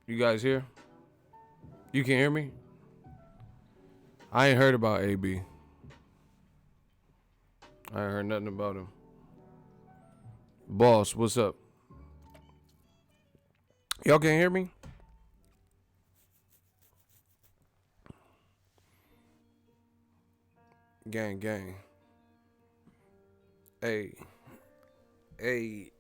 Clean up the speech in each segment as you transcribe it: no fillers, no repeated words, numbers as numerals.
You guys here? You can hear me? I ain't heard about AB. I ain't heard nothing about him. Boss, what's up? Y'all can't hear me? Gang, gang. Hey. Hey.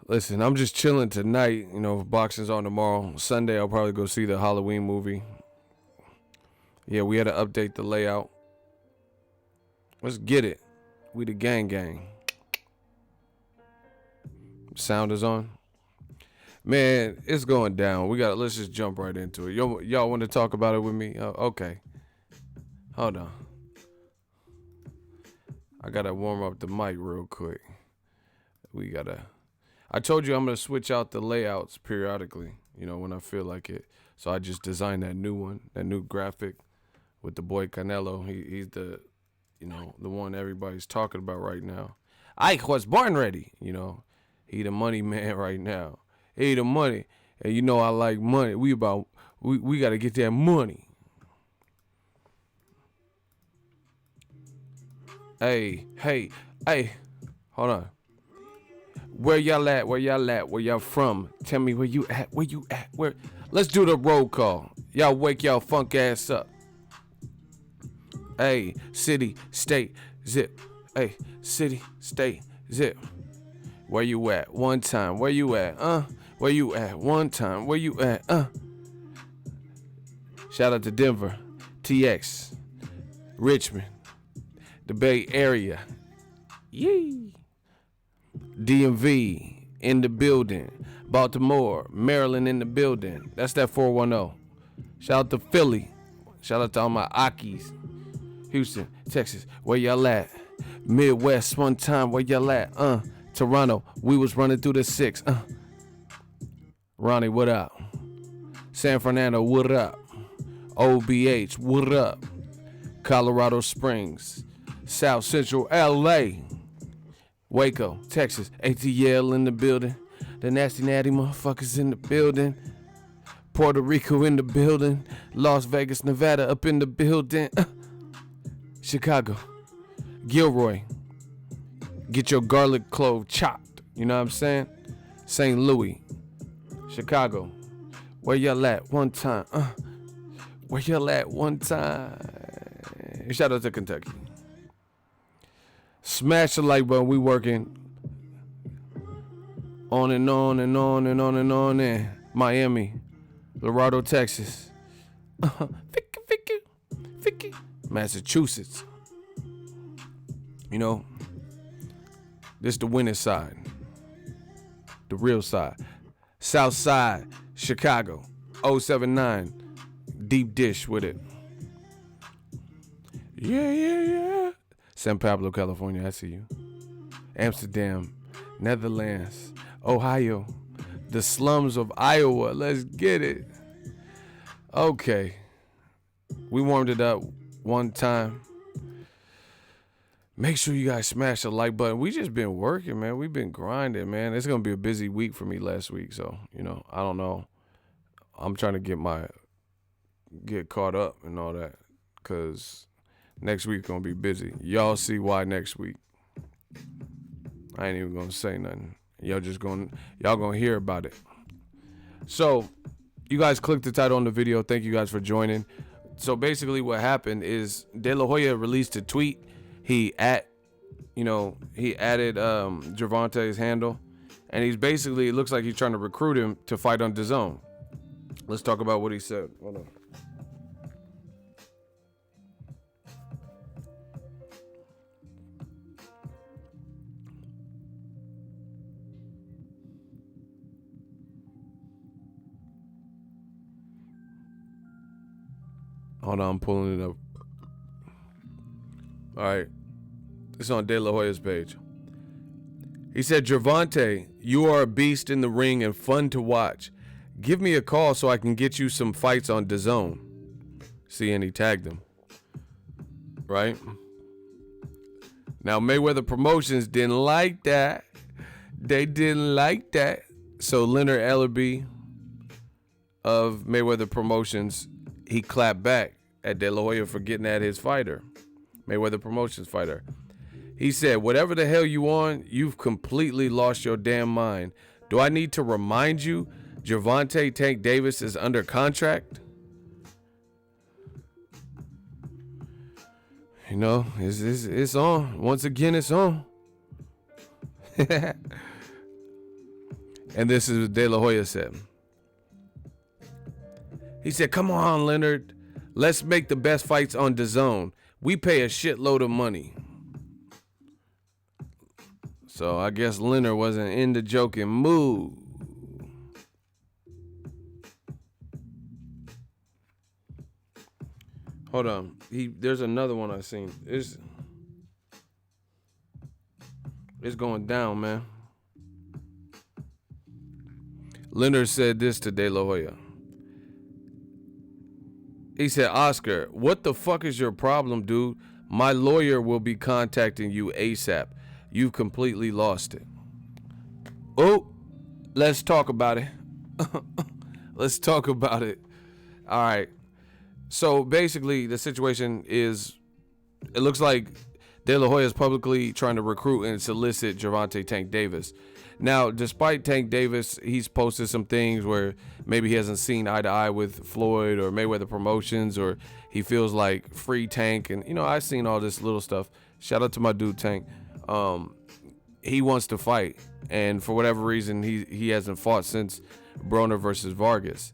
Listen, I'm just chilling tonight. You know, boxing's on tomorrow. Sunday, I'll probably go see the Halloween movie. Yeah, we had to update the layout. Let's get it. We the gang gang. Sound is on. Man, it's going down. Let's just jump right into it. Y'all want to talk about it with me? Okay. Hold on. I gotta warm up the mic real quick. I told you I'm gonna switch out the layouts periodically, you know, when I feel like it. So I just designed that new one, that new graphic with the boy Canelo. He's the, you know, the one everybody's talking about right now. Ike was born ready, you know. He the money man right now. He the money. And you know I like money. We gotta get that money. Hey, hold on. Where y'all at? Where y'all from? Tell me where you at. Let's do the roll call. Y'all wake y'all funk ass up. Hey, city, state, zip. Hey, city, state, zip. Where you at? One time. Where you at? Where you at? One time. Where you at? Shout out to Denver, TX, Richmond, the Bay Area. Yee. DMV in the building. Baltimore, Maryland in the building. That's that 410. Shout out to Philly. Shout out to all my Akis. Houston, Texas, where y'all at? Midwest, one time, where y'all at? Toronto, we was running through the 6. Ronnie, what up? San Fernando, what up? OBH, what up? Colorado Springs, South Central LA, Waco, Texas, ATL in the building. The nasty natty motherfuckers in the building. Puerto Rico in the building. Las Vegas, Nevada up in the building. Chicago, Gilroy, get your garlic clove chopped. You know what I'm saying? St. Louis, Chicago, where y'all at? One time. Where y'all at? One time. Shout out to Kentucky. Smash the like button. We working on and on and on and on and on and Miami, Laredo, Texas, Vicky, Massachusetts. You know, this the winning side, the real side. South side, Chicago, 079, deep dish with it. Yeah. San Pablo, California, I see you. Amsterdam, Netherlands, Ohio, the slums of Iowa. Let's get it. Okay. We warmed it up one time. Make sure you guys smash the like button. We just been working, man. We've been grinding, man. It's going to be a busy week for me last week. So, you know, I don't know. I'm trying to get caught up and all that. Because next week's going to be busy. Y'all see why next week. I ain't even going to say nothing. Y'all going to hear about it. So, you guys clicked the title on the video. Thank you guys for joining. So, basically what happened is De La Hoya released a tweet. He added Gervonta's handle. And he's basically, it looks like he's trying to recruit him to fight on Dazn. Let's talk about what he said. Hold on. Hold on, I'm pulling it up. All right. It's on De La Hoya's page. He said, Gervonta, you are a beast in the ring and fun to watch. Give me a call so I can get you some fights on Dazn. See, and he tagged him. Right? Now, Mayweather Promotions didn't like that. They didn't like that. So Leonard Ellerbe of Mayweather Promotions, he clapped back at De La Hoya for getting at his fighter, Mayweather Promotions fighter. He said, whatever the hell you on, you've completely lost your damn mind. Do I need to remind you Gervonta Tank Davis is under contract? You know, it's on. Once again, it's on. And this is what De La Hoya said. He said, come on, Leonard. Let's make the best fights on Dazn. We pay a shitload of money. So I guess Leonard wasn't in the joking mood. Hold on. There's another one I seen. It's going down, man. Leonard said this to De La Hoya. He said, Oscar, what the fuck is your problem, dude? My lawyer will be contacting you ASAP. You've completely lost it. Oh, let's talk about it. Let's talk about it. All right. So basically, the situation is, it looks like De La Hoya is publicly trying to recruit and solicit Gervonta Tank Davis. Now, despite Tank Davis, he's posted some things where maybe he hasn't seen eye to eye with Floyd or Mayweather Promotions, or he feels like free Tank. And, you know, I've seen all this little stuff. Shout out to my dude, Tank. He wants to fight. And for whatever reason, he hasn't fought since Broner versus Vargas.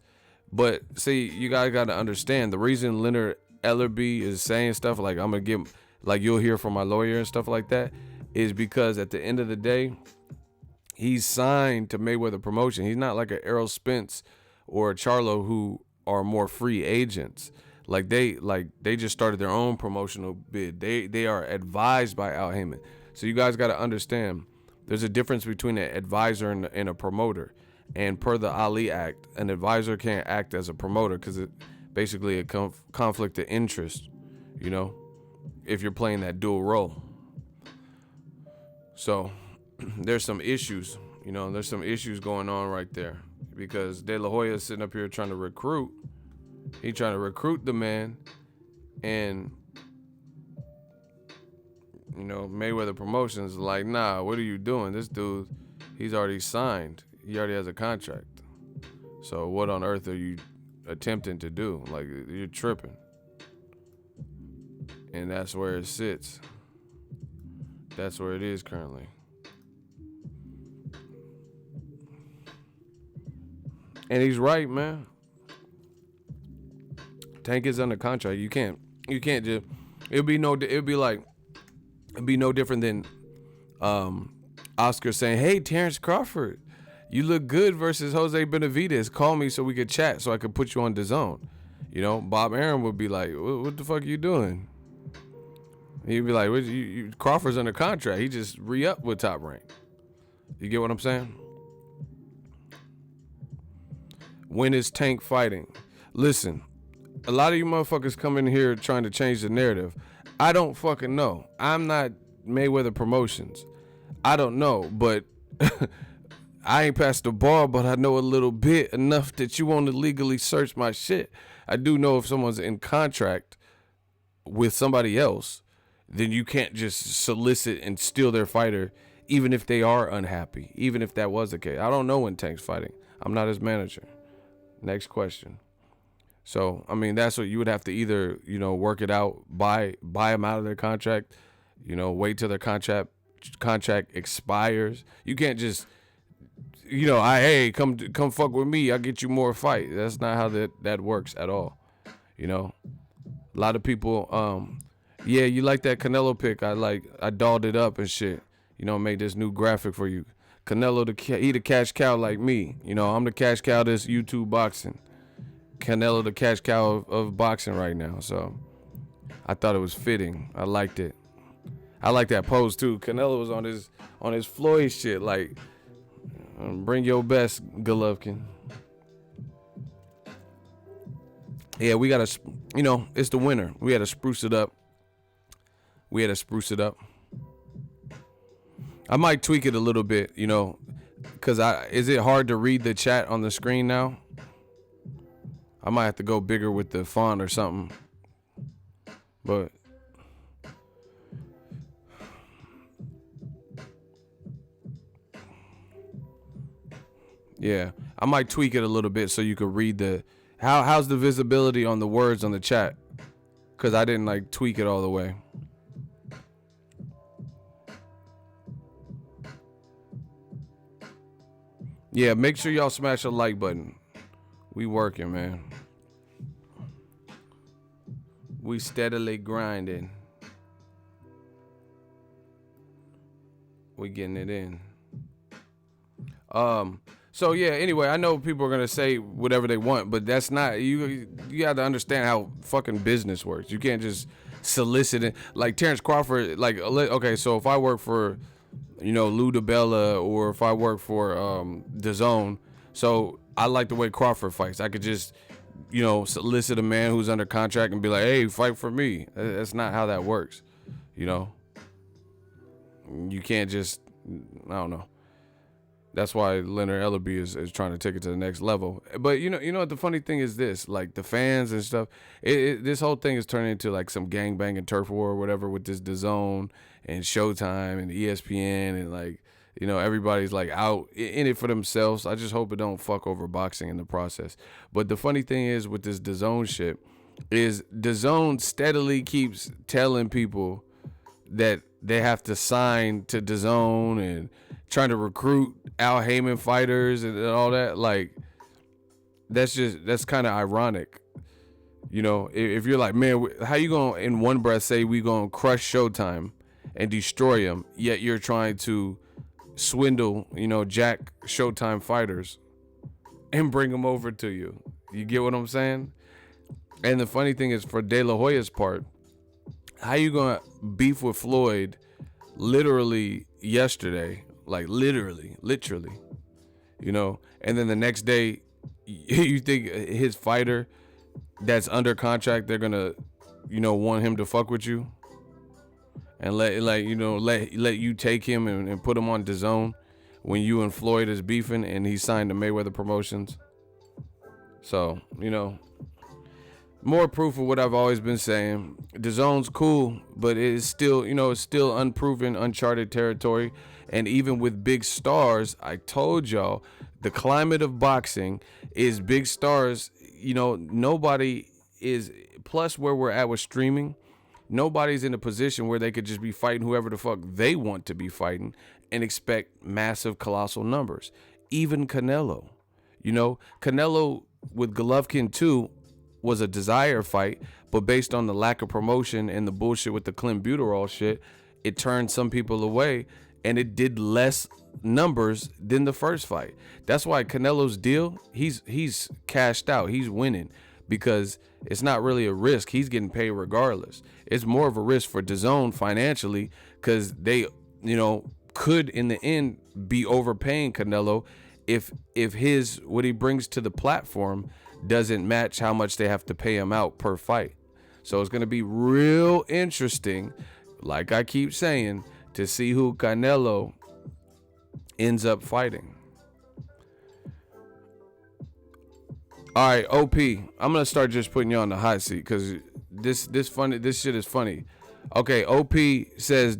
But, see, you guys got to understand, the reason Leonard Ellerbe is saying stuff like, I'm going to get, like, you'll hear from my lawyer and stuff like that, is because at the end of the day, he's signed to Mayweather Promotion. He's not like an Errol Spence or a Charlo who are more free agents. Like they just started their own promotional bid. They are advised by Al Heyman. So you guys got to understand, there's a difference between an advisor and a promoter. And per the Ali Act, an advisor can't act as a promoter because it basically a conflict of interest, you know, if you're playing that dual role. So there's some issues, you know, there's some issues going on right there because De La Hoya is sitting up here trying to recruit. He's trying to recruit the man, and, you know, Mayweather Promotions is like, nah, what are you doing? This dude, he's already signed. He already has a contract. So what on earth are you attempting to do? Like, you're tripping. And that's where it sits. That's where it is currently. And he's right, man. Tank is under contract. You can't just, it'd be no different than Oscar saying, hey, Terrence Crawford, you look good versus Jose Benavidez. Call me so we could chat so I could put you on DAZN. You know, Bob Arum would be like, what the fuck are you doing? He'd be like, Crawford's under contract. He just re-upped with Top Rank. You get what I'm saying? When is Tank fighting? Listen, a lot of you motherfuckers come in here trying to change the narrative. I don't fucking know. I'm not Mayweather Promotions. I don't know, but I ain't passed the bar, but I know a little bit, enough that you want to legally search my shit. I do know if someone's in contract with somebody else, then you can't just solicit and steal their fighter, even if they are unhappy, even if that was the case. I don't know when Tank's fighting. I'm not his manager. Next question. So, I mean, that's what you would have to either, you know, work it out, buy them out of their contract, you know, wait till their contract expires. You can't just, you know, hey, come fuck with me, I'll get you more fight. That's not how that works at all. You know, a lot of people, yeah, you like that Canelo pick? I dolled it up and shit. You know, made this new graphic for you. Canelo, he the cash cow like me. You know, I'm the cash cow of this YouTube boxing. Canelo the cash cow of boxing right now. So I thought it was fitting. I liked it. I like that pose too. Canelo was on his Floyd shit, like, bring your best, Golovkin. Yeah, we gotta, you know, it's the winter. We had to spruce it up. I might tweak it a little bit, you know, Cause is it hard to read the chat on the screen now? I might have to go bigger with the font or something. But yeah, I might tweak it a little bit so you could read the how's the visibility on the words on the chat? Cause I didn't like tweak it all the way. Yeah, make sure y'all smash the like button. We working, man. We steadily grinding. We getting it in. So yeah, anyway, I know people are gonna say whatever they want, but that's not you have to understand how fucking business works. You can't just solicit it like Terrence Crawford, like okay, so if I work for Lou DiBella, or if I work for Dazn, so I like the way Crawford fights. I could just solicit a man who's under contract and be like, hey, fight for me. That's not how that works. You can't just, I don't know. That's why Leonard Ellerby is trying to take it to the next level. But you know what the funny thing is, this like the fans and stuff, this whole thing is turning into like some gangbanging turf war or whatever with this DAZN and Showtime and ESPN, and like everybody's like out in it for themselves. I just hope it don't fuck over boxing in the process. But the funny thing is with this DAZN shit is DAZN steadily keeps telling people that they have to sign to DAZN and trying to recruit Al Heyman fighters and all that. Like, that's kind of ironic. If you're like, man, how you gonna in one breath say we gonna crush Showtime and destroy them, yet you're trying to swindle, jack Showtime fighters and bring them over to you. You get what I'm saying? And the funny thing is, for De La Hoya's part, how you gonna beef with Floyd literally yesterday? Like literally, and then the next day, you think his fighter that's under contract, they're gonna, want him to fuck with you and let you take him and put him on DAZN when you and Floyd is beefing and he signed to Mayweather Promotions. So, more proof of what I've always been saying. DAZN's cool, but it's still, it's still unproven, uncharted territory. And even with big stars, I told y'all, the climate of boxing is big stars. Nobody is, plus where we're at with streaming, nobody's in a position where they could just be fighting whoever the fuck they want to be fighting and expect massive, colossal numbers. Even Canelo. Canelo with Golovkin too was a desire fight, but based on the lack of promotion and the bullshit with the clenbuterol shit, it turned some people away. And it did less numbers than the first fight. That's why Canelo's deal, he's cashed out. He's winning because it's not really a risk. He's getting paid regardless. It's more of a risk for DAZN financially because they, could in the end be overpaying Canelo if his what he brings to the platform doesn't match how much they have to pay him out per fight. So it's going to be real interesting, like I keep saying, to see who Canelo ends up fighting. All right, OP, I'm gonna start just putting you on the hot seat because this shit is funny. Okay, OP says,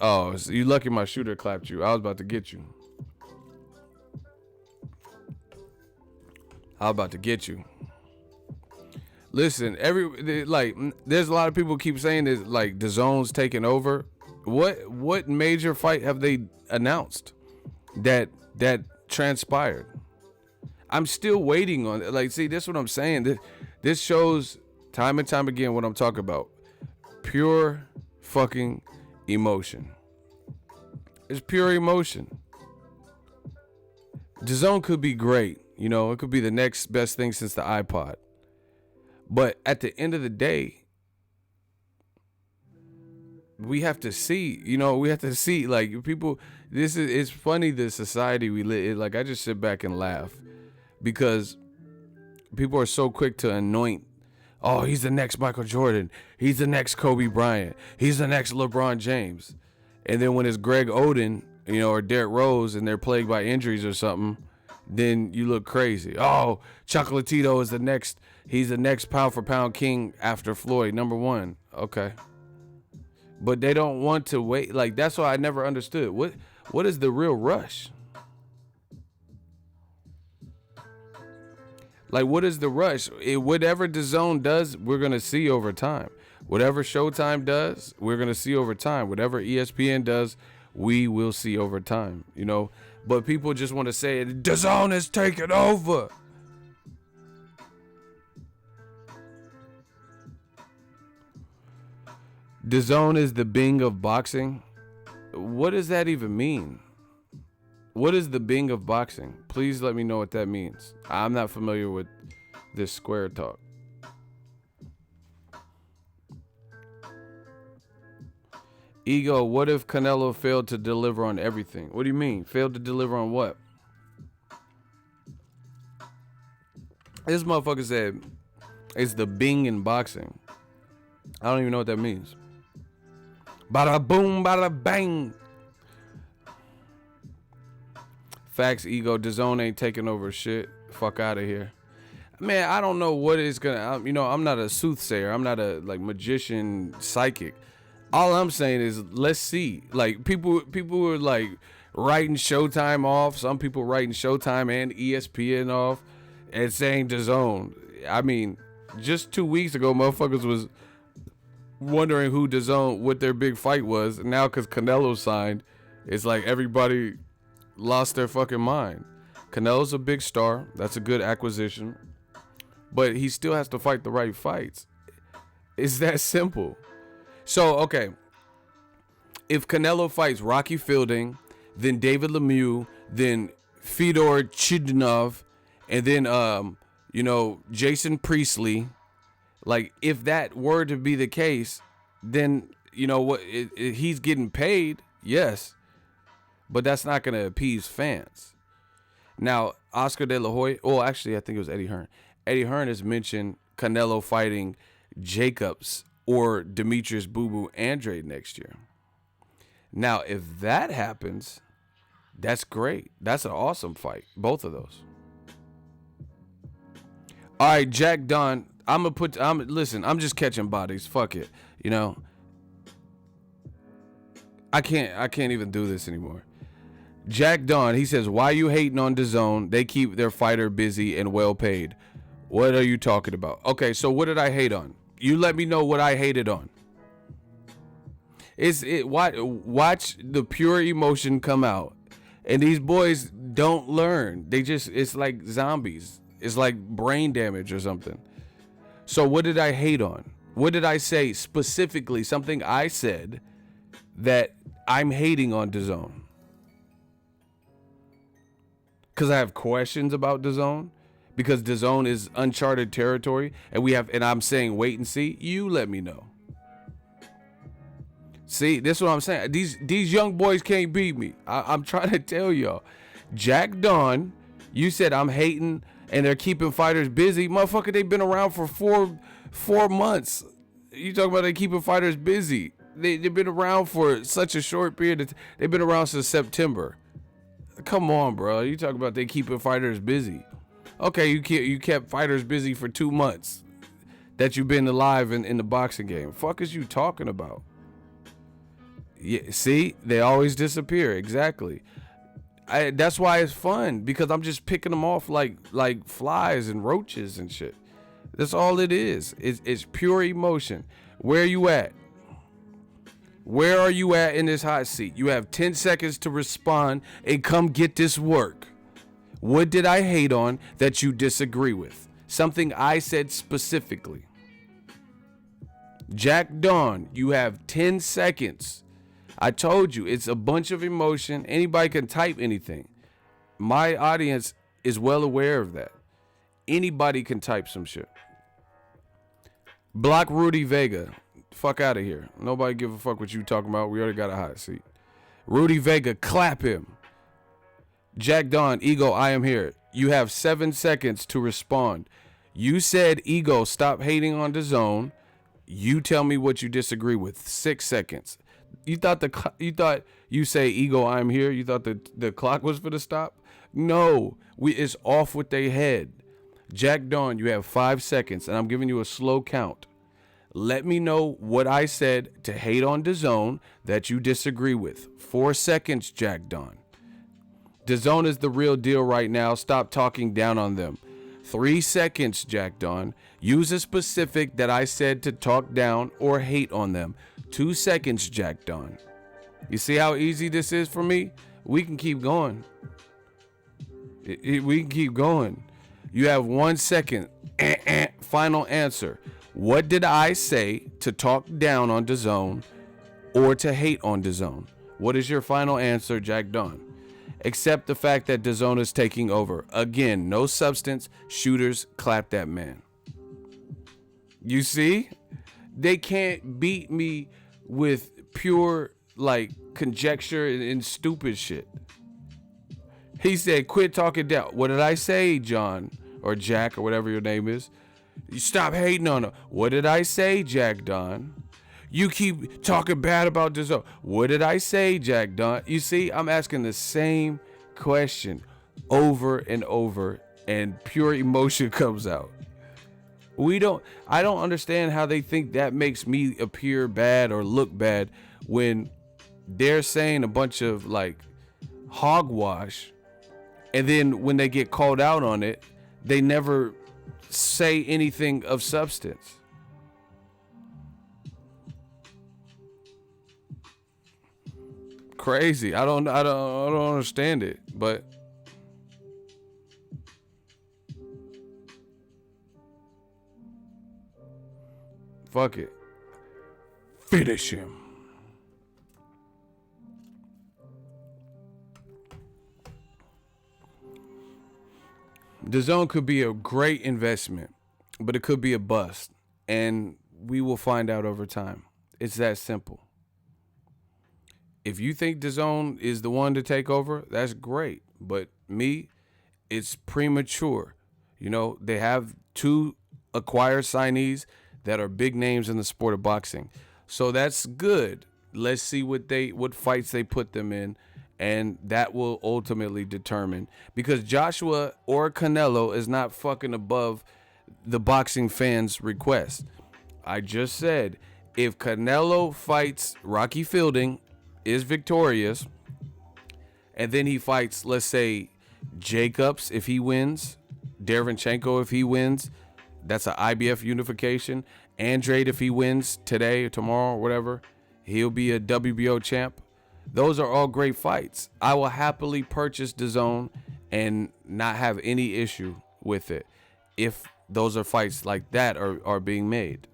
oh, you lucky my shooter clapped you. I was about to get you. Listen, there's a lot of people keep saying that like DAZN's taking over. What major fight have they announced that transpired? I'm still waiting on it. Like, see, this is what I'm saying. This shows time and time again what I'm talking about. Pure fucking emotion. It's pure emotion. DAZN could be great. It could be the next best thing since the iPod. But at the end of the day, we have to see, like people, it's funny, the society we live in. Like, I just sit back and laugh because people are so quick to anoint, oh, he's the next Michael Jordan. He's the next Kobe Bryant. He's the next LeBron James. And then when it's Greg Oden you know, or Derrick Rose, and they're plagued by injuries or something, then you look crazy. Oh, Chocolatito is the next. He's the next pound for pound king after Floyd, number one. Okay. But they don't want to wait. Like, that's why I never understood. What is the real rush? Like, what is the rush? Whatever DAZN does, we're going to see over time. Whatever Showtime does, we're going to see over time. Whatever ESPN does, we will see over time, you know. But people just want to say, DAZN has taken over. DAZN is the Bing of boxing. What does that even mean? What is the Bing of boxing? Please let me know what that means. I'm not familiar with this square talk. Ego, what if Canelo failed to deliver on everything? What do you mean? Failed to deliver on what? This motherfucker said it's the Bing in boxing. I don't even know what that means. Bada boom, bada bang. Facts, Ego. DAZN ain't taking over shit. Fuck out of here. Man, I don't know what is gonna. You know, I'm not a soothsayer. I'm not a like magician, psychic. All I'm saying is, let's see. Like people were like writing Showtime off. Some people writing Showtime and ESPN off, and saying DAZN. I mean, just 2 weeks ago, motherfuckers was wondering who DAZN, what their big fight was. And now, because Canelo signed, it's like everybody lost their fucking mind. Canelo's a big star. That's a good acquisition. But he still has to fight the right fights. It's that simple. So, okay. If Canelo fights Rocky Fielding, then David Lemieux, then Fedor Chidinov, and then, you know, Jason Priestley, like, if that were to be the case, then, you know, what he's getting paid, yes. But that's not going to appease fans. Now, Oscar De La Hoya, oh, actually, I think it was Eddie Hearn. Eddie Hearn has mentioned Canelo fighting Jacobs or Demetrius Boo Boo Andrade next year. Now, if that happens, that's great. That's an awesome fight. Both of those. All right, Jack Don. Listen, I'm just catching bodies. Fuck it. You know, I can't even do this anymore. Jack Don, he says, why you hating on DAZN? They keep their fighter busy and well paid. What are you talking about? Okay, so what did I hate on? You let me know what I hated on. Watch the pure emotion come out. And these boys don't learn. It's like zombies. It's like brain damage or something. So what did I hate on? What did I say specifically? Something I said that I'm hating on DAZN. Because I have questions about DAZN. Because DAZN is uncharted territory. And I'm saying wait and see. You let me know. See, this is what I'm saying. These young boys can't beat me. I'm trying to tell y'all. Jack Don, you said I'm hating and they're keeping fighters busy. Motherfucker, they've been around for four months. You talking about they keeping fighters busy. They've been around for such a short period. They've been around since September. Come on, bro. You talking about they keeping fighters busy. Okay, you kept fighters busy for 2 months that you've been alive in the boxing game. Fuck is you talking about? Yeah, see, they always disappear. Exactly. That's why it's fun, because I'm just picking them off like flies and roaches and shit. That's all it is. It's pure emotion. Where you at? Where are you at in this hot seat? You have 10 seconds to respond and come get this work. What did I hate on that you disagree with? Something I said specifically. Jack Don, you have 10 seconds. I told you, it's a bunch of emotion. Anybody can type anything. My audience is well aware of that. Anybody can type some shit. Block Rudy Vega. Fuck out of here. Nobody give a fuck what you talking about. We already got a hot seat. Rudy Vega, clap him. Jack Don, Ego, I am here. You have 7 seconds to respond. You said, Ego, stop hating on DAZN. You tell me what you disagree with. 6 seconds. You thought you say ego, I'm here. You thought the clock was for the stop. No, it's off with their head. Jack Dawn, you have 5 seconds, and I'm giving you a slow count. Let me know what I said to hate on Dazn that you disagree with. 4 seconds, Jack Dawn. Dazn is the real deal right now. Stop talking down on them. 3 seconds, Jack Dawn. Use a specific that I said to talk down or hate on them. 2 seconds, Jack Dawn. You see how easy this is for me? We can keep going. We can keep going. You have 1 second. Final answer. What did I say to talk down on Dazn or to hate on Dazn? What is your final answer, Jack Dawn? Accept the fact that Dazn is taking over. Again, no substance. Shooters, clap that man. You see? They can't beat me with pure, like, conjecture and stupid shit. He said, quit talking down. What did I say, John? Or Jack, or whatever your name is. You stop hating on him. What did I say, Jack Dawn? You keep talking bad about Dazn. What did I say, Jack Dawn? You see, I'm asking the same question over and over, and pure emotion comes out. I don't understand how they think that makes me appear bad or look bad when they're saying a bunch of like hogwash, and then when they get called out on it, they never say anything of substance. Crazy. I don't understand it, but fuck it. Finish him. Dazn could be a great investment, but it could be a bust, and we will find out over time. It's that simple. If you think Dazn is the one to take over, that's great. But me, it's premature. You know, they have 2 acquired signees that are big names in the sport of boxing. So that's good. Let's see what fights they put them in, and that will ultimately determine, because Joshua or Canelo is not fucking above the boxing fans' request. I just said, if Canelo fights Rocky Fielding, is victorious, and then he fights, let's say, Jacobs if he wins, Derevyanchenko if he wins, that's an IBF unification. Andrade if he wins today or tomorrow or whatever, he'll be a WBO champ. Those are all great fights. I will happily purchase Dazn and not have any issue with it if those are fights like that are being made.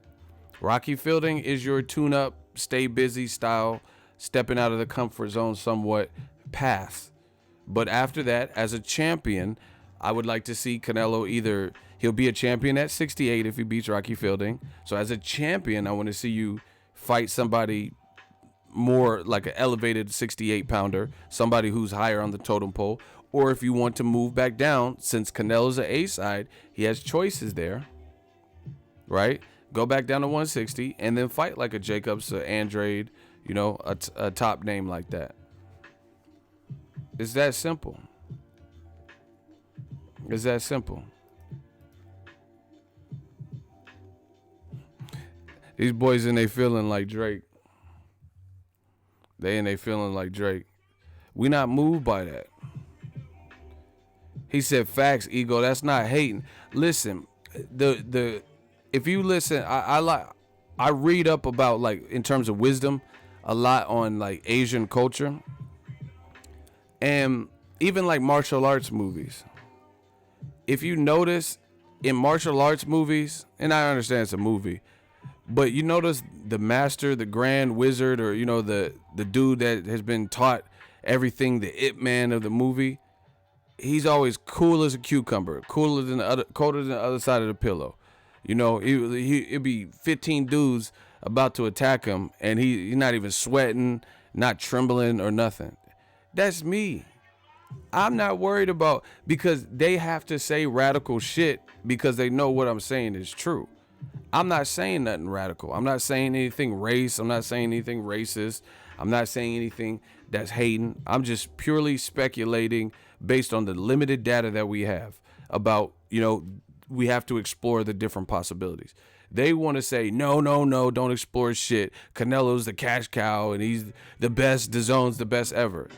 Rocky Fielding is your tune-up, stay busy style, stepping out of the comfort zone somewhat, pass. But after that, as a champion, I would like to see Canelo either, he'll be a champion at 68 if he beats Rocky Fielding. So as a champion, I want to see you fight somebody more like an elevated 68 pounder, somebody who's higher on the totem pole. Or if you want to move back down, since Canelo's an A side, he has choices there, right? Go back down to 160 and then fight like a Jacobs, a Andrade, you know, a top name like that. It's that simple. It's that simple. These boys in they feeling like Drake. They in they feeling like Drake. We not moved by that. He said facts, ego. That's not hating. Listen, if you listen, I read up about, like, in terms of wisdom, a lot on like Asian culture and even like martial arts movies. If you notice in martial arts movies, and I understand it's a movie, but you notice the master, the grand wizard, or, you know, the dude that has been taught everything, the Ip Man of the movie, he's always cool as a cucumber, colder than the other side of the pillow. You know, it'd be 15 dudes about to attack him, and he's not even sweating, not trembling or nothing. That's me. I'm not worried about, because they have to say radical shit because they know what I'm saying is true. I'm not saying nothing radical. I'm not saying anything race. I'm not saying anything racist. I'm not saying anything that's hating. I'm just purely speculating based on the limited data that we have about, we have to explore the different possibilities. They want to say, no, don't explore shit. Canelo's the cash cow and he's the best. Dazon's the best ever.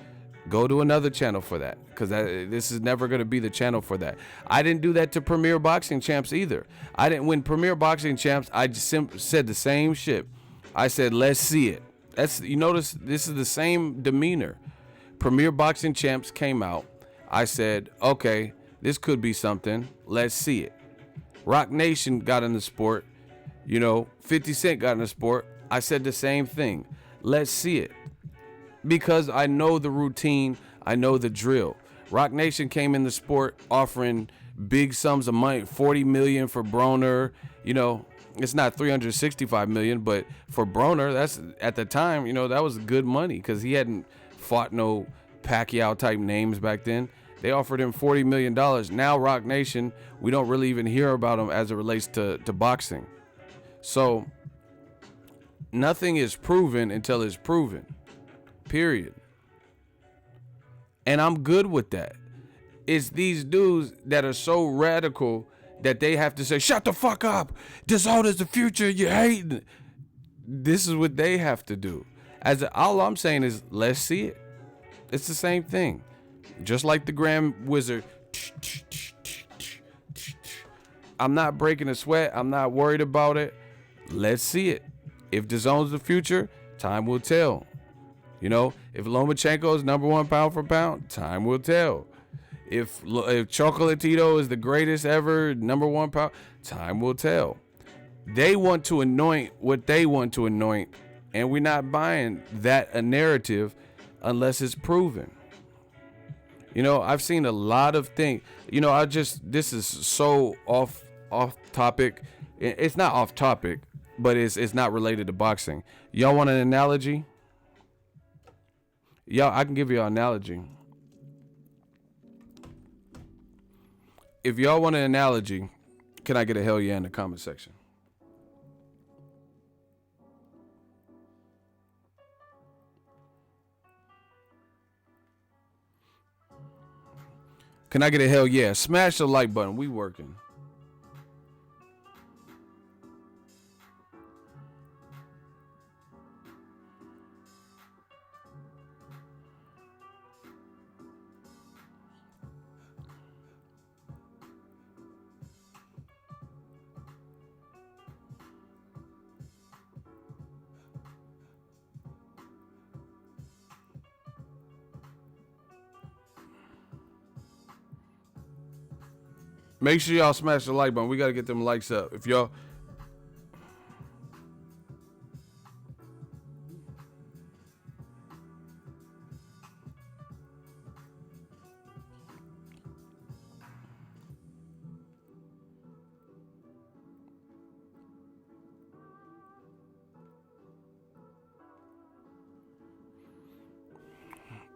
Go to another channel for that, because this is never going to be the channel for that. I didn't do that to Premier Boxing Champs either. I didn't win Premier Boxing Champs. I just said the same shit. I said, let's see it. You notice this is the same demeanor. Premier Boxing Champs came out. I said, okay, this could be something. Let's see it. Rock Nation got in the sport. 50 Cent got in the sport. I said the same thing. Let's see it. Because I know the routine, I know the drill. Rock Nation came in the sport offering big sums of money, 40 million for Broner. It's not 365 million, but for Broner, that's at the time, that was good money because he hadn't fought no Pacquiao type names back then. They offered him $40 million. Now Rock Nation, we don't really even hear about him as it relates to boxing. So nothing is proven until it's proven. Period. And I'm good with that. It's these dudes that are so radical that they have to say, shut the fuck up. Dazn is the future. You hate. This is what they have to do. All I'm saying is, let's see it. It's the same thing. Just like the Grand Wizard. I'm not breaking a sweat. I'm not worried about it. Let's see it. If Dazon's the future, time will tell. If Lomachenko is number one pound for pound, time will tell. If Chocolatito is the greatest ever, number one pound, time will tell. They want to anoint what they want to anoint, and we're not buying that a narrative unless it's proven. I've seen a lot of things. This is so off topic. It's not off topic, but it's not related to boxing. Y'all want an analogy? I can give you an analogy. If y'all want an analogy, can I get a hell yeah in the comment section? Can I get a hell yeah? Smash the like button. We working. Make sure y'all smash the like button. We got to get them likes up. If y'all...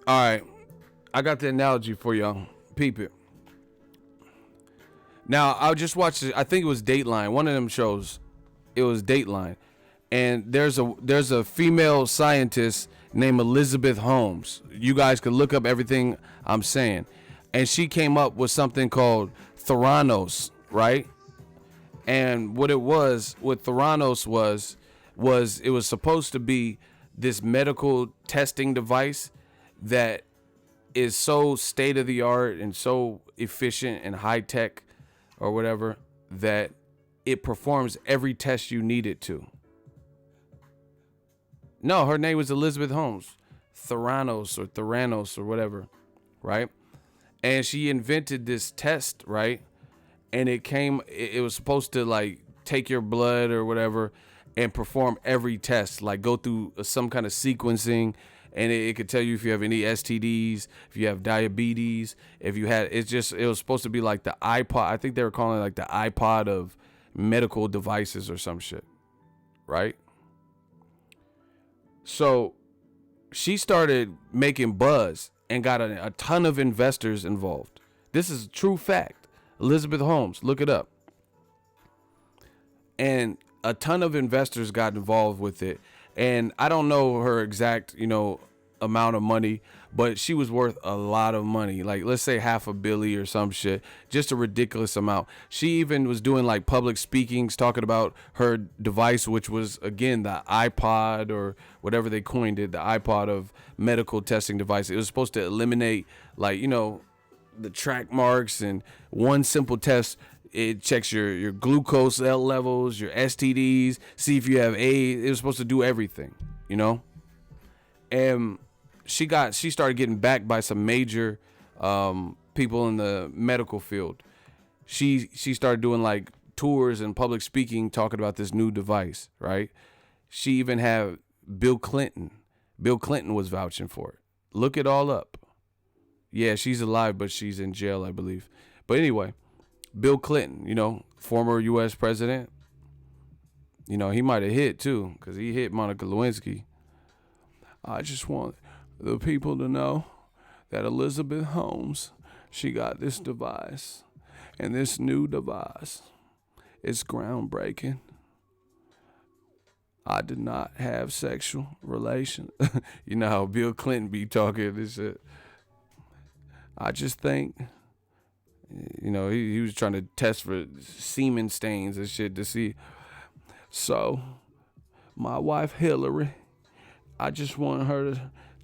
All right. I got the analogy for y'all. Peep it. Now, I just watched it. I think it was Dateline. One of them shows. It was Dateline. And there's a female scientist named Elizabeth Holmes. You guys can look up everything I'm saying. And she came up with something called Theranos, right? And what Theranos was it was supposed to be this medical testing device that is so state of the art and so efficient and high tech or whatever that it performs every test you need it to. No, her name was Elizabeth Holmes. Theranos or whatever, right? And she invented this test, right? And it was supposed to like take your blood or whatever and perform every test, like go through some kind of sequencing. And it could tell you if you have any STDs, if you have diabetes, if you had, it was supposed to be like the iPod. I think they were calling it like the iPod of medical devices or some shit, right? So she started making buzz and got a ton of investors involved. This is a true fact. Elizabeth Holmes, look it up. And a ton of investors got involved with it. And I don't know her exact, amount of money, but she was worth a lot of money. Like, let's say $500 million or some shit, just a ridiculous amount. She even was doing like public speakings talking about her device, which was again the iPod or whatever they coined it, the iPod of medical testing device. It was supposed to eliminate like, the track marks, and one simple test, it checks your glucose levels, your STDs, see if you have AIDS. It was supposed to do everything, and she started getting backed by some major people in the medical field. She started doing like tours and public speaking talking about this new device, right? She even had Bill Clinton. Bill Clinton was vouching for it. Look it all up. Yeah, she's alive, but she's in jail, I believe. But anyway, Bill Clinton, former U.S. president, he might have hit too, because he hit Monica Lewinsky. I just want the people to know that Elizabeth Holmes, she got this device, and this new device is groundbreaking. I did not have sexual relations. You know how Bill Clinton be talking this shit. I just think, he was trying to test for semen stains and shit to see. So, my wife Hillary, I just want her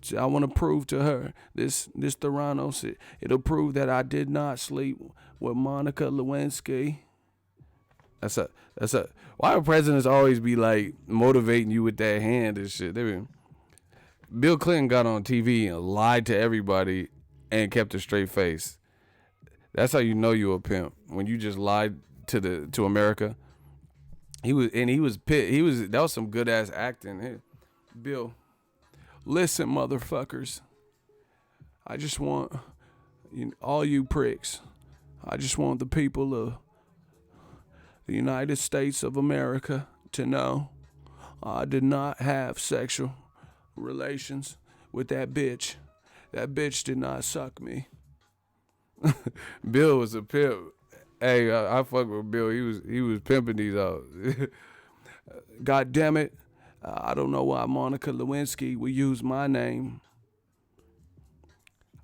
to, I want to prove to her this Theranos, it'll prove that I did not sleep with Monica Lewinsky. That's a. Why do presidents always be like motivating you with that hand and shit? Bill Clinton got on TV and lied to everybody and kept a straight face. That's how you know you a pimp, when you just lied to America. He was pissed. That was some good ass acting. Hey, Bill, listen, motherfuckers. I just want all you pricks. I just want the people of the United States of America to know I did not have sexual relations with that bitch. That bitch did not suck me. Bill was a pimp. Hey, I fuck with Bill. He was pimping these out. God damn it. I don't know why Monica Lewinsky would use my name.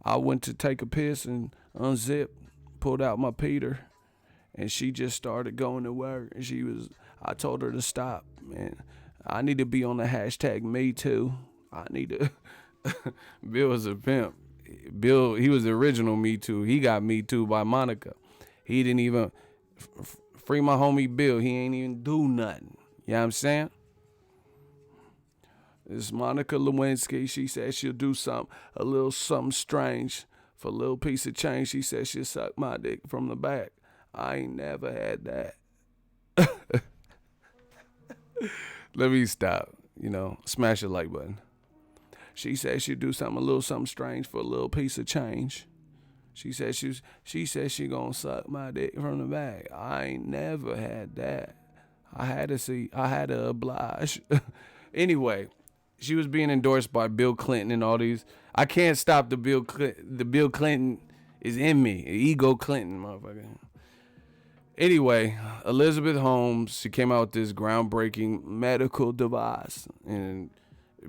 I went to take a piss and unzipped, pulled out my Peter, and she just started going to work. And I told her to stop, man. I need to be on the hashtag Me Too. I need to. Bill was a pimp. Bill, he was the original Me Too. He got Me Too by Monica. He didn't even free my homie Bill. He ain't even do nothing. You know what I'm saying? This Monica Lewinsky, she said she'll do a little something strange for a little piece of change. She said she'll suck my dick from the back. I ain't never had that. Let me stop. Smash the like button. She said she'd do a little something strange for a little piece of change. She said she gonna suck my dick from the back. I ain't never had that. I had to oblige. Anyway, she was being endorsed by Bill Clinton and all these. I can't stop the Bill Clinton is in me. Ego Clinton, motherfucker. Anyway, Elizabeth Holmes, she came out with this groundbreaking medical device, and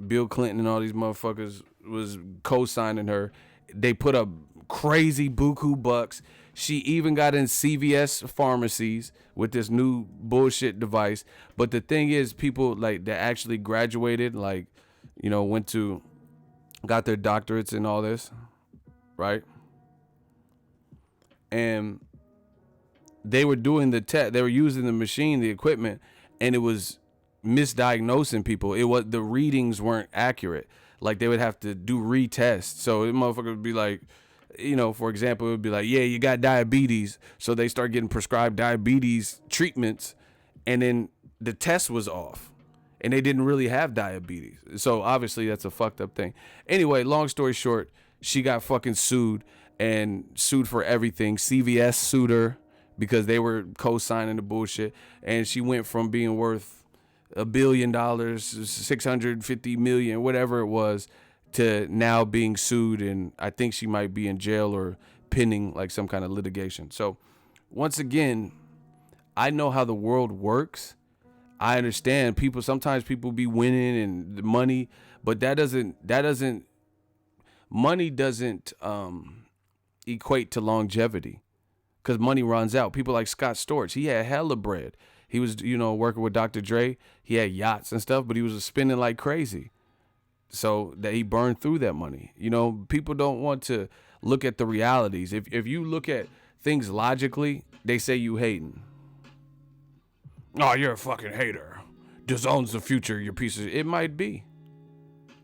Bill Clinton and all these motherfuckers was co-signing her. They put up crazy buku bucks. She even got in CVS pharmacies with this new bullshit device. But the thing is, people like that actually graduated, like, got their doctorates and all this, right? And they were doing the test. They were using the machine, the equipment, and it was misdiagnosing people. The readings weren't accurate. Like, they would have to do retests. So the motherfucker would be like, for example, it would be like, yeah, you got diabetes. So they start getting prescribed diabetes treatments, and then the test was off, and they didn't really have diabetes. So obviously that's a fucked up thing. Anyway, long story short, she got fucking sued for everything. CVS sued her because they were co-signing the bullshit, and she went from being worth $1 billion, 650 million, whatever it was, to now being sued, and I think she might be in jail or pending like some kind of litigation. So once again, I know how the world works. I understand sometimes people be winning and the money, but money doesn't equate to longevity, because money runs out. People like Scott Storch, he had hella bread. He was, working with Dr. Dre. He had yachts and stuff, but he was spending like crazy. So that he burned through that money. People don't want to look at the realities. If you look at things logically, they say you hating. Oh, you're a fucking hater. Dazon's the future, your piece of... It might be.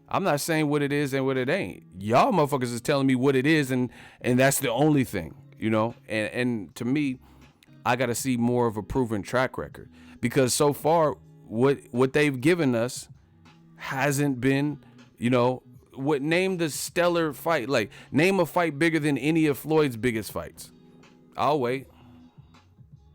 I'm not saying what it is and what it ain't. Y'all motherfuckers is telling me what it is, and that's the only thing, And to me, I got to see more of a proven track record, because so far what they've given us hasn't been, name the stellar fight. Like, name a fight bigger than any of Floyd's biggest fights. I'll wait.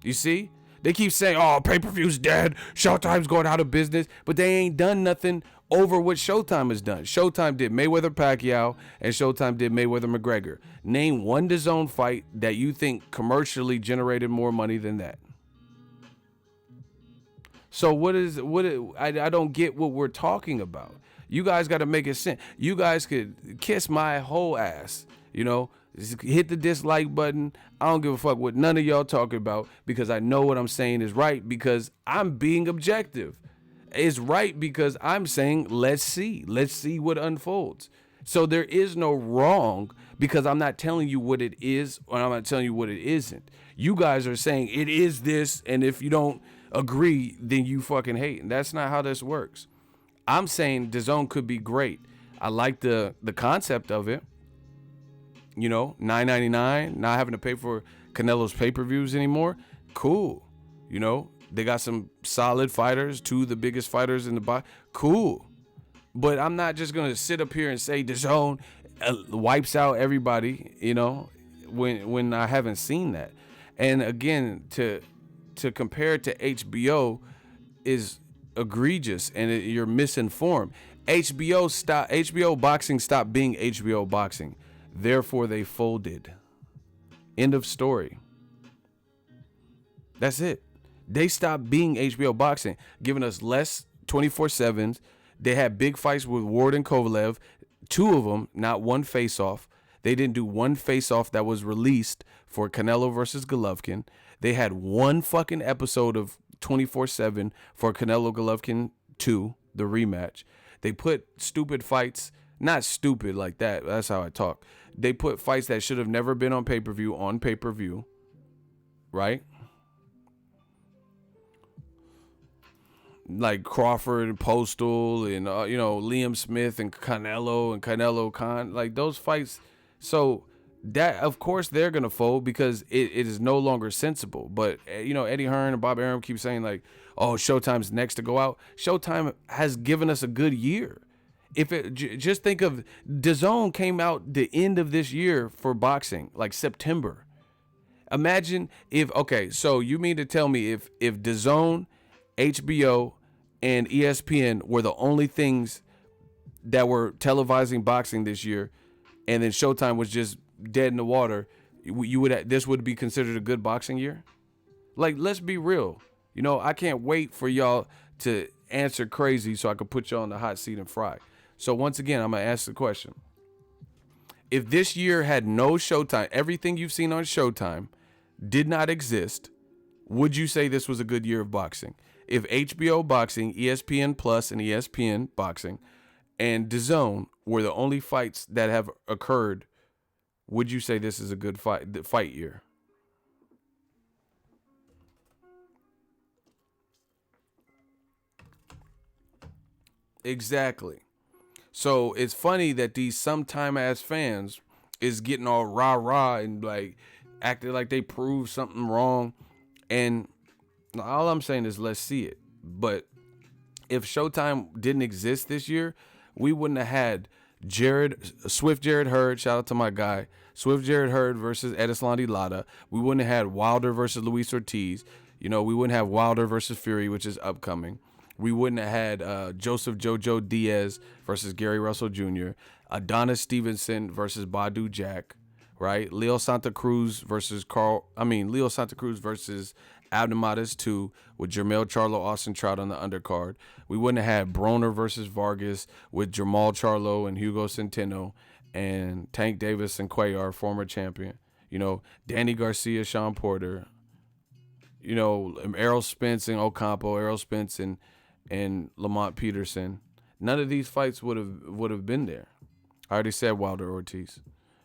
You see? They keep saying, oh, pay-per-view's dead. Showtime's going out of business. But they ain't done nothing over what Showtime has done. Showtime did Mayweather-Pacquiao, and Showtime did Mayweather-McGregor. Name one DAZN fight that you think commercially generated more money than that. So I don't get what we're talking about. You guys got to make it sense. You guys could kiss my whole ass, Just hit the dislike button. I don't give a fuck what none of y'all talking about, because I know what I'm saying is right, because I'm being objective. It's right because I'm saying, let's see what unfolds. So there is no wrong, because I'm not telling you what it is, or I'm not telling you what it isn't. You guys are saying it is this, and if you don't agree, then you fucking hate. And that's not how this works. I'm saying DAZN could be great. I like the concept of it. $9.99, not having to pay for Canelo's pay-per-views anymore. Cool. They got some solid fighters, two of the biggest fighters in the box. Cool. But I'm not just going to sit up here and say DAZN wipes out everybody, when I haven't seen that. And again, to compare it to HBO is egregious, and you're misinformed. HBO Boxing stopped being HBO Boxing. Therefore, they folded. End of story. That's it. They stopped being HBO Boxing, giving us less 24/7s. They had big fights with Ward and Kovalev, two of them, not one face-off. They didn't do one face-off that was released for Canelo versus Golovkin. They had one fucking episode of 24/7 for Canelo Golovkin 2, the rematch. They put stupid fights, not stupid like that, that's how I talk. They put fights that should have never been on pay-per-view, right? Like Crawford and Postal and, Liam Smith and Canelo Khan, like those fights. So that, of course, they're going to fold because it is no longer sensible. But, Eddie Hearn and Bob Arum keep saying like, oh, Showtime's next to go out. Showtime has given us a good year. Just think of DAZN came out the end of this year for boxing, like September. Imagine so you mean to tell me if DAZN, HBO, and ESPN were the only things that were televising boxing this year, and then Showtime was just dead in the water, this would be considered a good boxing year? Like, let's be real. I can't wait for y'all to answer crazy so I can put y'all on the hot seat and fry. So once again, I'm going to ask the question. If this year had no Showtime, everything you've seen on Showtime did not exist, would you say this was a good year of boxing? If HBO Boxing, ESPN Plus, and ESPN Boxing, and DAZN were the only fights that have occurred, would you say this is a good fight year? Exactly. So it's funny that these sometime ass fans is getting all rah-rah and like acting like they proved something wrong. And all I'm saying is let's see it. But if Showtime didn't exist this year, we wouldn't have had Swift Jared Hurd, shout out to my guy, Swift Jared Hurd versus Edeslandi Lara. We wouldn't have had Wilder versus Luis Ortiz. We wouldn't have Wilder versus Fury, which is upcoming. We wouldn't have had Joseph Jojo Diaz versus Gary Russell Jr., Adonis Stevenson versus Badu Jack, right? Leo Santa Cruz versus Abnormatis 2 with Jermell Charlo, Austin Trout on the undercard. We wouldn't have had Broner versus Vargas with Jamal Charlo and Hugo Centeno and Tank Davis and Cuellar, former champion. You know, Danny Garcia, Sean Porter. You know, Errol Spence and Ocampo, Errol Spence and Lamont Peterson. None of these fights would have been there. I already said Wilder Ortiz.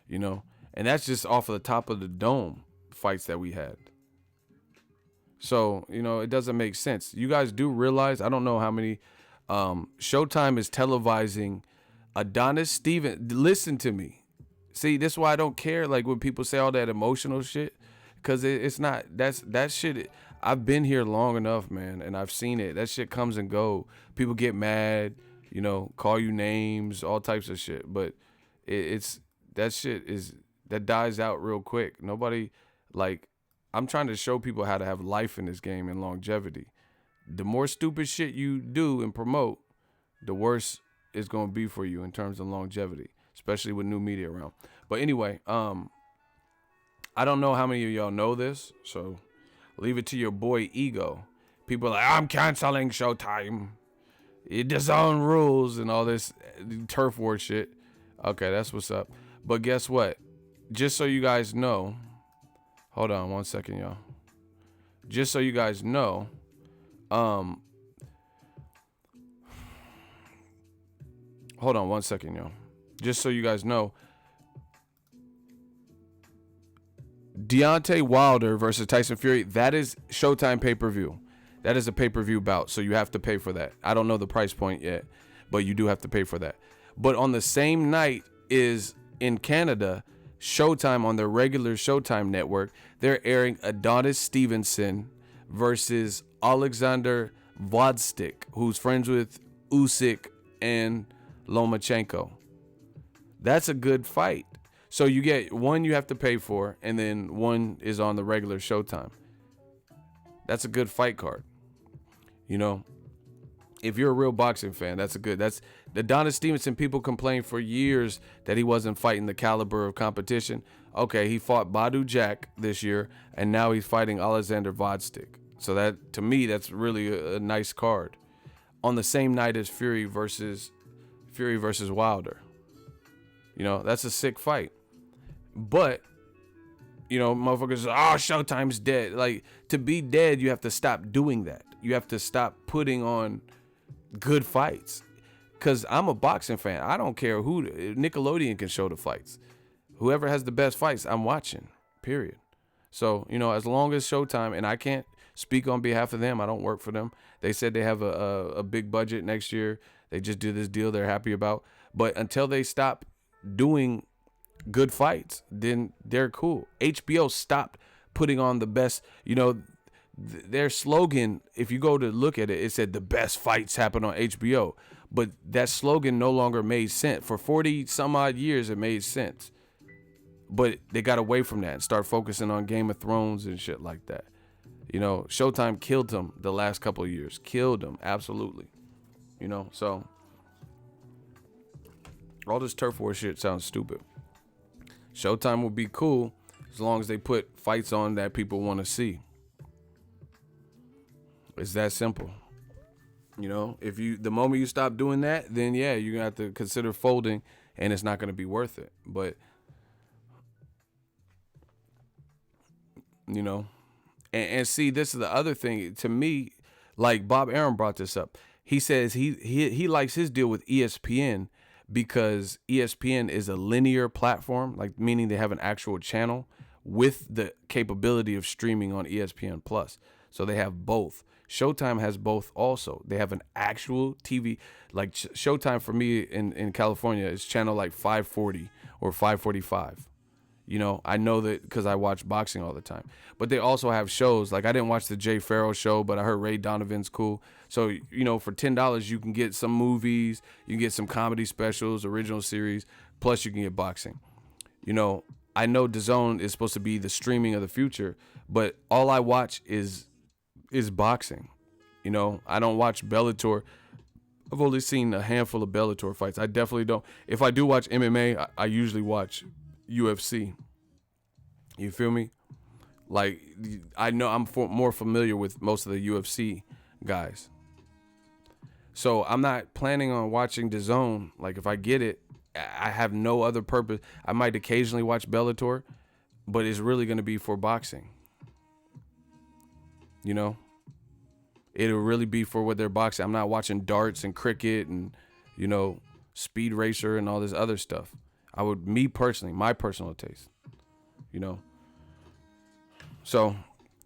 You know, and that's just off of the top of the dome fights that we had. So, you know, it doesn't make sense. You guys do realize, I don't know how many, Showtime is televising Adonis Stevens. Listen to me. See, this is why I don't care, like, when people say all that emotional shit, because it's not, that shit, I've been here long enough, man, and I've seen it. That shit comes and go. People get mad, you know, call you names, all types of shit, but that shit that dies out real quick. Nobody, like, I'm trying to show people how to have life in this game and longevity. The more stupid shit you do and promote, the worse it's going to be for you in terms of longevity, especially with new media around. But anyway, I don't know how many of y'all know this, so leave it to your boy Ego. People are like, I'm canceling Showtime. Dazn rules and all this turf war shit. Okay, that's what's up. But guess what? Just so you guys know, hold on one second, y'all. Just so you guys know, hold on one second, y'all. Just so you guys know, Deontay Wilder versus Tyson Fury, that is Showtime pay-per-view. That is a pay-per-view bout, so you have to pay for that. I don't know the price point yet, but you do have to pay for that. But on the same night is, in Canada, Showtime on their regular Showtime network, they're airing Adonis Stevenson versus Alexander Vodstik, who's friends with Usyk and Lomachenko. That's a good fight. So you get one you have to pay for, and then one is on the regular Showtime. That's a good fight card. You know, if you're a real boxing fan, that's the Adonis Stevenson. People complained for years that he wasn't fighting the caliber of competition. Okay, he fought Badu Jack this year, and now he's fighting Alexander Vodstik. So that, to me, that's really a nice card. On the same night as Fury versus Wilder. You know, that's a sick fight. But, you know, motherfuckers, Showtime's dead. Like, to be dead, you have to stop doing that. You have to stop putting on good fights. Because I'm a boxing fan. I don't care who. Nickelodeon can show the fights. Whoever has the best fights, I'm watching. Period. So, you know, as long as Showtime, and I can't speak on behalf of them. I don't work for them. They said they have a big budget next year. They just did this deal they're happy about. But until they stop doing good fights, then they're cool. HBO stopped putting on the best, you know, their slogan, if you go to look at it, it said the best fights happen on HBO. But that slogan no longer made sense. For 40 some odd years, it made sense. But they got away from that and start focusing on Game of Thrones and shit like that. You know, Showtime killed them the last couple of years. Killed them, absolutely. You know, so all this turf war shit sounds stupid. Showtime would be cool as long as they put fights on that people want to see. It's that simple. You know, the moment you stop doing that, then yeah, you're gonna have to consider folding, and it's not gonna be worth it. But you know, and see, this is the other thing to me. Like Bob Arum brought this up. He says he likes his deal with ESPN because ESPN is a linear platform, like meaning they have an actual channel with the capability of streaming on ESPN Plus. So they have both. Showtime has both also. They have an actual TV, like Showtime for me in California is channel like 540 or 545. You know, I know that because I watch boxing all the time. But they also have shows. Like I didn't watch the Jay Farrell show, but I heard Ray Donovan's cool. So, you know, for $10, you can get some movies, you can get some comedy specials, original series, plus you can get boxing. You know, I know DAZN is supposed to be the streaming of the future, but all I watch is boxing. You know, I don't watch Bellator. I've only seen a handful of Bellator fights. I definitely don't. If I do watch MMA, I usually watch UFC. You feel me? Like, I know I'm more familiar with most of the UFC guys. So I'm not planning on watching DAZN. Like, if I get it, I have no other purpose. I might occasionally watch Bellator, but it's really going to be for boxing. You know? It'll really be for what they're boxing. I'm not watching darts and cricket and, you know, speed racer and all this other stuff. Me personally, my personal taste, you know? So,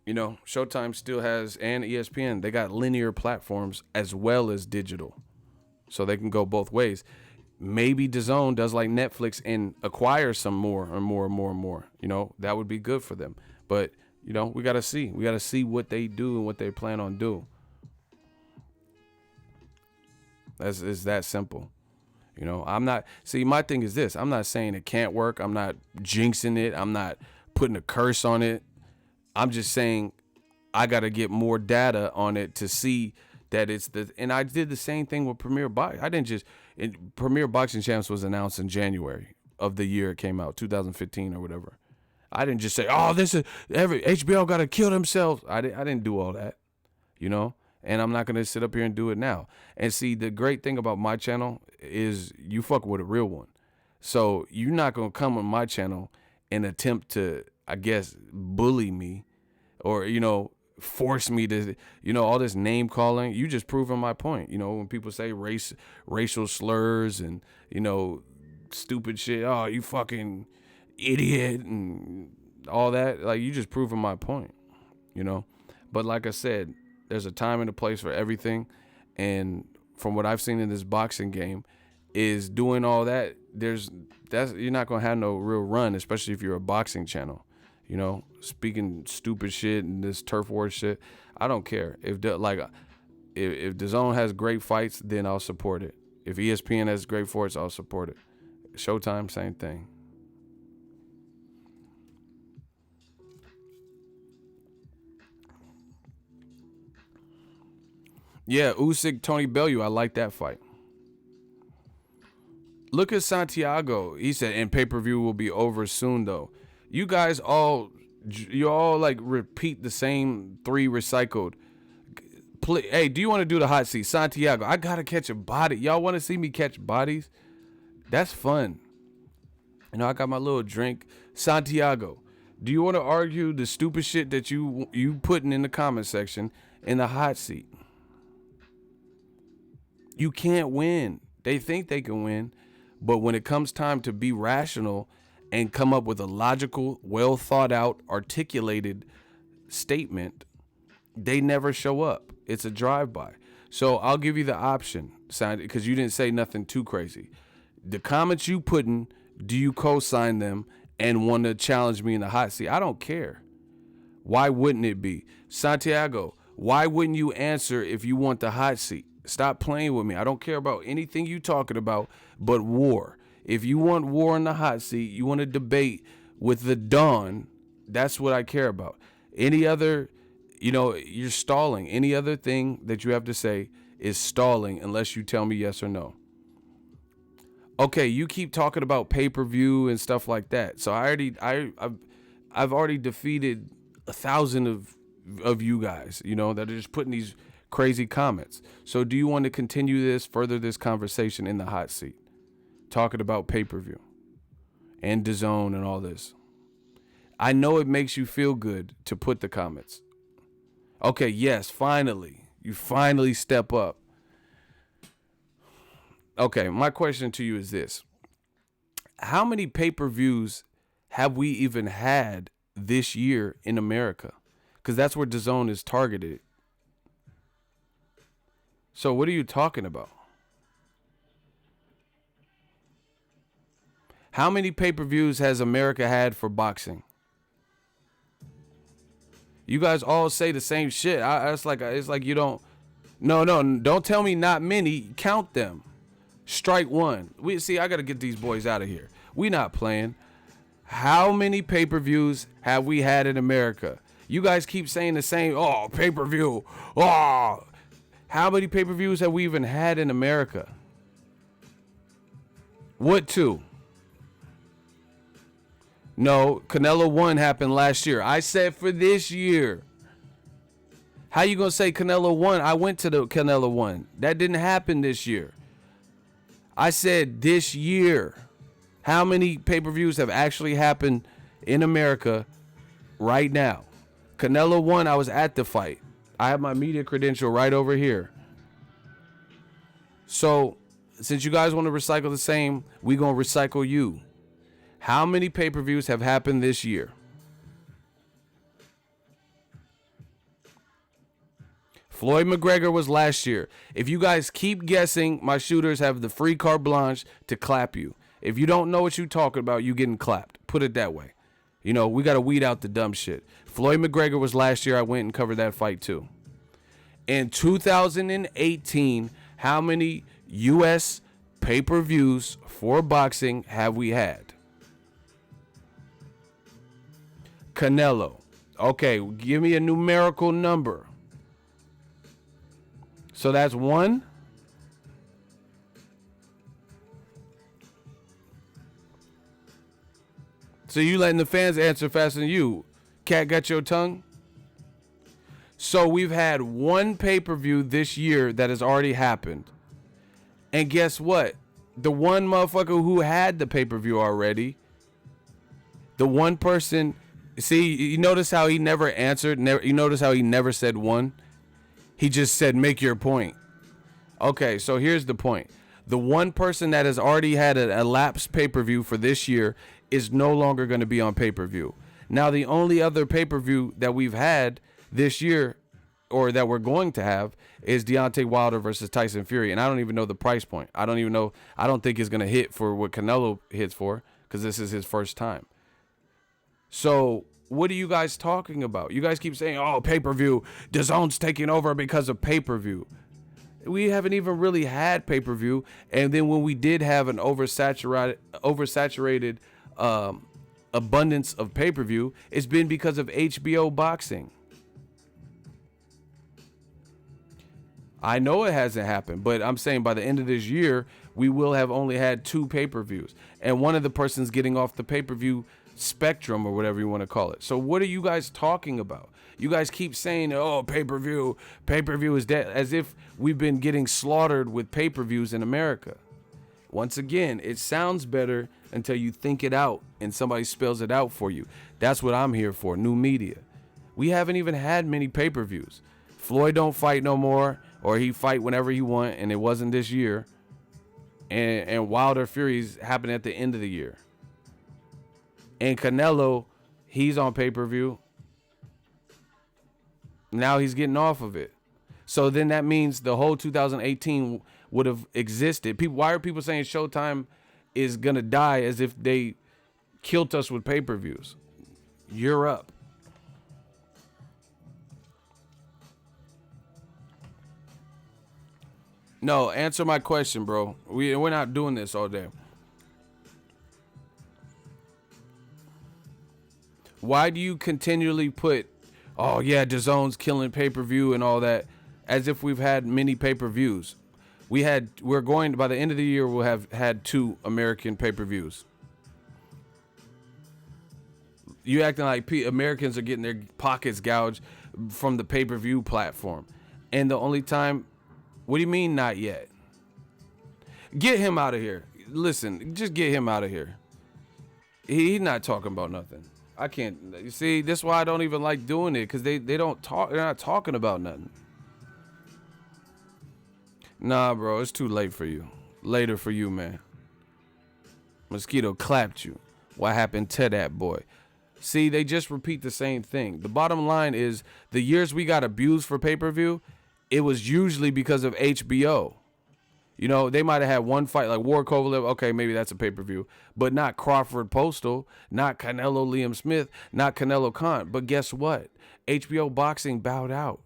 you know, Showtime still has, and ESPN, they got linear platforms as well as digital. So they can go both ways. Maybe DAZN does like Netflix and acquires some more and more and more and more. You know, that would be good for them. But, you know, we got to see. We got to see what they do and what they plan on doing. It's that simple. You know, my thing is this. I'm not saying it can't work. I'm not jinxing it. I'm not putting a curse on it. I'm just saying I got to get more data on it to see that and I did the same thing with Premier Boxing. Premier Boxing Champs was announced in January of the year it came out, 2015 or whatever. I didn't just say, oh, HBO got to kill themselves. I didn't do all that, you know, and I'm not going to sit up here and do it now. And see, the great thing about my channel is you fuck with a real one. So you're not going to come on my channel and attempt to, I guess, bully me or, you know, force me to, you know, all this name calling. You just proving my point. You know, when people say racial slurs and, you know, stupid shit, oh, you fucking idiot and all that, like, you just proving my point, you know. But like I said, there's a time and a place for everything. And from what I've seen in this boxing game is doing all that, you're not going to have no real run, especially if you're a boxing channel. You know, speaking stupid shit and this turf war shit, I don't care. If DAZN has great fights, then I'll support it. If ESPN has great fights, I'll support it. Showtime, same thing. Yeah, Usyk, Tony Bellew, I like that fight. Look at Santiago. He said, and pay-per-view will be over soon, though. You guys all like repeat the same three recycled. Hey, do you want to do the hot seat? Santiago, I got to catch a body. Y'all want to see me catch bodies? That's fun. You know, I got my little drink. Santiago, do you want to argue the stupid shit that you putting in the comment section in the hot seat? You can't win. They think they can win. But when it comes time to be rational and come up with a logical, well thought out, articulated statement, they never show up. It's a drive-by. So I'll give you the option, because you didn't say nothing too crazy. The comments you put in, do you co-sign them and want to challenge me in the hot seat? I don't care. Why wouldn't it be? Santiago, why wouldn't you answer if you want the hot seat? Stop playing with me. I don't care about anything you talking about but war. If you want war in the hot seat, you want to debate with the Dawn, that's what I care about. Any other, you know, you're stalling. Any other thing that you have to say is stalling unless you tell me yes or no. Okay, you keep talking about pay-per-view and stuff like that. So I've already defeated 1,000 of you guys, you know, that are just putting these crazy comments. So do you want to continue further this conversation in the hot seat? Talking about pay-per-view and DAZN and all this. I know it makes you feel good to put the comments. Okay, yes, finally. You finally step up. Okay, my question to you is this. How many pay-per-views have we even had this year in America? Because that's where DAZN is targeted. So what are you talking about? How many pay-per-views has America had for boxing? You guys all say the same shit. It's like you don't. No, don't tell me not many. Count them. Strike one. I got to get these boys out of here. We not playing. How many pay-per-views have we had in America? You guys keep saying the same. Oh, pay-per-view. Oh, how many pay-per-views have we even had in America? What two? No, Canelo 1 happened last year. I said for this year. How you gonna say Canelo 1? I went to the Canelo 1. That didn't happen this year. I said this year. How many pay-per-views have actually happened in America right now? Canelo 1, I was at the fight. I have my media credential right over here. So, since you guys want to recycle the same, we gonna recycle you. How many pay-per-views have happened this year? Floyd McGregor was last year. If you guys keep guessing, my shooters have the free carte blanche to clap you. If you don't know what you're talking about, you getting clapped. Put it that way. You know, we got to weed out the dumb shit. Floyd McGregor was last year. I went and covered that fight too. In 2018, how many U.S. pay-per-views for boxing have we had? Canelo. Okay, give me a numerical number. So that's 1. So you letting the fans answer faster than you. Cat got your tongue? So we've had 1 pay-per-view this year that has already happened. And guess what? The one motherfucker who had the pay-per-view already, the one person, see, you notice how he never answered? You notice how he never said 1? He just said, make your point. Okay, so here's the point. The one person that has already had an elapsed pay-per-view for this year is no longer going to be on pay-per-view. Now, the only other pay-per-view that we've had this year, or that we're going to have, is Deontay Wilder versus Tyson Fury. And I don't even know the price point. I don't even know. I don't think it's going to hit for what Canelo hits for, because this is his first time. So what are you guys talking about? You guys keep saying, oh, pay-per-view, DAZN's taking over because of pay-per-view. We haven't even really had pay-per-view. And then when we did have an oversaturated abundance of pay-per-view, it's been because of HBO boxing. I know it hasn't happened, but I'm saying by the end of this year, we will have only had 2 pay-per-views. And one of the persons getting off the pay-per-view spectrum, or whatever you want to call it. So what are you guys talking about? You guys keep saying, oh, pay-per-view is dead, as if we've been getting slaughtered with pay-per-views in America. Once again, it sounds better until you think it out and somebody spells it out for you. That's what I'm here for, new media. We haven't even had many pay-per-views. Floyd don't fight no more, or he fight whenever he want, and it wasn't this year. And Wilder Fury's happening at the end of the year. And Canelo, he's on pay-per-view. Now he's getting off of it. So then that means the whole 2018 would have existed. Why are people saying Showtime is going to die as if they killed us with pay-per-views? You're up. No, answer my question, bro. We're not doing this all day. Why do you continually put, oh yeah, DAZN's killing pay-per-view and all that, as if we've had many pay-per-views? We're going, by the end of the year, we'll have had 2 American pay-per-views. You acting like Americans are getting their pockets gouged from the pay-per-view platform. And the only time, what do you mean not yet? Get him out of here. Listen, just get him out of here. He's not talking about nothing. I can't. You see, this is why I don't even like doing it, because they don't talk. They're not talking about nothing. Nah, bro, it's too late for you. Later for you, man. Mosquito clapped you. What happened to that boy? See, they just repeat the same thing. The bottom line is, the years we got abused for pay-per-view, it was usually because of HBO. You know, they might have had one fight like War Kovalev. Okay, maybe that's a pay-per-view. But not Crawford Postal, not Canelo Liam Smith, not Canelo Khan. But guess what? HBO Boxing bowed out.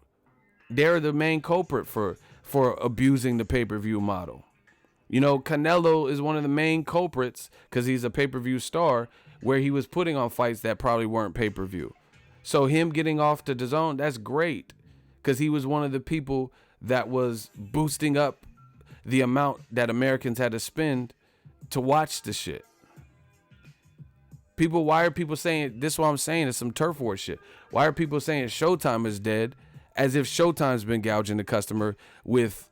They're the main culprit for abusing the pay-per-view model. You know, Canelo is one of the main culprits because he's a pay-per-view star, where he was putting on fights that probably weren't pay-per-view. So him getting off to DAZN, that's great, because he was one of the people that was boosting up the amount that Americans had to spend to watch the shit. People, why are people saying this? Is what I'm saying is some turf war shit. Why are people saying Showtime is dead, as if Showtime's been gouging the customer with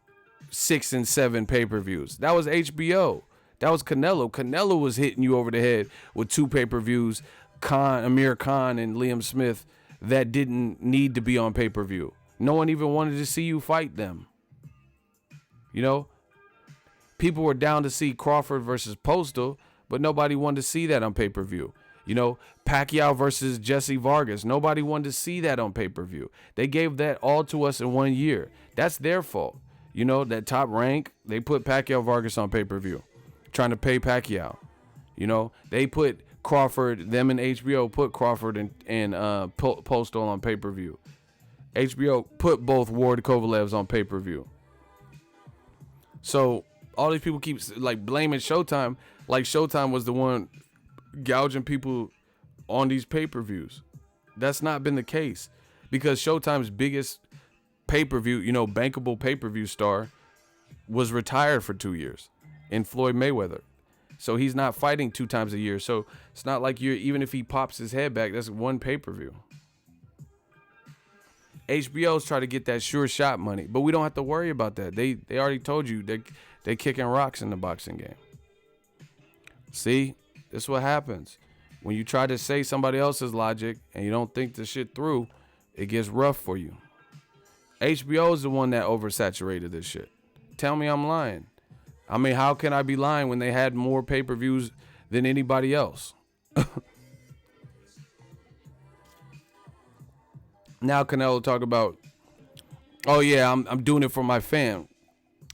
6 and 7 pay-per-views? That was HBO. That was Canelo. Canelo was hitting you over the head with 2 pay-per-views, Amir Khan and Liam Smith, that didn't need to be on pay-per-view. No one even wanted to see you fight them. You know, people were down to see Crawford versus Postal, but nobody wanted to see that on pay-per-view. You know, Pacquiao versus Jesse Vargas. Nobody wanted to see that on pay-per-view. They gave that all to us in 1 year. That's their fault. You know, that Top Rank, they put Pacquiao Vargas on pay-per-view, trying to pay Pacquiao. You know, they put Crawford, them and HBO put Crawford and Postal on pay-per-view. HBO put both Ward Kovalevs on pay-per-view. So all these people keep like blaming Showtime, like Showtime was the one gouging people on these pay-per-views. That's not been the case, because Showtime's biggest pay-per-view, you know, bankable pay-per-view star was retired for 2 years in Floyd Mayweather. So he's not fighting 2 times a year. So it's not like even if he pops his head back, that's one pay-per-view. HBO's trying to get that sure shot money, but we don't have to worry about that. They already told you they kicking rocks in the boxing game. See, this is what happens when you try to say somebody else's logic and you don't think the shit through. It gets rough for you. HBO is the one that oversaturated this shit. Tell me I'm lying. I mean, how can I be lying when they had more pay-per-views than anybody else? Now Canelo talk about, oh yeah, I'm doing it for my fam.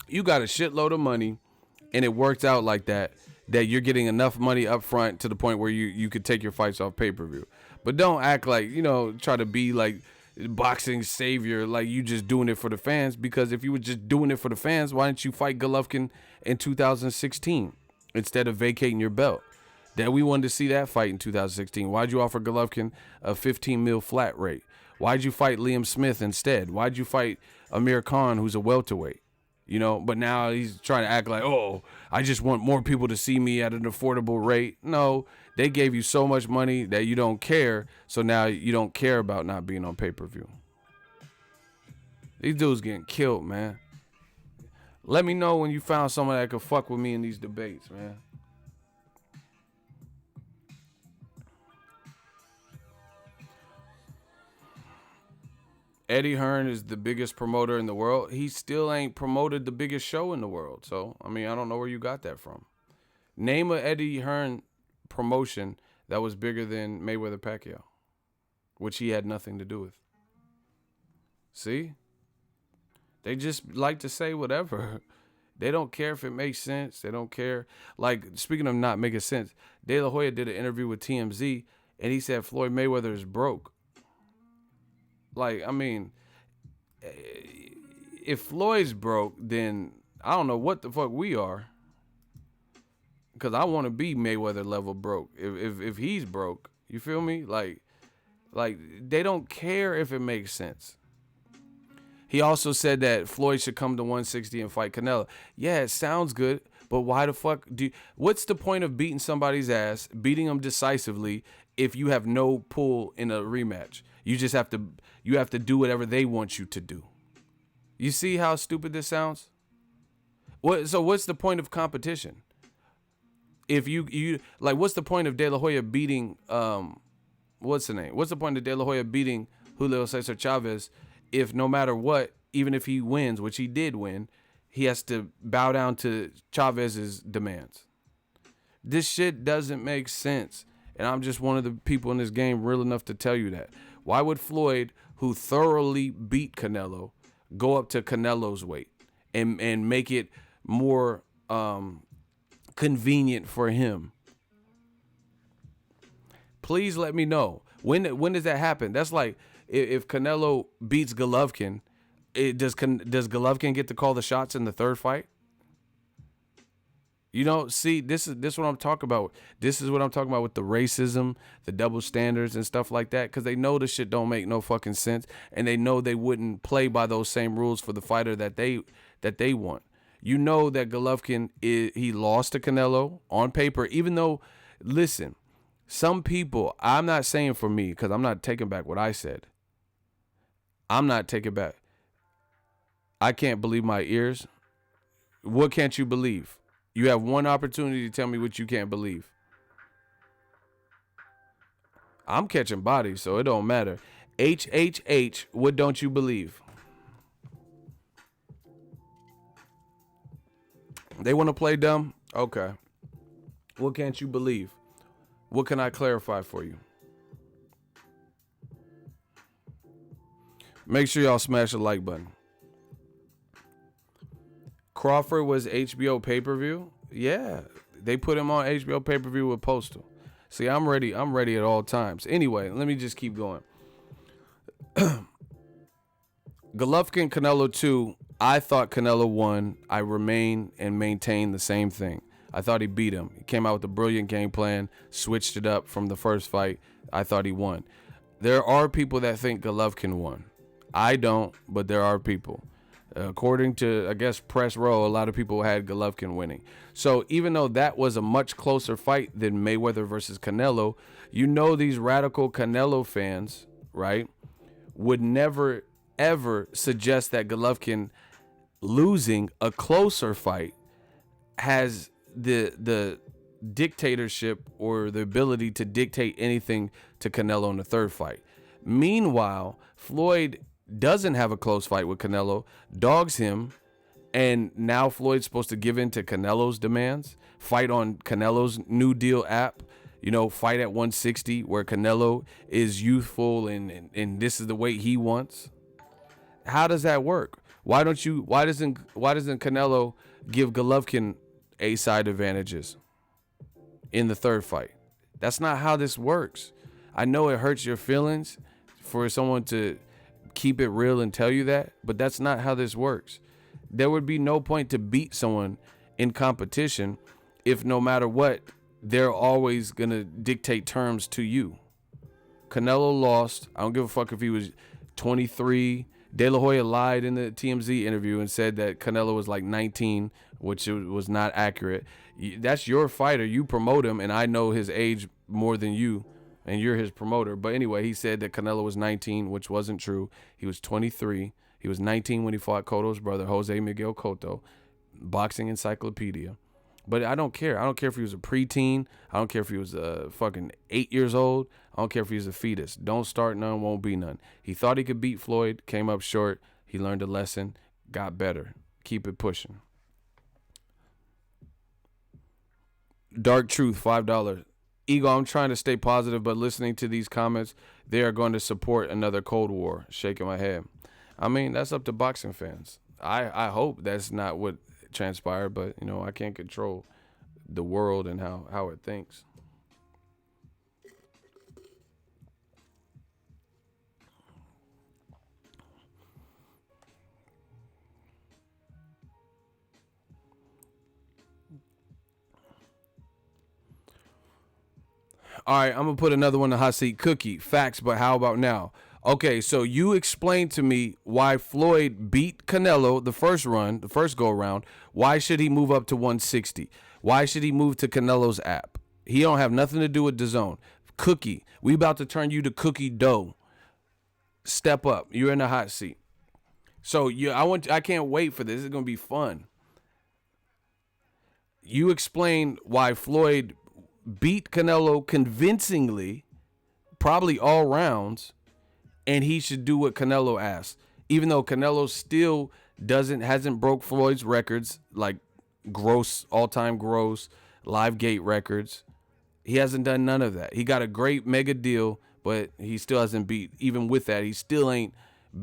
You got a shitload of money, and it worked out like that you're getting enough money up front to the point where you could take your fights off pay-per-view. But don't act like, you know, try to be like boxing savior, like you just doing it for the fans. Because if you were just doing it for the fans, why didn't you fight Golovkin in 2016 instead of vacating your belt? That we wanted to see that fight in 2016. Why'd you offer Golovkin a 15 mil flat rate? Why'd you fight Liam Smith instead? Why'd you fight Amir Khan, who's a welterweight? You know, but now he's trying to act like, oh, I just want more people to see me at an affordable rate. No, they gave you so much money that you don't care. So now you don't care about not being on pay-per-view. These dudes getting killed, man. Let me know when you found someone that could fuck with me in these debates, man. Eddie Hearn is the biggest promoter in the world. He still ain't promoted the biggest show in the world. So, I mean, I don't know where you got that from. Name a Eddie Hearn promotion that was bigger than Mayweather Pacquiao, which he had nothing to do with. See? They just like to say whatever. They don't care if it makes sense. They don't care. Like, speaking of not making sense, De La Hoya did an interview with TMZ, and he said Floyd Mayweather is broke. Like, I mean, if Floyd's broke, then I don't know what the fuck we are. Because I want to be Mayweather level broke. If he's broke, you feel me? Like they don't care if it makes sense. He also said that Floyd should come to 160 and fight Canelo. Yeah, it sounds good, but why the fuck what's the point of beating somebody's ass, beating them decisively, if you have no pull in a rematch? You just have to do whatever they want you to do. You see how stupid this sounds? So what's the point of competition? If you like, what's the point of De La Hoya beating what's the name? What's the point of De La Hoya beating Julio Cesar Chavez if no matter what, even if he wins, which he did win, he has to bow down to Chavez's demands? This shit doesn't make sense. And I'm just one of the people in this game real enough to tell you that. Why would Floyd, who thoroughly beat Canelo, go up to Canelo's weight and make it more convenient for him? Please let me know. When does that happen? That's like if Canelo beats Golovkin, does Golovkin get to call the shots in the third fight? You know, see, this is what I'm talking about. This is what I'm talking about with the racism, the double standards and stuff like that, because they know this shit don't make no fucking sense, and they know they wouldn't play by those same rules for the fighter that they want. You know that Golovkin he lost to Canelo on paper, even though, listen, Some people, I'm not saying for me, because I'm not taking back what I said. I'm not taking back. I can't believe my ears. What can't you believe? You have one opportunity to tell me what you can't believe. I'm catching bodies, so it don't matter. HHH, what don't you believe? They want to play dumb? Okay. What can't you believe? What can I clarify for you? Make sure y'all smash the like button. Crawford was HBO pay-per-view? Yeah. They put him on HBO pay-per-view with Postal. See, I'm ready. I'm ready at all times. Anyway, let me just keep going. Golovkin, Canelo 2. I thought Canelo won. I remain and maintain the same thing. I thought he beat him. He came out with a brilliant game plan, switched it up from the first fight. I thought he won. There are people that think Golovkin won. I don't, but there are people. According to, I guess, Press Row, a lot of people had Golovkin winning. So even though that was a much closer fight than Mayweather versus Canelo, you know these radical Canelo fans, right, would never, ever suggest that Golovkin losing a closer fight has the dictatorship or the ability to dictate anything to Canelo in the third fight. Meanwhile, Floyd doesn't have a close fight with Canelo, dogs him, and now Floyd's supposed to give in to Canelo's demands, fight on Canelo's New Deal app, fight at 160 where Canelo is youthful and this is the weight he wants. How does that work? Why doesn't Canelo give Golovkin A-side advantages in the third fight? That's not how this works. I know it hurts your feelings for someone to keep it real and tell you that, but that's not how this works. There would be no point to beat someone in competition if no matter what, they're always going to dictate terms to you. Canelo lost. I don't give a fuck if he was 23. De La Hoya lied in the TMZ interview and said that Canelo was like 19, which was not accurate. That's your fighter. You promote him, and I know his age more than you, and you're his promoter. But anyway, he said that Canelo was 19, which wasn't true. He was 23. He was 19 when he fought Cotto's brother, Jose Miguel Cotto, boxing encyclopedia. But I don't care. I don't care if he was a preteen. I don't care if he was fucking 8 years old. I don't care if he was a fetus. Don't start none, won't be none. He thought he could beat Floyd, came up short. He learned a lesson, got better. Keep it pushing. Dark Truth, $5. Ego, I'm trying to stay positive, but listening to these comments, they are going to support another Cold War. Shaking my head. I mean, that's up to boxing fans. I hope that's not what transpired, but, I can't control the world and how it thinks. All right, I'm going to put another one in the hot seat. Cookie, facts, but how about now? Okay, so you explained to me why Floyd beat Canelo the first go around. Why should he move up to 160? Why should he move to Canelo's app? He don't have nothing to do with Dazn. Cookie, we about to turn you to cookie dough. Step up. You're in the hot seat. So I can't wait for this. This is going to be fun. You explain why Floyd beat Canelo convincingly, probably all rounds, and he should do what Canelo asked. Even though Canelo still hasn't broke Floyd's records, like gross, all-time gross, live gate records. He hasn't done none of that. He got a great mega deal, but he still hasn't beat, even with that, he still ain't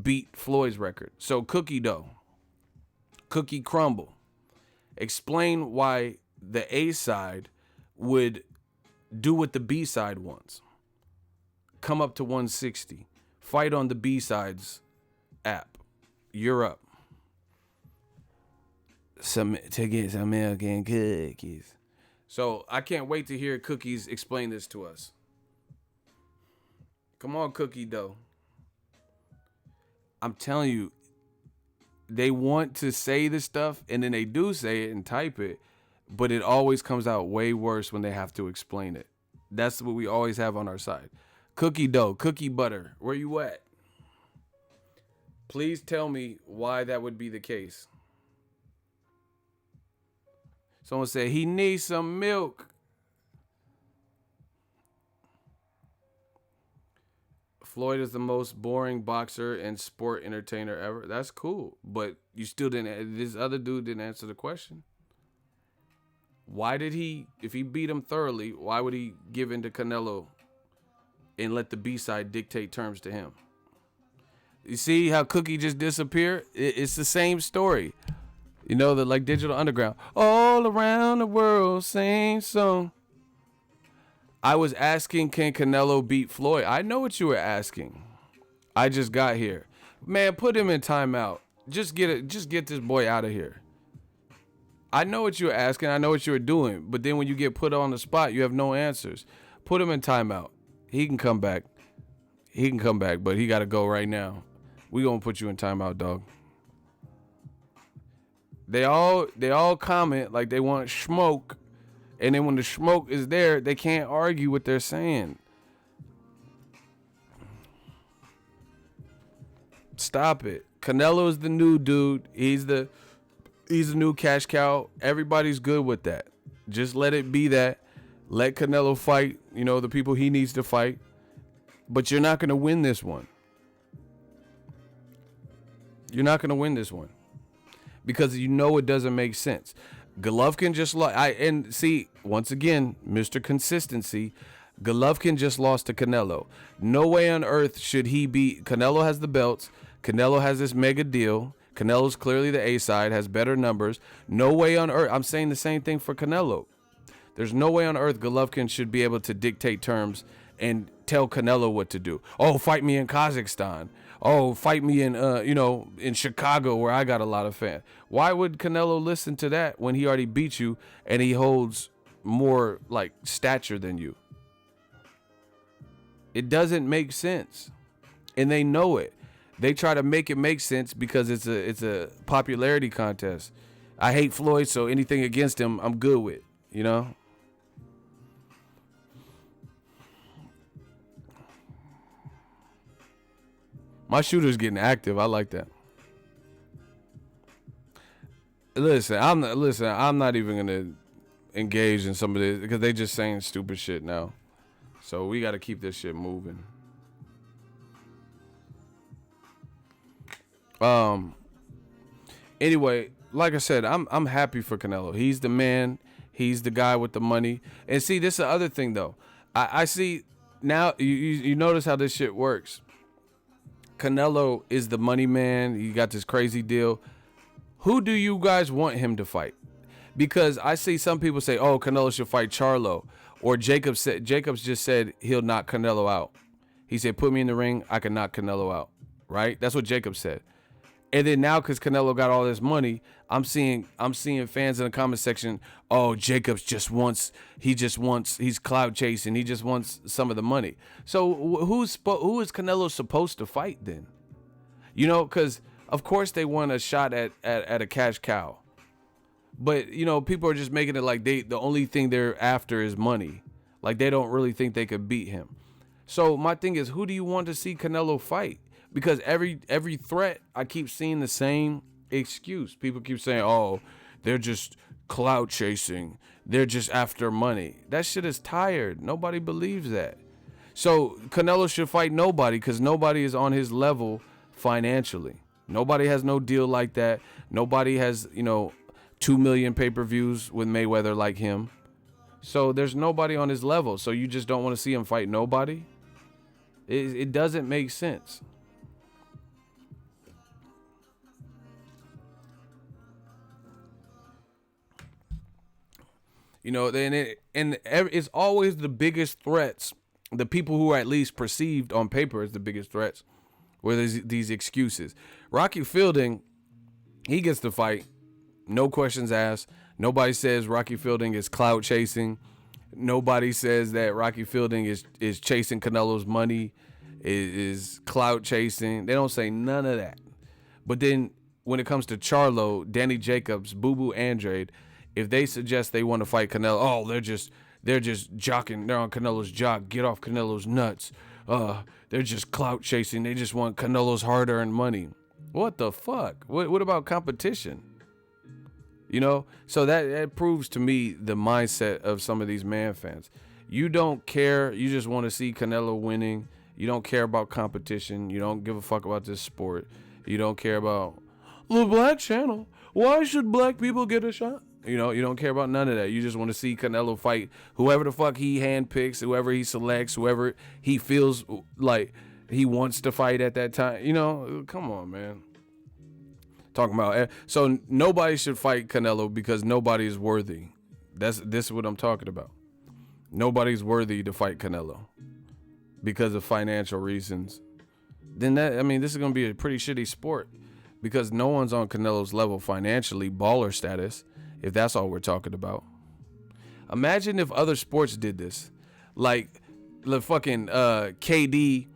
beat Floyd's record. So cookie dough, cookie crumble. Explain why the A side would do what the B side wants. Come up to 160. Fight on the B side's app. You're up. To get some milk and cookies. So I can't wait to hear Cookies explain this to us. Come on, Cookie dough. I'm telling you, they want to say this stuff, and then they do say it and type it, but it always comes out way worse when they have to explain it. That's what we always have on our side. Cookie dough, cookie butter. Where you at? Please tell me why that would be the case. Someone said he needs some milk. Floyd is the most boring boxer and sport entertainer ever. That's cool, but you still didn't. This other dude didn't answer the question. Why did he? If he beat him thoroughly, why would he give in to Canelo and let the B side dictate terms to him? You see how Cookie just disappeared? It's the same story. You know, the like Digital Underground. All around the world, same song. I was asking, can Canelo beat Floyd? I know what you were asking. I just got here. Man, put him in timeout. Just get this boy out of here. I know what you were asking. I know what you were doing. But then when you get put on the spot, you have no answers. Put him in timeout. He can come back. But he got to go right now. We gonna put you in timeout, dog. They all comment like they want smoke. And then when the smoke is there, they can't argue what they're saying. Stop it. Canelo is the new dude. He's the new cash cow. Everybody's good with that. Just let it be that. Let Canelo fight, the people he needs to fight. But you're not going to win this one. You're not going to win this one. Because it doesn't make sense. Golovkin just lost. And see, once again, Mr. Consistency, Golovkin just lost to Canelo. No way on earth should he be. Canelo has the belts. Canelo has this mega deal. Canelo's clearly the A side, has better numbers. No way on earth. I'm saying the same thing for Canelo. There's no way on earth Golovkin should be able to dictate terms and tell Canelo what to do. Oh, fight me in Kazakhstan. Oh, fight me in Chicago where I got a lot of fans. Why would Canelo listen to that when he already beat you and he holds more like stature than you? It doesn't make sense. And they know it. They try to make it make sense because it's a popularity contest. I hate Floyd, so anything against him, I'm good with, My shooter's getting active. I like that. Listen, I'm not even gonna engage in some of this because they just saying stupid shit now. So we got to keep this shit moving. Anyway, like I said, I'm happy for Canelo. He's the man. He's the guy with the money. And see, this is the other thing though. I see now. You notice how this shit works. Canelo is the money man. He got this crazy deal. Who do you guys want him to fight? Because I see some people say, "Oh, Canelo should fight Charlo," or Jacobs just said he'll knock Canelo out. He said, "Put me in the ring, I can knock Canelo out." Right? That's what Jacobs said. And then now, because Canelo got all this money, I'm seeing fans in the comment section. Oh, Jacobs he's clout chasing. He just wants some of the money. So who is Canelo supposed to fight then? Because of course they want a shot at a cash cow, but people are just making it like the only thing they're after is money. Like they don't really think they could beat him. So my thing is, who do you want to see Canelo fight? Because every threat, I keep seeing the same excuse. People keep saying, oh, they're just clout chasing. They're just after money. That shit is tired. Nobody believes that. So Canelo should fight nobody because nobody is on his level financially. Nobody has no deal like that. Nobody has, 2 million pay-per-views with Mayweather like him. So there's nobody on his level. So you just don't want to see him fight nobody? It doesn't make sense. It's always the biggest threats. The people who are at least perceived on paper as the biggest threats, where there's these excuses. Rocky Fielding, he gets to fight, no questions asked. Nobody says Rocky Fielding is clout chasing. Nobody says that Rocky Fielding is chasing Canelo's money, is clout chasing. They don't say none of that. But then when it comes to Charlo, Danny Jacobs, Boo Boo Andrade, if they suggest they want to fight Canelo, oh, they're just jockeying. They're on Canelo's jock. Get off Canelo's nuts. They're just clout chasing. They just want Canelo's hard-earned money. What the fuck? What about competition? You know, so that proves to me the mindset of some of these man fans. You don't care. You just want to see Canelo winning. You don't care about competition. You don't give a fuck about this sport. You don't care about the black channel. Why should black people get a shot? You know, you don't care about none of that. You just want to see Canelo fight whoever the fuck he handpicks, whoever he selects, whoever he feels like he wants to fight at that time. You know, come on, man. Talking about, so nobody should fight Canelo because nobody is worthy. This is what I'm talking about. Nobody's worthy to fight Canelo because of financial reasons. Then this is gonna be a pretty shitty sport because no one's on Canelo's level financially, baller status. If that's all we're talking about. Imagine if other sports did this. Like the fucking KD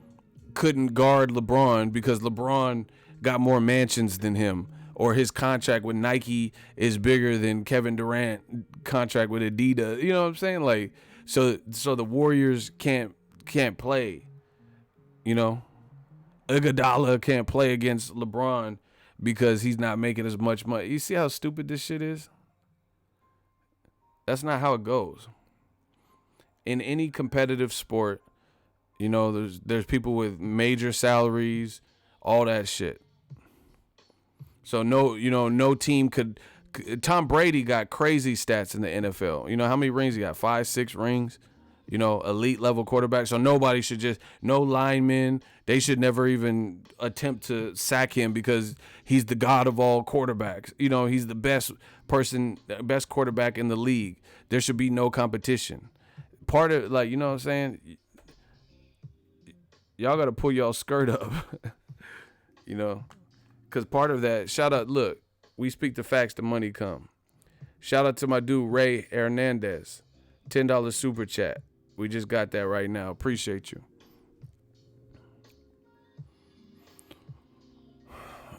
couldn't guard LeBron because LeBron got more mansions than him, or his contract with Nike is bigger than Kevin Durant contract with Adidas. You know what I'm saying? Like, so the Warriors can't play. You know, Iguodala can't play against LeBron because he's not making as much money. You see how stupid this shit is? That's not how it goes. In any competitive sport, you know, there's people with major salaries, all that shit. So no team could. Tom Brady got crazy stats in the NFL. You know how many rings he got? 5, 6 rings. You know, elite level quarterback. So nobody should no linemen. They should never even attempt to sack him because he's the god of all quarterbacks. You know, he's the best quarterback in the league. There should be no competition. Part of, like, you know what I'm saying? Y'all got to pull y'all skirt up. You know, because part of that, shout out, look, we speak the facts, the money come. Shout out to my dude, Ray Hernandez. $10 super chat. We just got that right now. Appreciate you.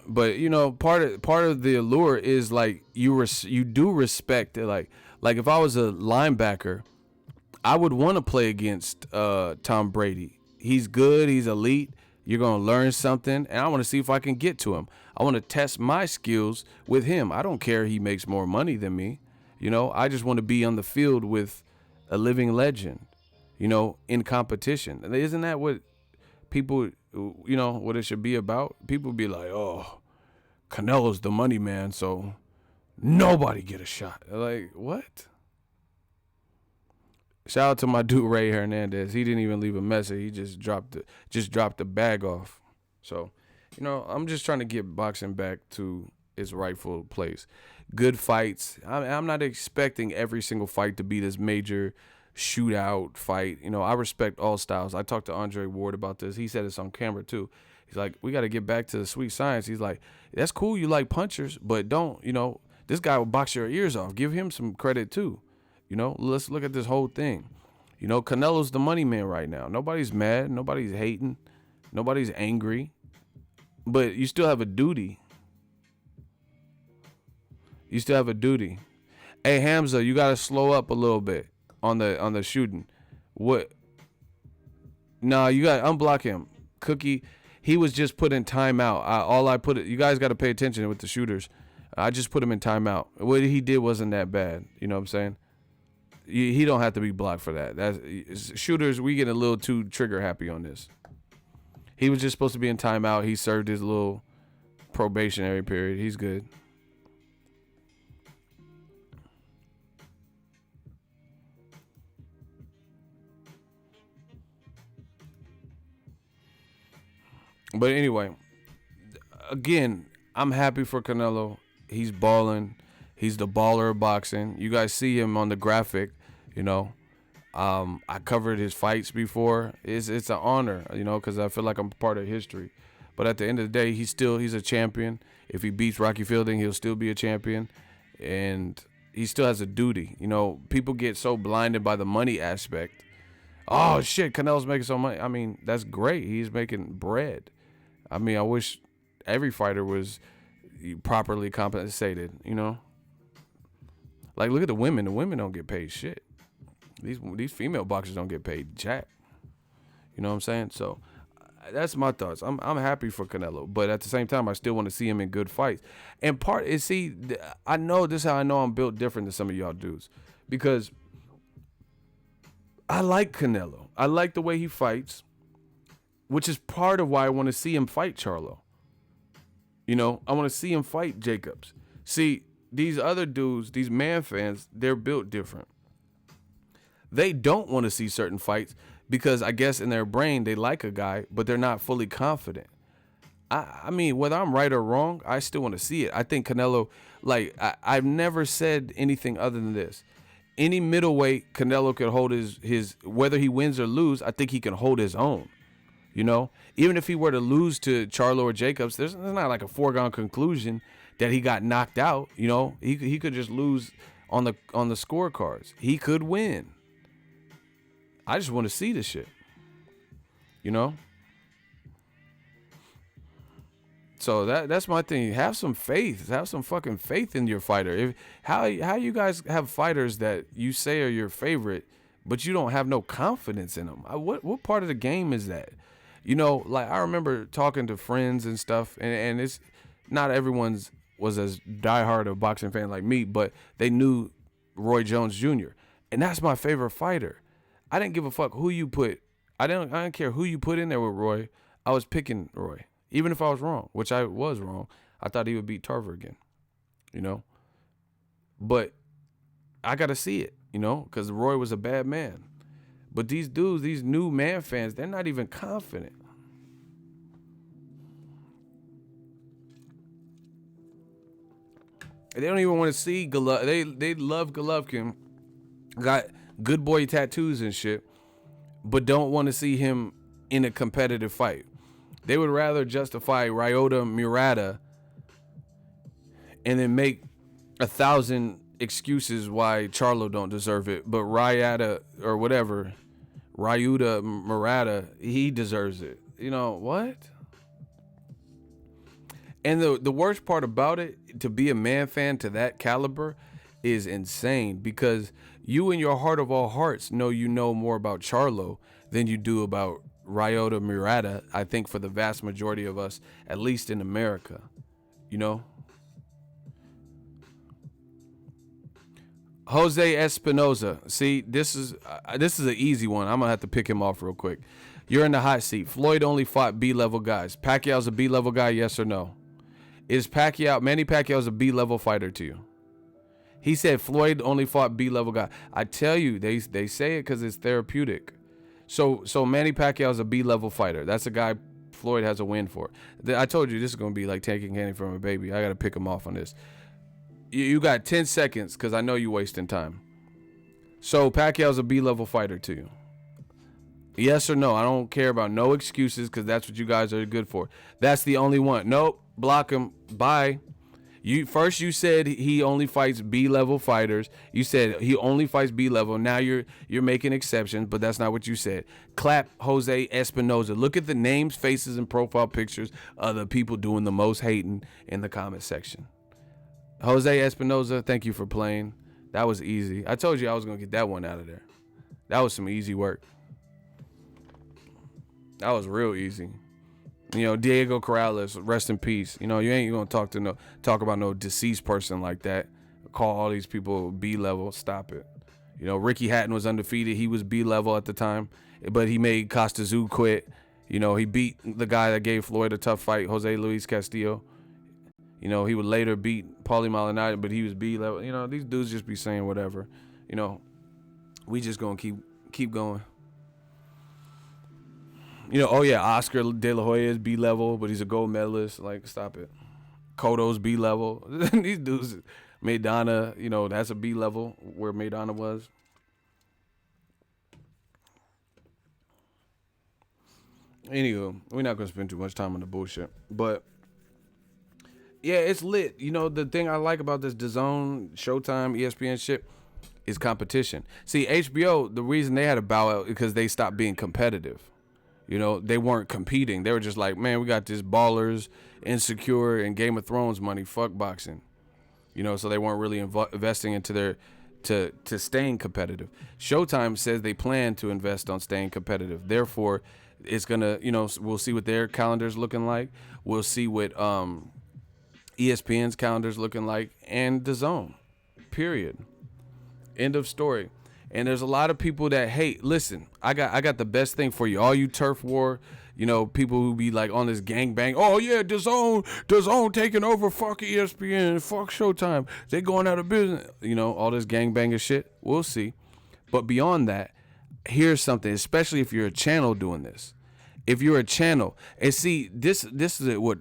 But you know, part of the allure is like you do respect it. Like if I was a linebacker, I would want to play against Tom Brady. He's good. He's elite. You're gonna learn something, and I want to see if I can get to him. I want to test my skills with him. I don't care he makes more money than me. You know, I just want to be on the field with a living legend. You know, in competition. And isn't that what people, you know, what it should be about? People be like, oh, Canelo's the money man, so nobody get a shot. Like, what? Shout out to my dude Ray Hernandez. He didn't even leave a message. He just dropped the bag off. So, you know, I'm just trying to get boxing back to its rightful place. Good fights. I'm not expecting every single fight to be this major shootout fight. You know, I respect all styles. I talked to Andre Ward about this. He said it's on camera too. He's like, we got to get back to the sweet science. He's like, that's cool. You like punchers, but don't, you know, this guy will box your ears off. Give him some credit too. You know, let's look at this whole thing. You know, Canelo's the money man right now. Nobody's mad. Nobody's hating. Nobody's angry. But you still have a duty. You still have a duty. Hey, Hamza, you got to slow up a little bit on the shooting. What? Nah, you got to unblock him. Cookie, he was just put in timeout. You guys got to pay attention with the shooters. I just put him in timeout. What he did wasn't that bad. You know what I'm saying? He don't have to be blocked for that. That's shooters. We get a little too trigger happy on this. He was just supposed to be in timeout. He served his little probationary period. He's good. But anyway, again, I'm happy for Canelo. He's balling. He's the baller of boxing. You guys see him on the graphic, you know. I covered his fights before. It's an honor, you know, because I feel like I'm part of history. But at the end of the day, he's a champion. If he beats Rocky Fielding, he'll still be a champion. And he still has a duty. You know, people get so blinded by the money aspect. Oh, shit, Canelo's making so much. I mean, that's great. He's making bread. I mean, I wish every fighter was properly compensated, you know. Like, look at the women. The women don't get paid shit. These female boxers don't get paid jack. You know what I'm saying? So that's my thoughts. I'm happy for Canelo, but at the same time, I still want to see him in good fights. And part is, I know this is how I know I'm built different than some of y'all dudes, because I like Canelo. I like the way he fights, which is part of why I want to see him fight Charlo. You know, I want to see him fight Jacobs. See, these other dudes, these man fans, they're built different. They don't want to see certain fights because I guess in their brain they like a guy, but they're not fully confident. I mean, whether I'm right or wrong, I still want to see it. I think Canelo, like, I've never said anything other than this. Any middleweight, Canelo could hold his whether he wins or lose, I think he can hold his own. You know, even if he were to lose to Charlo or Jacobs, there's not like a foregone conclusion that he got knocked out. You know, he could just lose on the scorecards. He could win. I just want to see this shit. You know? So that's my thing. Have some faith. Have some fucking faith in your fighter. How you guys have fighters that you say are your favorite, but you don't have no confidence in them? What part of the game is that? You know, like, I remember talking to friends and stuff, and it's not everyone's was as diehard a boxing fan like me, but they knew Roy Jones Jr. And that's my favorite fighter. I didn't give a fuck who you put. I didn't care who you put in there with Roy. I was picking Roy, even if I was wrong, which I was wrong. I thought he would beat Tarver again, you know. But I got to see it, you know, because Roy was a bad man. But these dudes, these new man fans, they're not even confident. They don't even want to see Golovkin. They love Golovkin. Got good boy tattoos and shit, but don't want to see him in a competitive fight. They would rather justify Ryota Murata and then make 1,000 excuses why Charlo don't deserve it, but Ryota or whatever, Ryuta Murata, he deserves it. You know what? And the worst part about it, to be a man fan to that caliber, is insane, because you in your heart of all hearts know you know more about Charlo than you do about Ryota Murata, I think, for the vast majority of us, at least in America, you know? Jose Espinoza. See, this is an easy one. I'm going to have to pick him off real quick. You're in the hot seat. Floyd only fought B-level guys. Pacquiao's a B-level guy, yes or no? Is Manny Pacquiao's a B-level fighter to you? He said Floyd only fought B-level guy. I tell you, they say it because it's therapeutic. So Manny Pacquiao's a B-level fighter. That's a guy Floyd has a win for. I told you this is going to be like taking candy from a baby. I got to pick him off on this. You got 10 seconds because I know you're wasting time. So Pacquiao's a B-level fighter to you. Yes or no? I don't care about no excuses because that's what you guys are good for. That's the only one. Nope. Block him. Bye. You said he only fights B-level fighters. You said he only fights B-level. Now you're making exceptions, but that's not what you said. Clap Jose Espinoza. Look at the names, faces, and profile pictures of the people doing the most hating in the comment section. Jose Espinoza, thank you for playing. That was easy. I told you I was going to get that one out of there. That was some easy work. That was real easy. You know, Diego Corrales, rest in peace. You know, you ain't going to talk about no deceased person like that. Call all these people B-level. Stop it. You know, Ricky Hatton was undefeated. He was B-level at the time, but he made Costa Zoo quit. You know, he beat the guy that gave Floyd a tough fight, Jose Luis Castillo. You know, he would later beat Paulie Malignaggi, but he was B-level. You know, these dudes just be saying whatever. You know, we just going to keep going. You know, oh yeah, Oscar De La Hoya is B-level, but he's a gold medalist. Like, stop it. Cotto's B-level. These dudes, Maidana, you know, that's a B-level where Maidana was. Anywho, we're not going to spend too much time on the bullshit. But, yeah, it's lit. You know, the thing I like about this DAZN, Showtime, ESPN shit is competition. See, HBO, the reason they had a bow out is because they stopped being competitive. You know, they weren't competing. They were just like, man, we got this Ballers, Insecure, and Game of Thrones money. Fuck boxing. You know, so they weren't really investing into to staying competitive. Showtime says they plan to invest on staying competitive. Therefore, it's gonna, we'll see what their calendar's looking like. We'll see what ESPN's calendar's looking like, and Dazn. Period. End of story. And there's a lot of people that hate. Listen, I got the best thing for you. All you turf war, people who be like on this gangbang. Oh yeah, DAZN taking over. Fuck ESPN. Fuck Showtime. They going out of business. All this gangbanger shit. We'll see. But beyond that, here's something. Especially if you're a channel doing this. If you're a channel, and see, this is what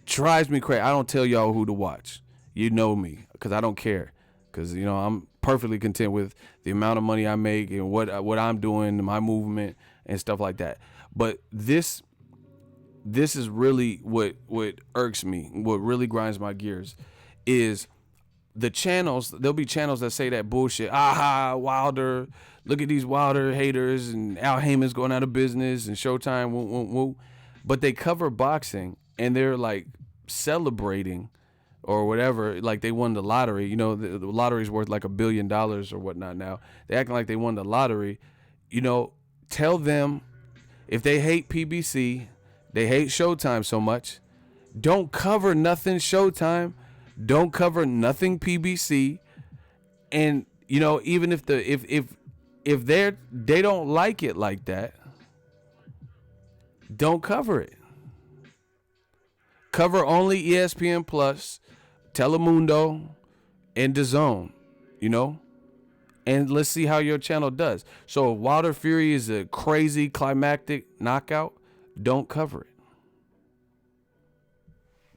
drives me crazy. I don't tell y'all who to watch. You know me, because I don't care. Because I'm perfectly content with the amount of money I make and what I'm doing, my movement and stuff like that. But this is really what irks me, what really grinds my gears, is the channels. There'll be channels that say that bullshit. Aha, Wilder. Look at these Wilder haters, and Al Heyman's going out of business, and Showtime. Woo, woo, woo. But they cover boxing, and they're like celebrating or whatever, like they won the lottery. The lottery's worth like $1 billion or whatnot now. They acting like they won the lottery. Tell them, if they hate PBC, they hate Showtime so much, don't cover nothing Showtime, don't cover nothing PBC, and even if they don't like it like that, don't cover it. Cover only ESPN Plus, Telemundo, and DAZN, and let's see how your channel does. So if Wilder Fury is a crazy climactic knockout, don't cover it.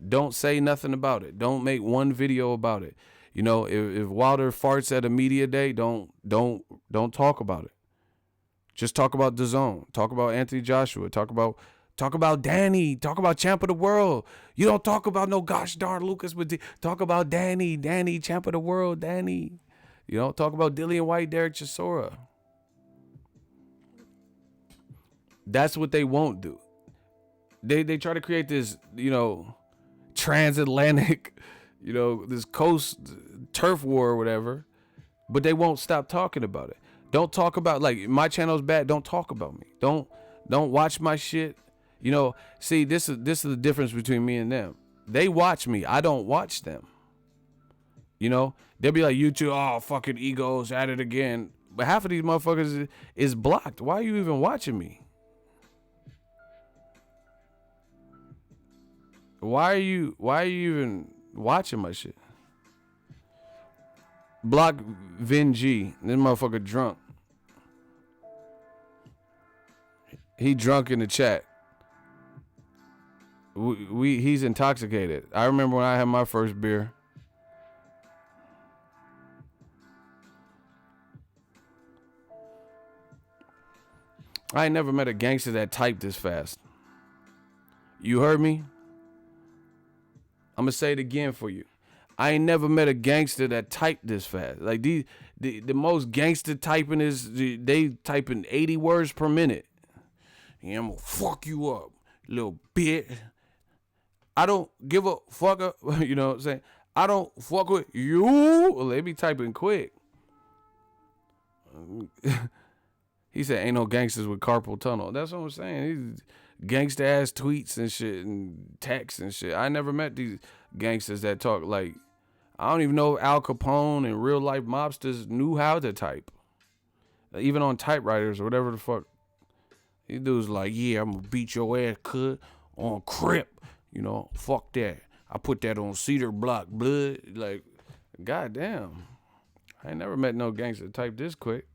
Don't say nothing about it. Don't make one video about it. If Wilder farts at a media day, don't talk about it. Just talk about DAZN. Talk about Anthony Joshua. Talk about Danny. Talk about Champ of the World. You don't talk about no gosh darn Lucas, but talk about Danny, Champ of the World, Danny. Talk about Dillian White, Derek Chisora. That's what they won't do. They try to create this, transatlantic, this coast turf war or whatever, but they won't stop talking about it. Don't talk about, like, my channel's bad. Don't talk about me. Don't watch my shit. See, this is the difference between me and them. They watch me. I don't watch them. They'll be like, you two, oh, fucking egos at it again. But half of these motherfuckers is blocked. Why are you even watching me? Why are you even watching my shit? Block Vin G. This motherfucker drunk. He drunk in the chat. He's intoxicated. I remember when I had my first beer. I ain't never met a gangster that typed this fast. You heard me? I'm gonna say it again for you. I ain't never met a gangster that typed this fast. Like the most gangster typing is they typing 80 words per minute. Yeah, I'm gonna fuck you up, little bitch. I don't give a fuck up. You know what I'm saying? I don't fuck with you. Well, they be typing quick. He said, ain't no gangsters with carpal tunnel. That's what I'm saying. These gangster ass tweets and shit and texts and shit. I never met these gangsters that talk like, I don't even know if Al Capone and real life mobsters knew how to type. Even on typewriters or whatever the fuck. These dudes like, yeah, I'm gonna beat your ass, cut on Crip. Fuck that. I put that on Cedar Block Blood. Like, goddamn. I ain't never met no gangster type this quick.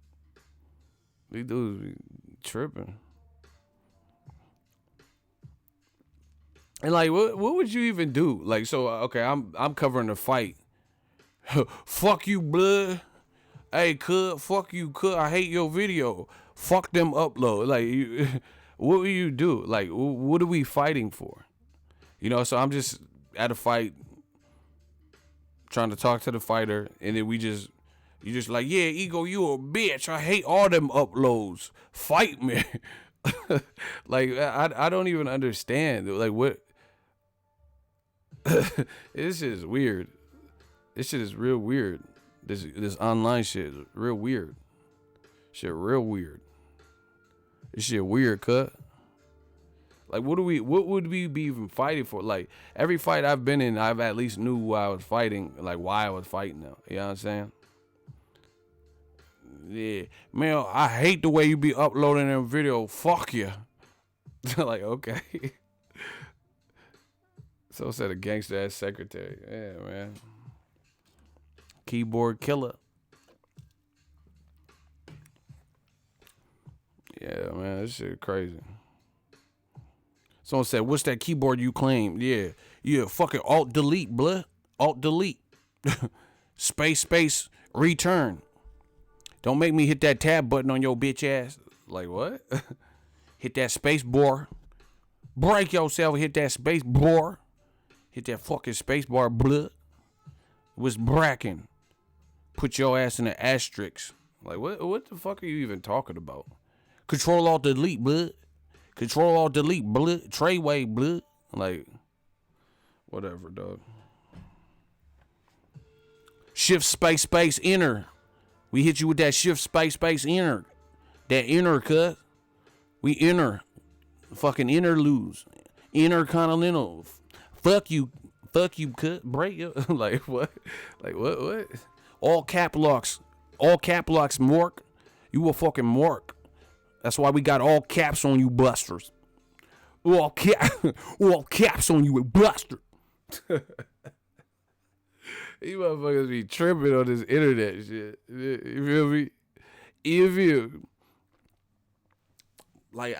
These dudes be tripping. And like, what would you even do? Like, so okay, I'm covering the fight. Fuck you, blood. Hey, cuz, fuck you, cuz. I hate your video. Fuck them upload. Like, what will you do? Like, what are we fighting for? So I'm just at a fight, trying to talk to the fighter, and then you just like, yeah, ego, you a bitch. I hate all them uploads. Fight me. Like, I don't even understand. Like, what? This shit is weird. This shit is real weird. This online shit is real weird. Shit real weird. This shit weird, cut. Like, what would we be even fighting for? Like, every fight I've been in, I've at least knew why I was fighting, like why I was fighting now. You know what I'm saying? Yeah. Man, I hate the way you be uploading them video. Fuck you. Like, okay. So said a gangster ass secretary. Yeah, man. Keyboard killer. Yeah, man, this shit crazy. Someone said, what's that keyboard you claim? Yeah, fucking Alt-Delete, blood. Alt-Delete. Space, return. Don't make me hit that tab button on your bitch ass. Like, what? Hit that space bar. Break yourself and hit that space bar. Hit that fucking space bar, blood. Was bracking. Put your ass in the asterisk. Like, what the fuck are you even talking about? Control Alt Delete, blood. Control Alt Delete, blood. Treyway, blood. Like, whatever, dog. Shift space enter. We hit you with that shift space enter. That enter, cut. We enter. Fucking interludes. Intercontinental. Fuck you, cut. Break you. Like, what? Like, what? All cap locks, Mork. You a fucking Mork. That's why we got all caps on you, busters. All caps on you, buster. You motherfuckers be tripping on this internet shit. You feel me? If you like,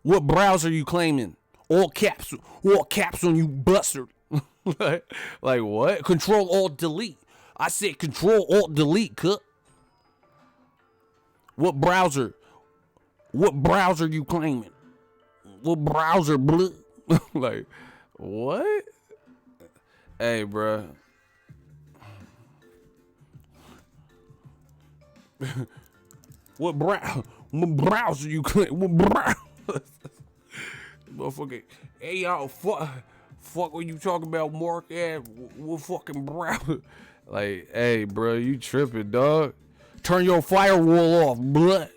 what browser you claiming? All caps on you, buster. like what? Control Alt Delete. I said Control Alt Delete, cut. What browser you claiming? What browser, blood? Like, what? Hey, bruh. What browser you claim? What browser? Motherfucker. Hey, y'all, fuck what you talking about, Mark? Yeah, what fucking browser? Like, hey, bro, you tripping, dog. Turn your firewall off, blood.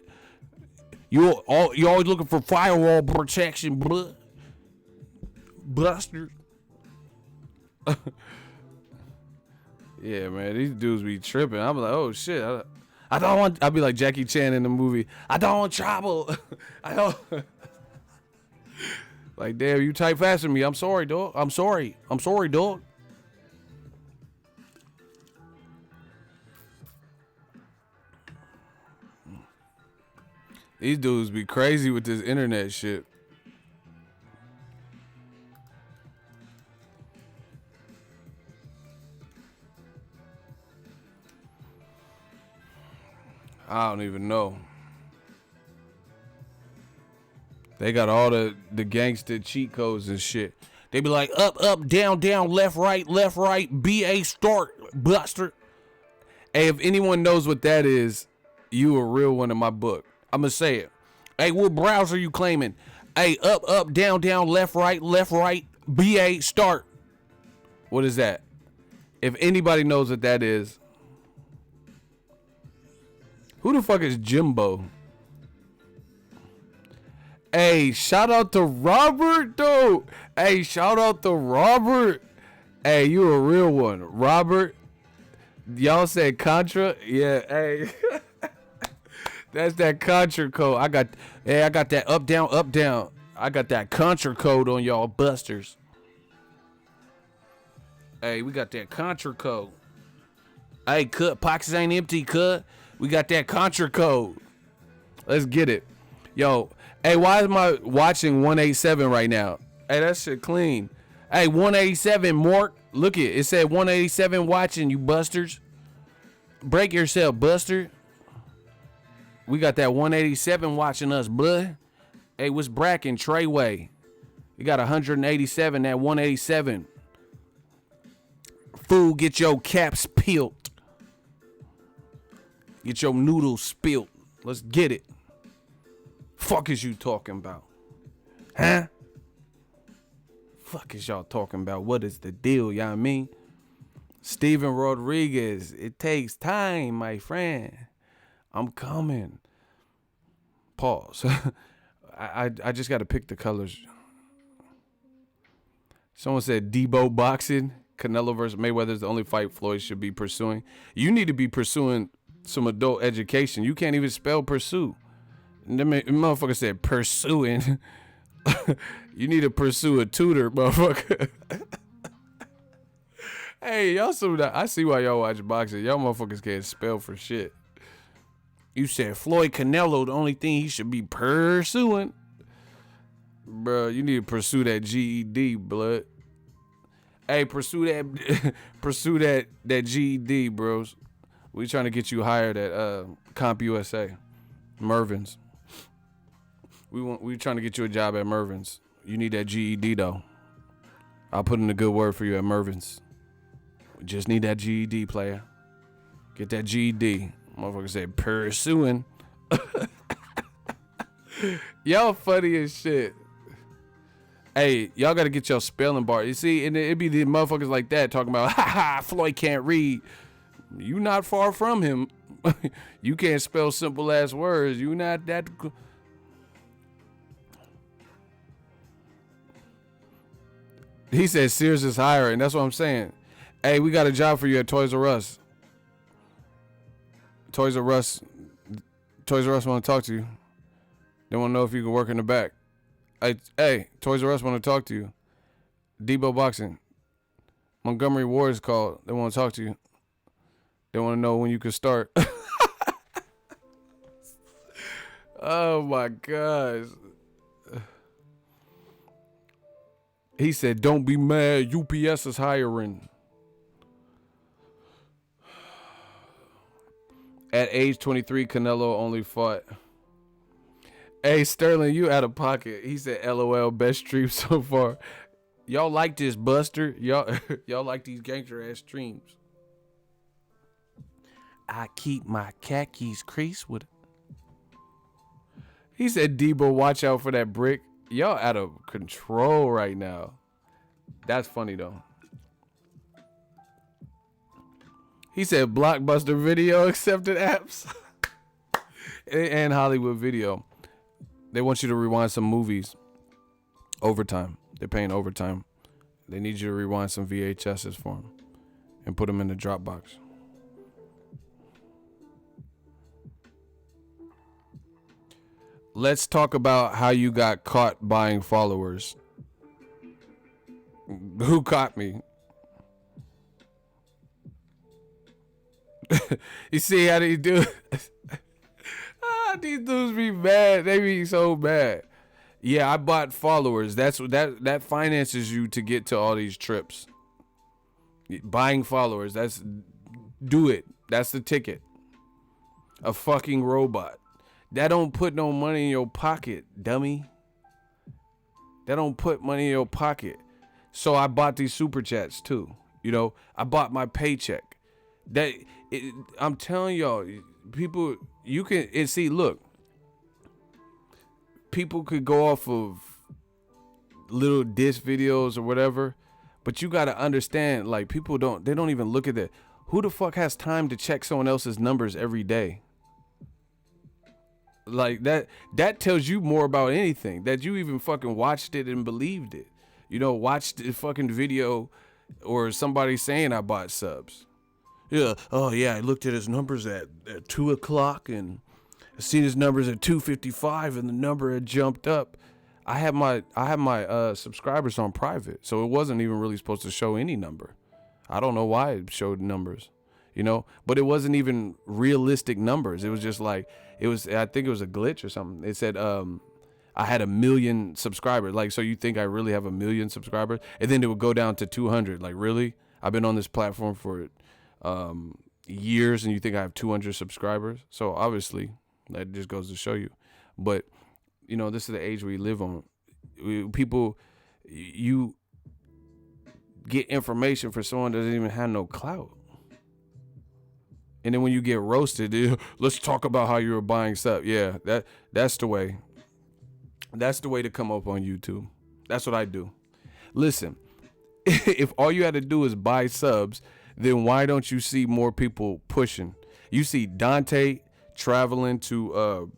You always looking for firewall protection, blood. Buster. Yeah, man, these dudes be tripping. I'm like, oh shit. I don't want. I'll be like Jackie Chan in the movie. I don't want trouble. I don't. Like, damn, you type fast with me. I'm sorry, dog. I'm sorry, dog. These dudes be crazy with this internet shit. I don't even know. They got all the gangster cheat codes and shit. They be like, up, down, left, right, BA start, buster. Hey, if anyone knows what that is, you a real one in my book. I'm gonna say it. Hey, what browser you claiming? Hey, up, down, left, right, BA start. What is that? If anybody knows what that is, who the fuck is Jimbo? Hey, shout out to Robert, though. Hey, shout out to Robert. Hey, you a real one. Robert, y'all said Contra? Yeah, hey. That's that Contra code. I got that up, down. I got that Contra code on y'all busters. Hey, we got that Contra code. Hey, cut, pockets ain't empty, cut. We got that Contra code. Let's get it. Yo, hey, why am I watching 187 right now? Hey, that shit clean. Hey, 187, Mark. Look it said 187 watching, you busters. Break yourself, buster. We got that 187 watching us, blood. Hey, what's bracking? Treyway. We got 187, that 187. Fool, get your caps peeled. Get your noodles spilt. Let's get it. Fuck is you talking about? Huh? Fuck is y'all talking about? What is the deal, y'all mean? Steven Rodriguez. It takes time, my friend. I'm coming. Pause. I just got to pick the colors. Someone said Debo boxing. Canelo versus Mayweather is the only fight Floyd should be pursuing. You need to be pursuing some adult education. You can't even spell pursue. The motherfucker said pursuing. You need to pursue a tutor, motherfucker. Hey, y'all I see why y'all watch boxing. Y'all motherfuckers can't spell for shit. You said Floyd Canelo, the only thing he should be pursuing. Bro, you need to pursue that GED, blood. Hey, pursue that GED, bros. We trying to get you hired at CompUSA, Mervin's. We trying to get you a job at Mervin's. You need that GED though. I'll put in a good word for you at Mervin's. We just need that GED, player. Get that GED. Motherfucker said pursuing. Y'all funny as shit. Hey, y'all gotta get your spelling bar. You see, and it be the motherfuckers like that talking about, Floyd can't read. You not far from him. You can't spell simple ass words. You not that. He said Sears is hiring. That's what I'm saying. Hey, we got a job for you at Toys R Us. Toys R Us want to talk to you. They want to know if you can work in the back. Hey, Toys R Us want to talk to you. Debo Boxing. Montgomery Ward is called. They want to talk to you. They want to know when you can start. Oh my gosh. He said, don't be mad. UPS is hiring. At age 23, Canelo only fought. Hey, Sterling, you out of pocket. He said, LOL, best stream so far. Y'all like this, Buster? Y'all like these gangster ass streams. I keep my khakis creased with it. He said, Debo, watch out for that brick. Y'all out of control right now. That's funny, though. He said, Blockbuster Video accepted apps. And Hollywood Video. They want you to rewind some movies. Overtime. They're paying overtime. They need you to rewind some VHSs for them. And put them in the Dropbox. Let's talk about how you got caught buying followers. Who caught me? You see how they do it? These dudes be mad. They be so bad. Yeah, I bought followers. That finances you to get to all these trips. Buying followers. Do it. That's the ticket. A fucking robot. That don't put no money in your pocket, dummy. That don't put money in your pocket. So I bought these super chats too. You know, I bought my paycheck. I'm telling y'all, people, you can see. Look, people could go off of little diss videos or whatever, but you got to understand, like, people don't even look at that. Who the fuck has time to check someone else's numbers every day? Like that tells you more about anything, that you even fucking watched it and believed it. You know, watched the fucking video or somebody saying I bought subs. Yeah. Oh yeah. I looked at his numbers at 2:00 and I seen his numbers at 2:55 and the number had jumped up. I have my subscribers on private, so it wasn't even really supposed to show any number. I don't know why it showed numbers, you know, but it wasn't even realistic numbers. It was just like, I think it was a glitch or something. It said, I had 1 million subscribers. Like, so you think I really have 1 million subscribers? And then it would go down to 200. Like, really? I've been on this platform for years and you think I have 200 subscribers? So obviously that just goes to show you. But, you know, this is the age we live on. People, you get information for someone that doesn't even have no clout. And then when you get roasted, let's talk about how you were buying stuff. Yeah, that's the way. That's the way to come up on YouTube. That's what I do. Listen, if all you had to do is buy subs, then why don't you see more people pushing? You see Dante traveling to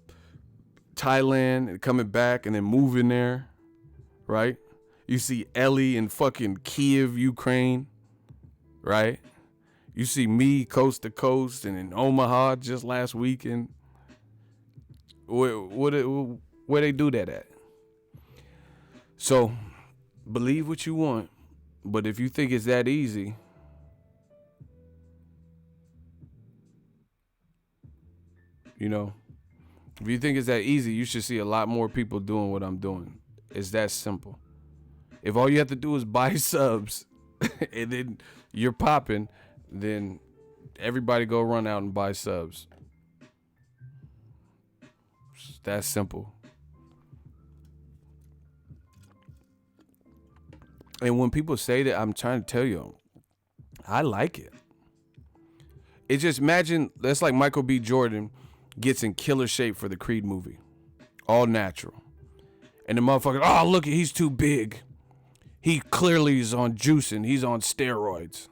Thailand and coming back and then moving there, right? You see Ellie in fucking Kiev, Ukraine, right? You see me coast to coast and in Omaha just last weekend. Where they do that at? So believe what you want, but if you think it's that easy, you know, if you think it's that easy, you should see a lot more people doing what I'm doing. It's that simple. If all you have to do is buy subs and then you're popping, then everybody go run out and buy subs. It's that simple. And when people say that, I'm trying to tell you, I like it. It's just, imagine, that's like Michael B. Jordan gets in killer shape for the Creed movie. All natural. And the motherfucker, oh, look, he's too big. He clearly is on juicing. He's on steroids.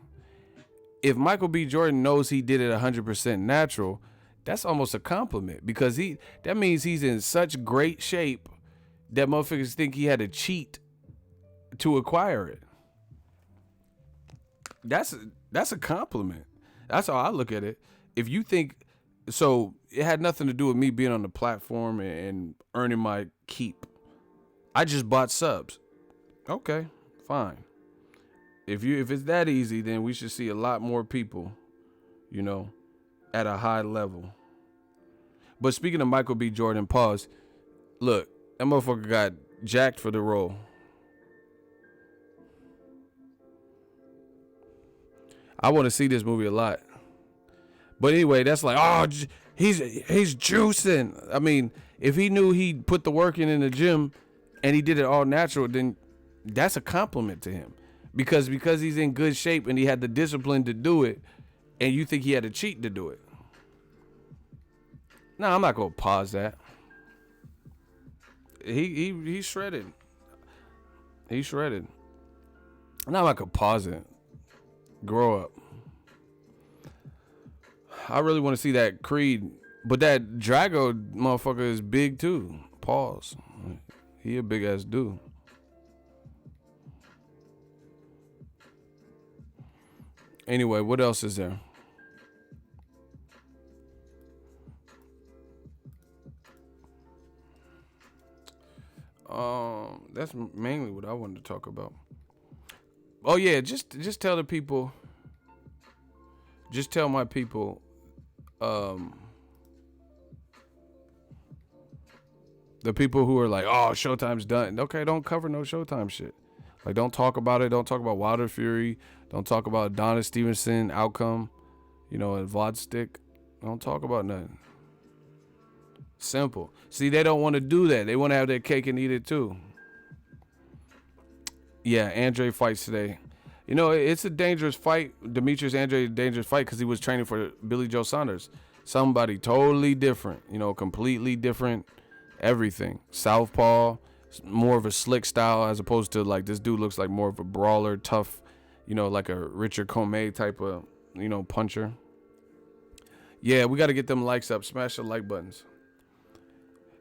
If Michael B. Jordan knows he did it 100% natural, that's almost a compliment, because that means he's in such great shape that motherfuckers think he had to cheat to acquire it. That's a compliment. That's how I look at it. If you think so, it had nothing to do with me being on the platform and earning my keep. I just bought subs. Okay, fine. If it's that easy, then we should see a lot more people, you know, at a high level. But speaking of Michael B. Jordan, pause. Look, that motherfucker got jacked for the role. I want to see this movie a lot. But anyway, that's like, oh, he's juicing. I mean, if he knew he put the work in the gym and he did it all natural, then that's a compliment to him. Because he's in good shape and he had the discipline to do it, and you think he had to cheat to do it. No, I'm not gonna pause that. He's shredded. He's shredded. No, I'm not gonna pause it. Grow up. I really want to see that Creed, but that Drago motherfucker is big too. Pause. He a big ass dude. Anyway, what else is there? That's mainly what I wanted to talk about. Oh yeah, just tell the people. Just tell my people. The people who are like, oh, Showtime's done. Okay, don't cover no Showtime shit. Like, don't talk about it. Don't talk about Wilder Fury. Don't talk about Adonis Stevenson outcome, you know, and Vodstick. Don't talk about nothing. Simple. See, they don't want to do that. They want to have their cake and eat it too. Yeah, Andre fights today. You know, it's a dangerous fight. Demetrius Andre, a dangerous fight because he was training for Billy Joe Saunders. Somebody totally different, you know, completely different everything. Southpaw, more of a slick style as opposed to like this dude looks like more of a brawler, tough, you know, like a Richard Comey type of, you know, puncher. Yeah, we got to get them likes up. Smash the like buttons.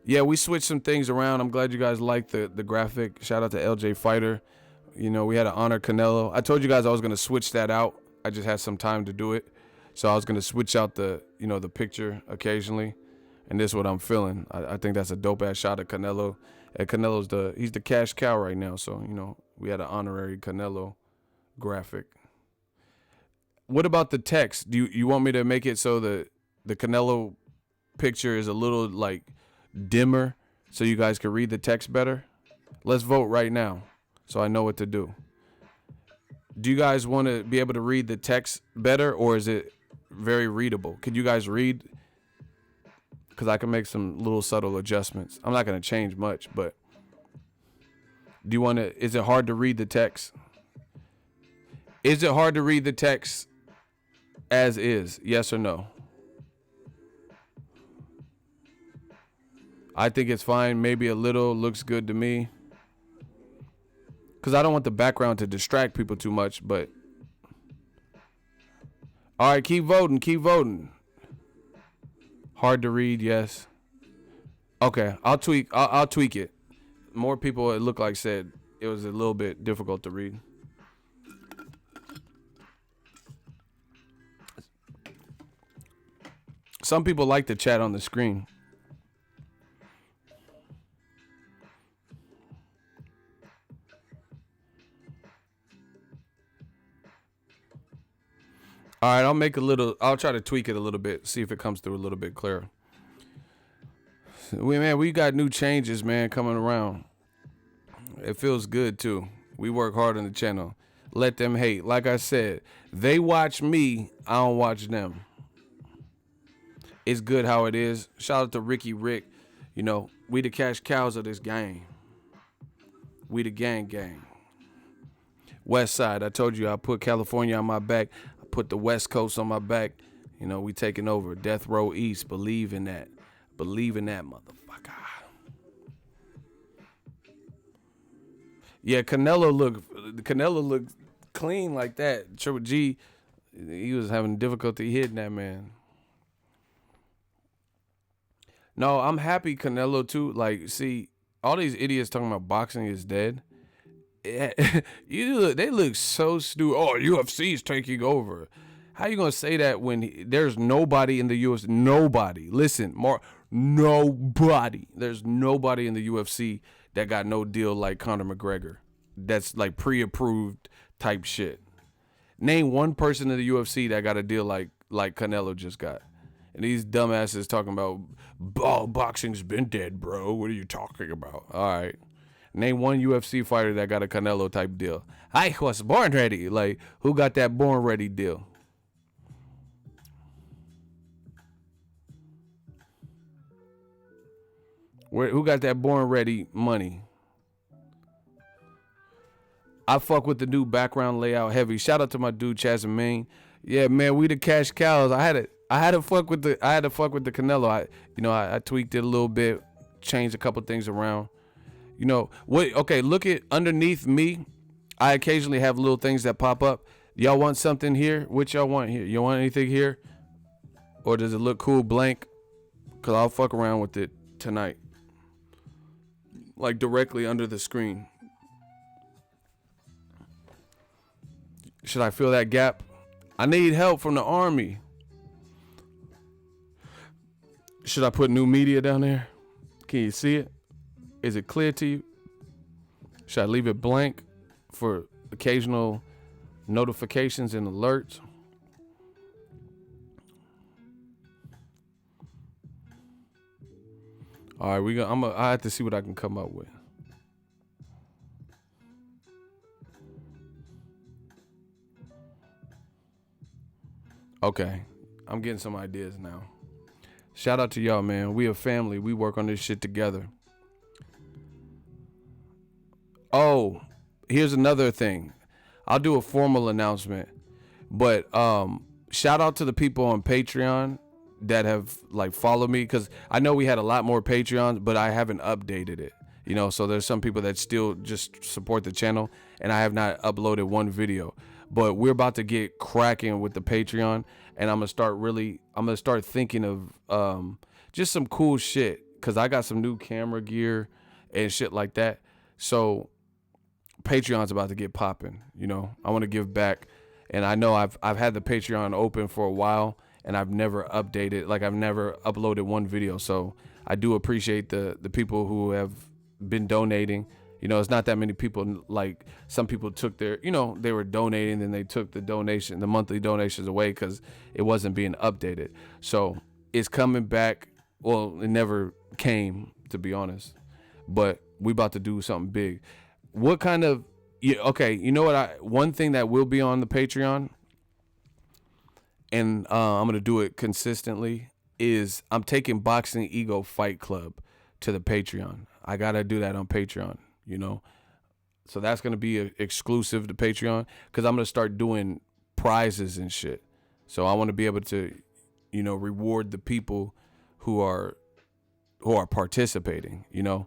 Yeah, we switched some things around. I'm glad you guys liked the graphic. Shout out to LJ Fighter. You know, we had to honor Canelo. I told you guys I was going to switch that out. I just had some time to do it. So I was going to switch out the, you know, the picture occasionally. And this is what I'm feeling. I think that's a dope ass shot of Canelo. And Canelo's he's the cash cow right now. So, you know, we had an honorary Canelo graphic. What about the text? Do you want me to make it so the Canelo picture is a little like dimmer so you guys can read the text better? Let's vote right now so I know what to do. Do you guys want to be able to read the text better, or is it very readable? Could you guys read? Because I can make some little subtle adjustments. I'm not going to change much, but do you want to? Is it hard to read the text? Is it hard to read the text as is? Yes or no? I think it's fine. Maybe a little looks good to me. Because I don't want the background to distract people too much, but All right, keep voting. Keep voting. Hard to read, yes. Okay, I'll tweak. I'll tweak it. More people, it looked like, said it was a little bit difficult to read. Some people like to chat on the screen. All right, I'll try to tweak it a little bit, see if it comes through a little bit clearer. We got new changes, man, coming around. It feels good too. We work hard on the channel. Let them hate. Like I said, they watch me, I don't watch them. It's good how it is. Shout out to Rick. You know, we the cash cows of this game. We the gang. West Side, I told you I put California on my back. I put the West Coast on my back. You know, we taking over. Death Row East. Believe in that. Believe in that, motherfucker. Yeah, Canelo looked clean like that. Triple G, he was having difficulty hitting that man. No, I'm happy Canelo too. Like, see, all these idiots talking about boxing is dead. They look so stupid. Oh, UFC's taking over. How you gonna say that when there's nobody in the UFC? Nobody. Listen, nobody. There's nobody in the UFC that got no deal like Conor McGregor. That's like pre-approved type shit. Name one person in the UFC that got a deal like Canelo just got. And these dumbasses talking about, oh, boxing's been dead, bro. What are you talking about? All right. Name one UFC fighter that got a Canelo type deal. I was born ready. Like, who got that born ready deal? Who got that born ready money? I fuck with the new background layout heavy. Shout out to my dude Chazamain. Yeah, man, we the cash cows. I had to fuck with the Canelo. I tweaked it a little bit, changed a couple things around. You know, look at underneath me. I occasionally have little things that pop up. Y'all want something here? What y'all want here? You want anything here? Or does it look cool blank? Cause I'll fuck around with it tonight. Like directly under the screen. Should I fill that gap? I need help from the army. Should I put new media down there? Can you see it? Is it clear to you? Should I leave it blank for occasional notifications and alerts? All right, I have to see what I can come up with. Okay, I'm getting some ideas now. Shout out to y'all, man. We a family. We work on this shit together. Oh, here's another thing. I'll do a formal announcement, but shout out to the people on Patreon that have like followed me, because I know we had a lot more Patreons, but I haven't updated it. You know, so there's some people that still just support the channel, and I have not uploaded one video. But we're about to get cracking with the Patreon, and I'm gonna start thinking of just some cool shit, because I got some new camera gear and shit like that. So Patreon's about to get popping. You know, I want to give back, and I know I've had the Patreon open for a while, and I've never updated, like I've never uploaded one video. So I do appreciate the people who have been donating. You know, it's not that many people. Like, some people took their, you know, they were donating and they took the monthly donations away because it wasn't being updated. So it's coming back. Well, it never came, to be honest, but we about to do something big. What kind of, okay, you know what, one thing that will be on the Patreon, and I'm going to do it consistently, is I'm taking Boxingego Fight Club to the Patreon. I got to do that on Patreon, you know. So that's going to be exclusive to Patreon, because I'm going to start doing prizes and shit. So I want to be able to, you know, reward the people who are participating, you know.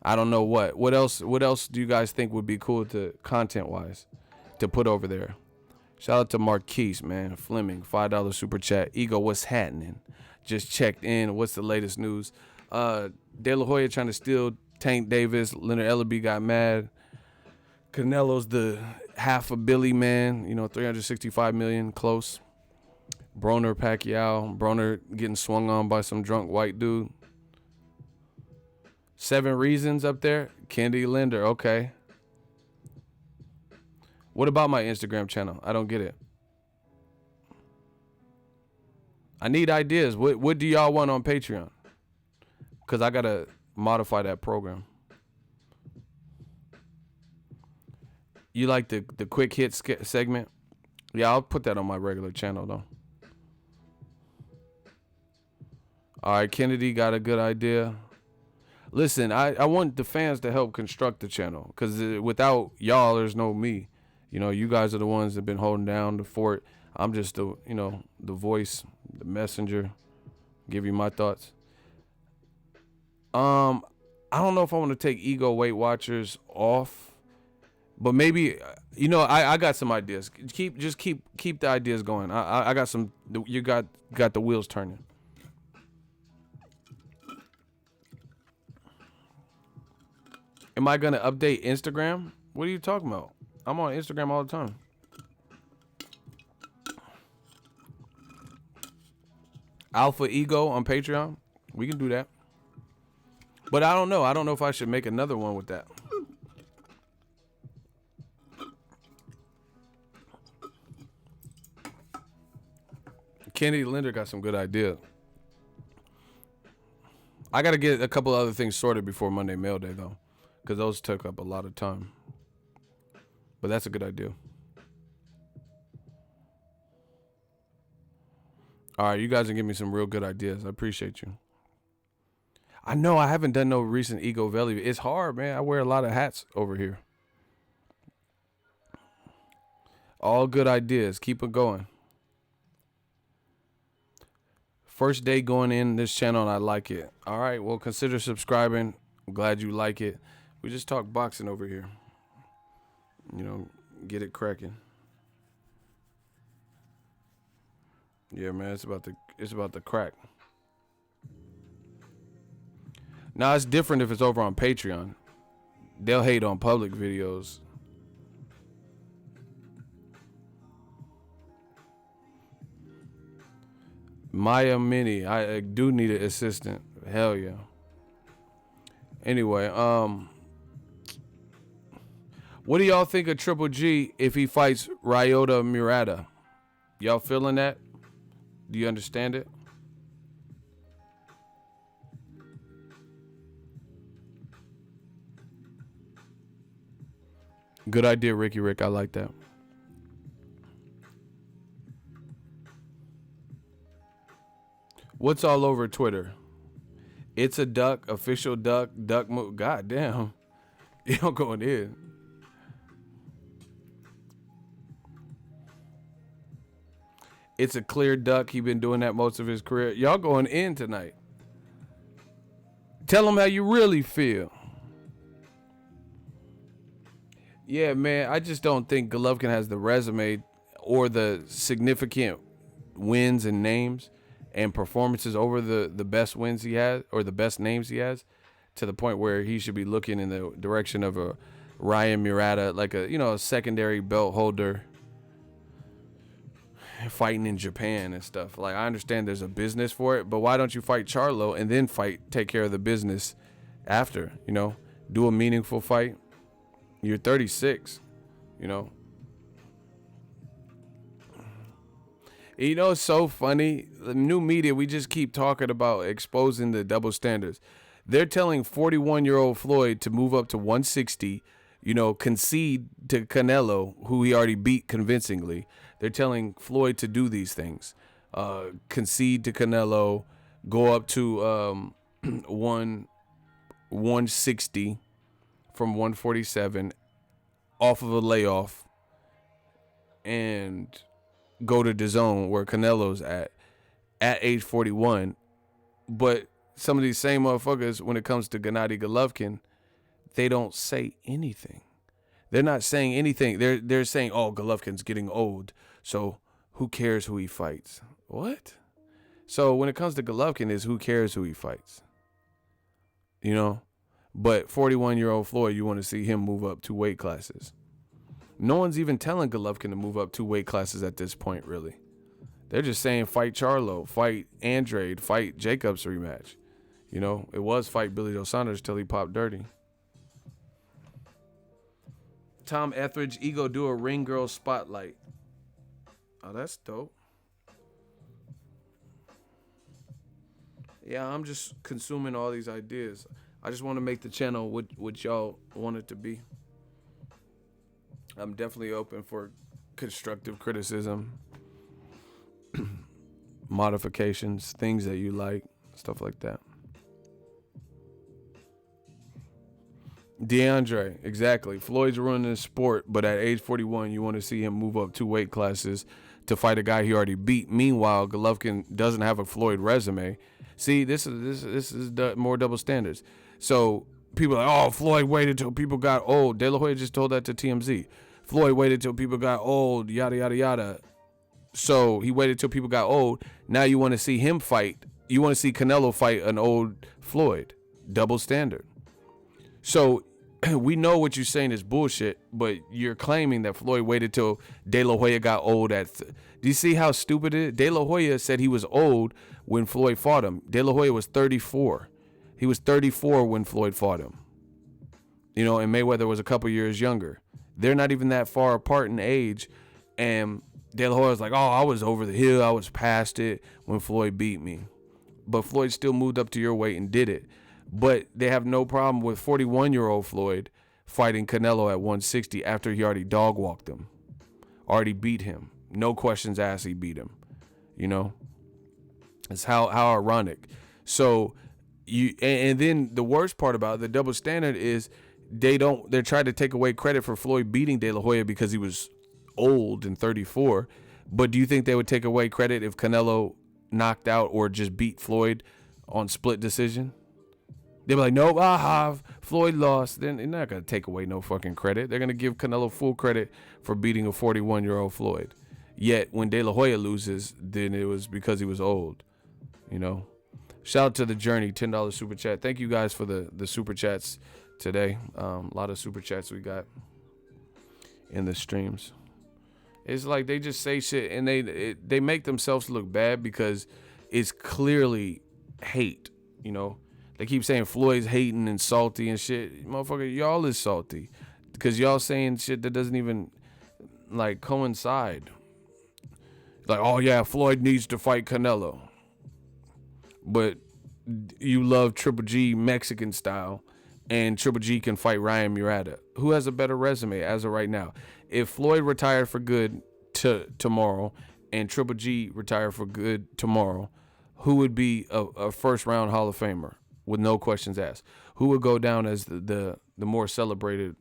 I don't know what else do you guys think would be cool to content wise to put over there? Shout out to Marquise, man. Fleming, $5 super chat. Ego, what's happening? Just checked in. What's the latest news? De La Hoya trying to steal Tank Davis. Leonard Ellerbe got mad. Canelo's the half a billy man. 365 million close. Broner Pacquiao. Broner getting swung on by some drunk white dude. 7 reasons up there. Candy Linder. Okay. What about my Instagram channel? I don't get it. I need ideas. What do y'all want on Patreon? Because I got to modify that program. You like the quick hit segment? Yeah, I'll put that on my regular channel, though. All right, Kennedy got a good idea. Listen, I want the fans to help construct the channel. Because without y'all, there's no me. You guys are the ones that have been holding down the fort. I'm just the voice, the messenger, give you my thoughts. I don't know if I want to take Ego Weight Watchers off, but maybe, I got some ideas. Keep the ideas going. I got some, you got the wheels turning. Am I going to update Instagram? What are you talking about? I'm on Instagram all the time. Alpha Ego on Patreon. We can do that. But I don't know. I don't know if I should make another one with that. Kennedy Linder got some good ideas. I got to get a couple other things sorted before Monday Mail Day, though. Because those took up a lot of time. But that's a good idea. All right, you guys are giving me some real good ideas. I appreciate you. I know I haven't done no recent Ego Valley. It's hard, man. I wear a lot of hats over here. All good ideas. Keep it going. First day going in this channel, and I like it. All right, well, consider subscribing. I'm glad you like it. We just talk boxing over here. Get it cracking. Yeah, man, it's about the crack. Now, it's different if it's over on Patreon. They'll hate on public videos. Maya Mini, I do need an assistant. Hell yeah. Anyway, what do y'all think of Triple G if he fights Ryota Murata? Y'all feeling that? Do you understand it? Good idea, Ricky Rick. I like that. What's all over Twitter? It's a duck, official duck, duck move. God damn. Y'all going in. It's a clear duck. He been doing that most of his career. Y'all going in tonight. Tell him how you really feel. Yeah, man, I just don't think Golovkin has the resume or the significant wins and names and performances over the best wins he has or the best names he has to the point where he should be looking in the direction of a Ryan Murata, like a secondary belt holder fighting in Japan and stuff. Like, I understand there's a business for it, but why don't you fight Charlo and then take care of the business after, do a meaningful fight. You're 36, It's so funny. The new media, we just keep talking about exposing the double standards. They're telling 41-year-old Floyd to move up to 160, concede to Canelo, who he already beat convincingly. They're telling Floyd to do these things. Concede to Canelo, go up to 160 from 147 off of a layoff and go to Dazn where Canelo's at age 41. But some of these same motherfuckers, when it comes to Gennady Golovkin, they don't say anything. They're not saying anything. They're saying, oh, Golovkin's getting old. So who cares who he fights? What? So when it comes to Golovkin, is who cares who he fights? You know? But 41-year-old Floyd, you want to see him move up 2 weight classes. No one's even telling Golovkin to move up 2 weight classes at this point, really. They're just saying fight Charlo, fight Andrade, fight Jacobs rematch. You know, it was fight Billy Joe Saunders till he popped dirty. Tom Etheridge, Ego do a ring girl spotlight. Oh, that's dope. Yeah, I'm just consuming all these ideas. I just want to make the channel what y'all want it to be. I'm definitely open for constructive criticism, modifications, things that you like, stuff like that. DeAndre, exactly. Floyd's ruining the sport, but at age 41, you want to see him move up 2 weight classes to fight a guy he already beat. Meanwhile, Golovkin doesn't have a Floyd resume. See, this is more double standards. So people are like, oh, Floyd waited till people got old. De La Hoya just told that to TMZ. Floyd waited till people got old, yada, yada, yada. So he waited till people got old. Now you want to see him fight. You want to see Canelo fight an old Floyd. Double standard. So we know what you're saying is bullshit, but you're claiming that Floyd waited till De La Hoya got old at... Do you see how stupid it is? De La Hoya said he was old when Floyd fought him. De La Hoya was 34. He was 34 when Floyd fought him. You know, and Mayweather was a couple years younger. They're not even that far apart in age. And De La Hoya was like, oh, I was over the hill. I was past it when Floyd beat me. But Floyd still moved up to your weight and did it. But they have no problem with 41-year-old Floyd fighting Canelo at 160 after he already dog walked him. Already beat him. No questions asked, he beat him. You know? It's how ironic. So and then the worst part about the double standard is they're trying to take away credit for Floyd beating De La Hoya because he was old and 34. But do you think they would take away credit if Canelo knocked out or just beat Floyd on split decision? They'd be like, nope, Floyd lost. Then they're not going to take away no fucking credit. They're going to give Canelo full credit for beating a 41-year-old Floyd. Yet when De La Hoya loses, then it was because he was old. You know? Shout out to The Journey, $10 super chat. Thank you guys for the super chats today. A lot of super chats we got in the streams. It's like they just say shit and they make themselves look bad because it's clearly hate, you know? They keep saying Floyd's hating and salty and shit. Motherfucker, y'all is salty because y'all saying shit that doesn't even like coincide. Like, oh yeah, Floyd needs to fight Canelo. But you love Triple G Mexican style and Triple G can fight Ryan Murata. Who has a better resume as of right now? If Floyd retired for good tomorrow and Triple G retired for good tomorrow, who would be a first round Hall of Famer? With no questions asked, who would go down as the more celebrated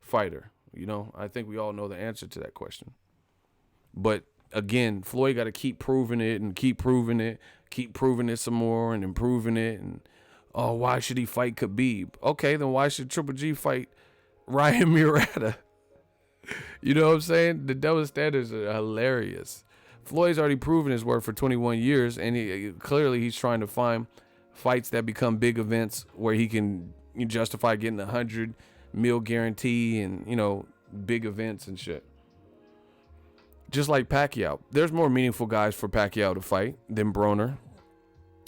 fighter? You know, I think we all know the answer to that question. But again, Floyd got to keep proving it and keep proving it some more and improving it. And oh, why should he fight Khabib? Okay, then why should Triple G fight Ryan Murata? You know what I'm saying? The double standards are hilarious. Floyd's already proven his worth for 21 years, and he's trying to find fights that become big events where he can justify getting $100 million guarantee and, you know, big events and shit. Just like Pacquiao. There's more meaningful guys for Pacquiao to fight than Broner.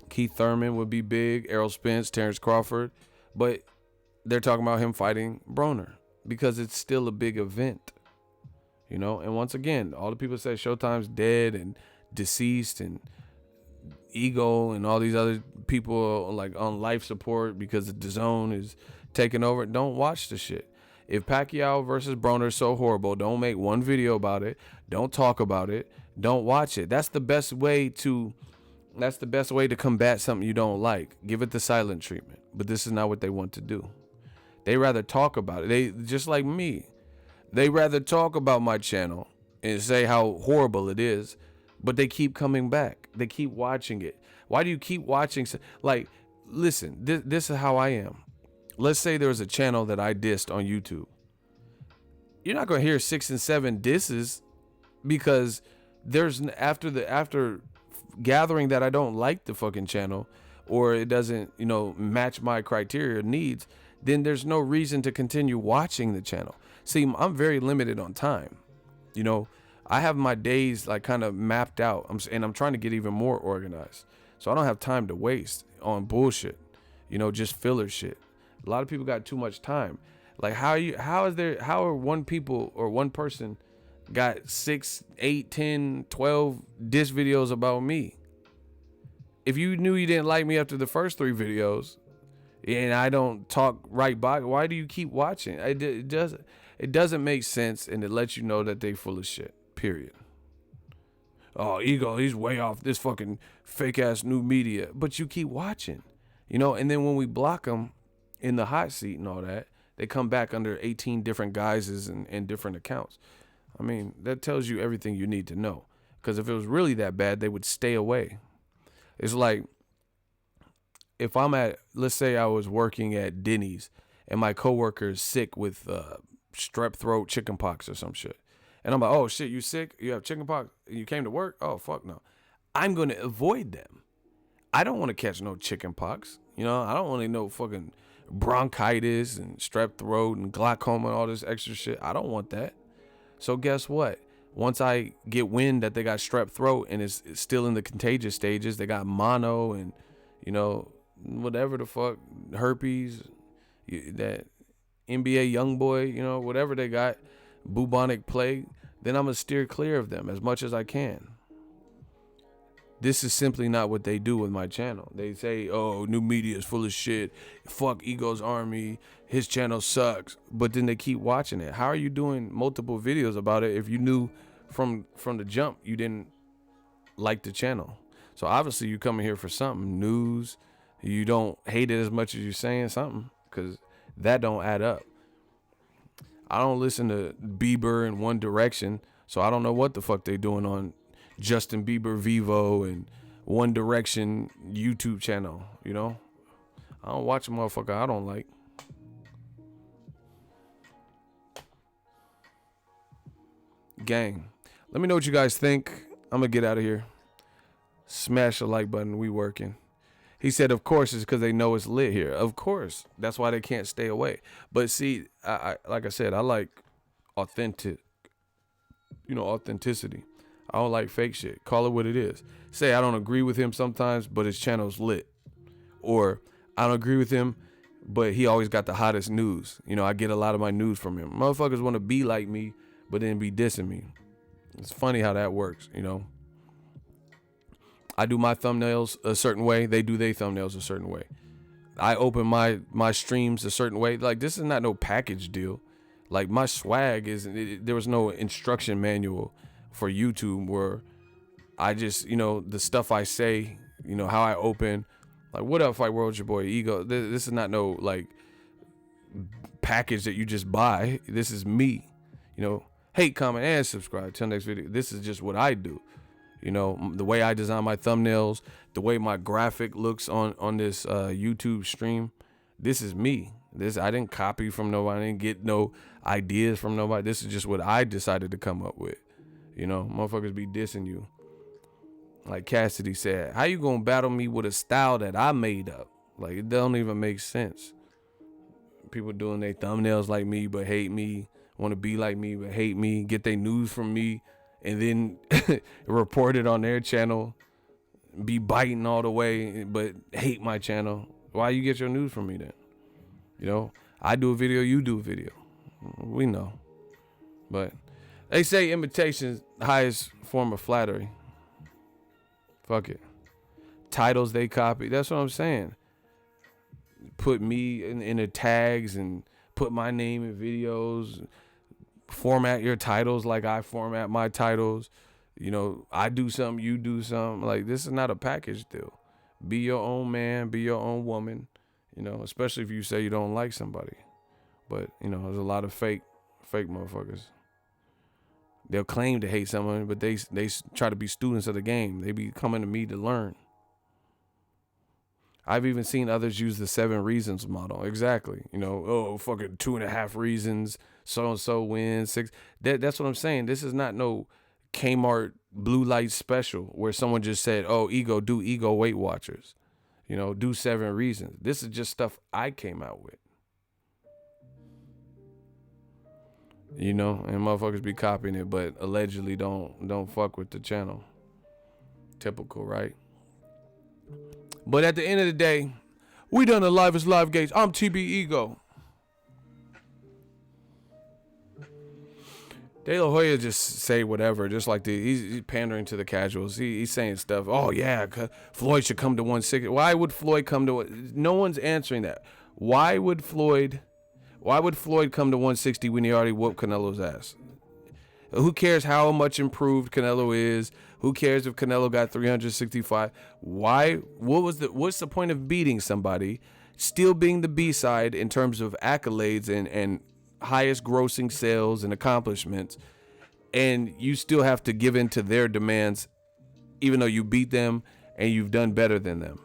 Keith Thurman would be big, Errol Spence, Terrence Crawford. But they're talking about him fighting Broner because it's still a big event. You know, and once again, all the people say Showtime's dead and deceased and Ego and all these other people like on life support because the Dazn is taking over. Don't watch the shit. If Pacquiao versus Broner is so horrible, don't make one video about it. Don't talk about it. Don't watch it. That's the best way to combat something you don't like. Give it the silent treatment. But this is not what they want to do. They rather talk about it. They just like me. They rather talk about my channel and say how horrible it is. But they keep coming back. They keep watching it. Why do you keep watching? Like, listen, this is how I am. Let's say there was a channel that I dissed on YouTube. You're not going to hear 6 and 7 disses because after gathering that I don't like the fucking channel, or it doesn't, match my criteria or needs, then there's no reason to continue watching the channel. See, I'm very limited on time. I have my days like kind of mapped out, and I'm trying to get even more organized. So I don't have time to waste on bullshit, just filler shit. A lot of people got too much time. Like how are one person got 6, 8, 10, 12 diss videos about me? If you knew you didn't like me after the first 3 videos and I don't talk right by, why do you keep watching? It doesn't make sense, and it lets you know that they full of shit, period. Oh, ego, he's way off this fucking fake ass new media, but you keep watching, and then when we block them in the hot seat and all that, they come back under 18 different guises and different accounts. I mean, that tells you everything you need to know, because if it was really that bad, they would stay away. It's like if let's say I was working at Denny's and my coworker is sick with strep throat, chicken pox or some shit. And I'm like, oh shit, you sick? You have chicken pox? You came to work? Oh, fuck no. I'm going to avoid them. I don't want to catch no chicken pox. I don't want to know fucking bronchitis and strep throat and glaucoma and all this extra shit. I don't want that. So guess what? Once I get wind that they got strep throat and it's still in the contagious stages, they got mono and, whatever the fuck, herpes, that NBA young boy, whatever they got, bubonic plague, then I'm going to steer clear of them as much as I can. This is simply not what they do with my channel. They say, oh, new media is full of shit. Fuck Ego's Army. His channel sucks. But then they keep watching it. How are you doing multiple videos about it if you knew from the jump you didn't like the channel? So obviously you coming here for something, news. You don't hate it as much as you're saying something, because that don't add up. I don't listen to Bieber and One Direction, so I don't know what the fuck they doing on Justin Bieber Vivo and One Direction YouTube channel, I don't watch a motherfucker I don't like. Gang, let me know what you guys think. I'm gonna get out of here. Smash the like button. We working. He said, of course, it's because they know it's lit here. Of course. That's why they can't stay away. But see, I like I said, I like authenticity. I don't like fake shit. Call it what it is. Say I don't agree with him sometimes, but his channel's lit. Or I don't agree with him, but he always got the hottest news. I get a lot of my news from him. Motherfuckers want to be like me, but then be dissing me. It's funny how that works, I do my thumbnails a certain way. They do their thumbnails a certain way. I open my streams a certain way. Like, this is not no package deal. Like, my swag there was no instruction manual for YouTube where I just, the stuff I say, how I open. Like, what up, Fight World, your boy Ego. This is not no, like, package that you just buy. This is me. Hate, comment, and subscribe. Till next video. This is just what I do. The way I design my thumbnails, the way my graphic looks on this YouTube stream. This is me. I didn't copy from nobody. I didn't get no ideas from nobody. This is just what I decided to come up with. Motherfuckers be dissing you. Like Cassidy said, how you gonna battle me with a style that I made up? Like, it don't even make sense. People doing their thumbnails like me but hate me, want to be like me but hate me, get their news from me, and then report it on their channel, be biting all the way, but hate my channel. Why you get your news from me then? I do a video, you do a video. We know. But they say imitation's the highest form of flattery. Fuck it. Titles they copy. That's what I'm saying. Put me in the tags and put my name in videos. Format your titles like I format my titles. I do something, you do something. Like, this is not a package deal. Be your own man, be your own woman, especially if you say you don't like somebody. But, there's a lot of fake motherfuckers. They'll claim to hate someone, but they try to be students of the game. They be coming to me to learn. I've even seen others use the 7 reasons model. Exactly. Fucking 2.5 reasons. So-and-so wins 6. That's what I'm saying. This is not no Kmart blue light special where someone just said, oh, do ego Weight Watchers. Do 7 reasons. This is just stuff I came out with. And motherfuckers be copying it, but allegedly don't fuck with the channel. Typical, right? But at the end of the day, we done the Live is Live Gates. I'm TB Ego. De La Hoya just say whatever, just like he's pandering to the casuals. He's saying stuff. Oh yeah, Floyd should come to 160. Why would Floyd come to? No one's answering that. Why would Floyd come to 160 when he already whooped Canelo's ass? Who cares how much improved Canelo is? Who cares if Canelo got 365? Why? What's the point of beating somebody, still being the B-side in terms of accolades and highest grossing sales and accomplishments, and you still have to give in to their demands, even though you beat them and you've done better than them,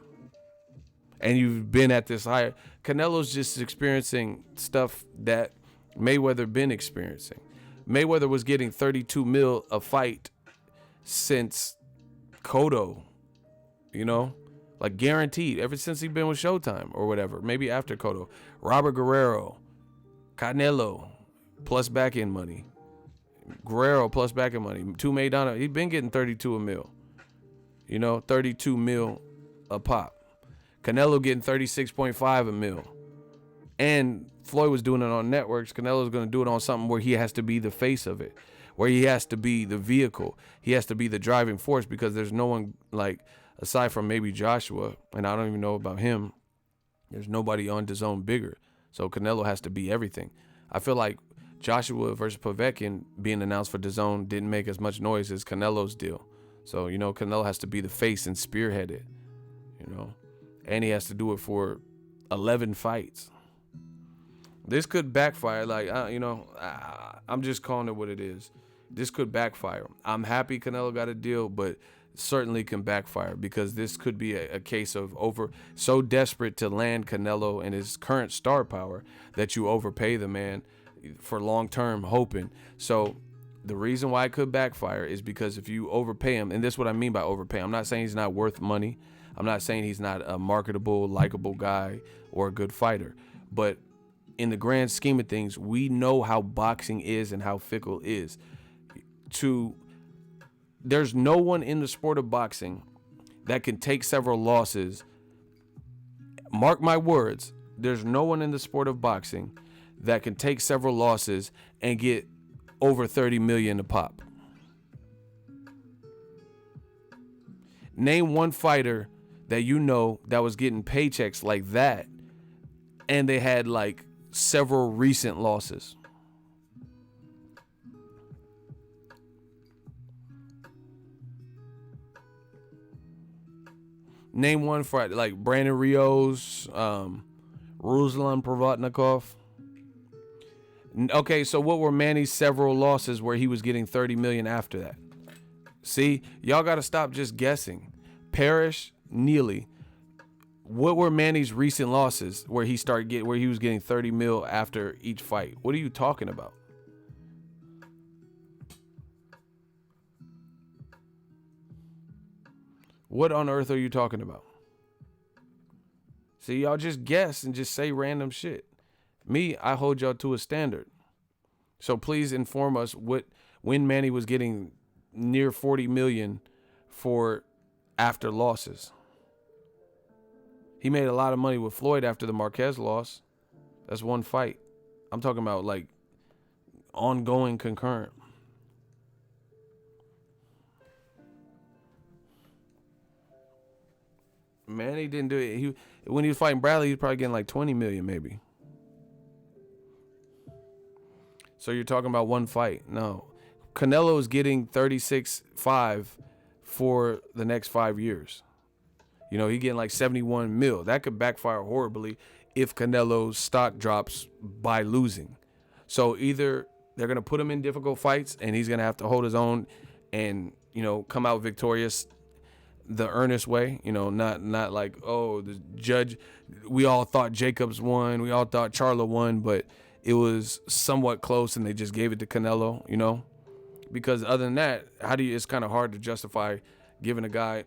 and you've been at this higher. Canelo's just experiencing stuff that Mayweather been experiencing. Mayweather was getting 32 mil a fight since Cotto, like guaranteed, ever since he been with Showtime or whatever, maybe after Cotto. Robert Guerrero, Canelo, plus back end money. Guerrero plus back end money. Two Maidana, he been getting 32 a mil. 32 mil a pop. Canelo getting 36.5 a mil. And Floyd was doing it on networks. Canelo's going to do it on something where he has to be the face of it, where he has to be the vehicle. He has to be the driving force, because there's no one, like, aside from maybe Joshua, and I don't even know about him, there's nobody on Dazn bigger. So Canelo has to be everything. I feel like Joshua versus Povetkin being announced for Dazn didn't make as much noise as Canelo's deal. So, Canelo has to be the face and spearhead it, and he has to do it for 11 fights. This could backfire. Like, I'm just calling it what it is. This could backfire. I'm happy Canelo got a deal, but certainly can backfire, because this could be a case of so desperate to land Canelo and his current star power that you overpay the man for long-term hoping. So the reason why it could backfire is because if you overpay him, and this is what I mean by overpay. I'm not saying he's not worth money. I'm not saying he's not a marketable, likable guy or a good fighter, but in the grand scheme of things, we know how boxing is and how fickle it is. There's no one in the sport of boxing that can take several losses. Mark my words, there's no one in the sport of boxing that can take several losses and get over 30 million a pop. Name one fighter that that was getting paychecks like that, and they had like several recent losses. Name one fight like Brandon Rios, Ruslan Provatnikov. Okay, so what were Manny's several losses where he was getting 30 million after that? See, y'all got to stop just guessing. Parrish, Neely. What were Manny's recent losses where he was getting 30 mil after each fight? What are you talking about? What on earth are you talking about? See, y'all just guess and just say random shit. Me, I hold y'all to a standard. So please inform us when Manny was getting near 40 million for after losses. He made a lot of money with Floyd after the Marquez loss. That's one fight. I'm talking about like ongoing concurrent. Manny didn't do it. When he was fighting Bradley, he was probably getting like 20 million maybe. So you're talking about one fight. No. Canelo is getting 36.5 for the next 5 years. He getting like 71 mil. That could backfire horribly if Canelo's stock drops by losing. So either they're going to put him in difficult fights and he's going to have to hold his own and, come out victorious the earnest way, not like, oh, the judge, we all thought Jacobs won. We all thought Charlo won, but it was somewhat close and they just gave it to Canelo, Because other than that, it's kind of hard to justify giving a guy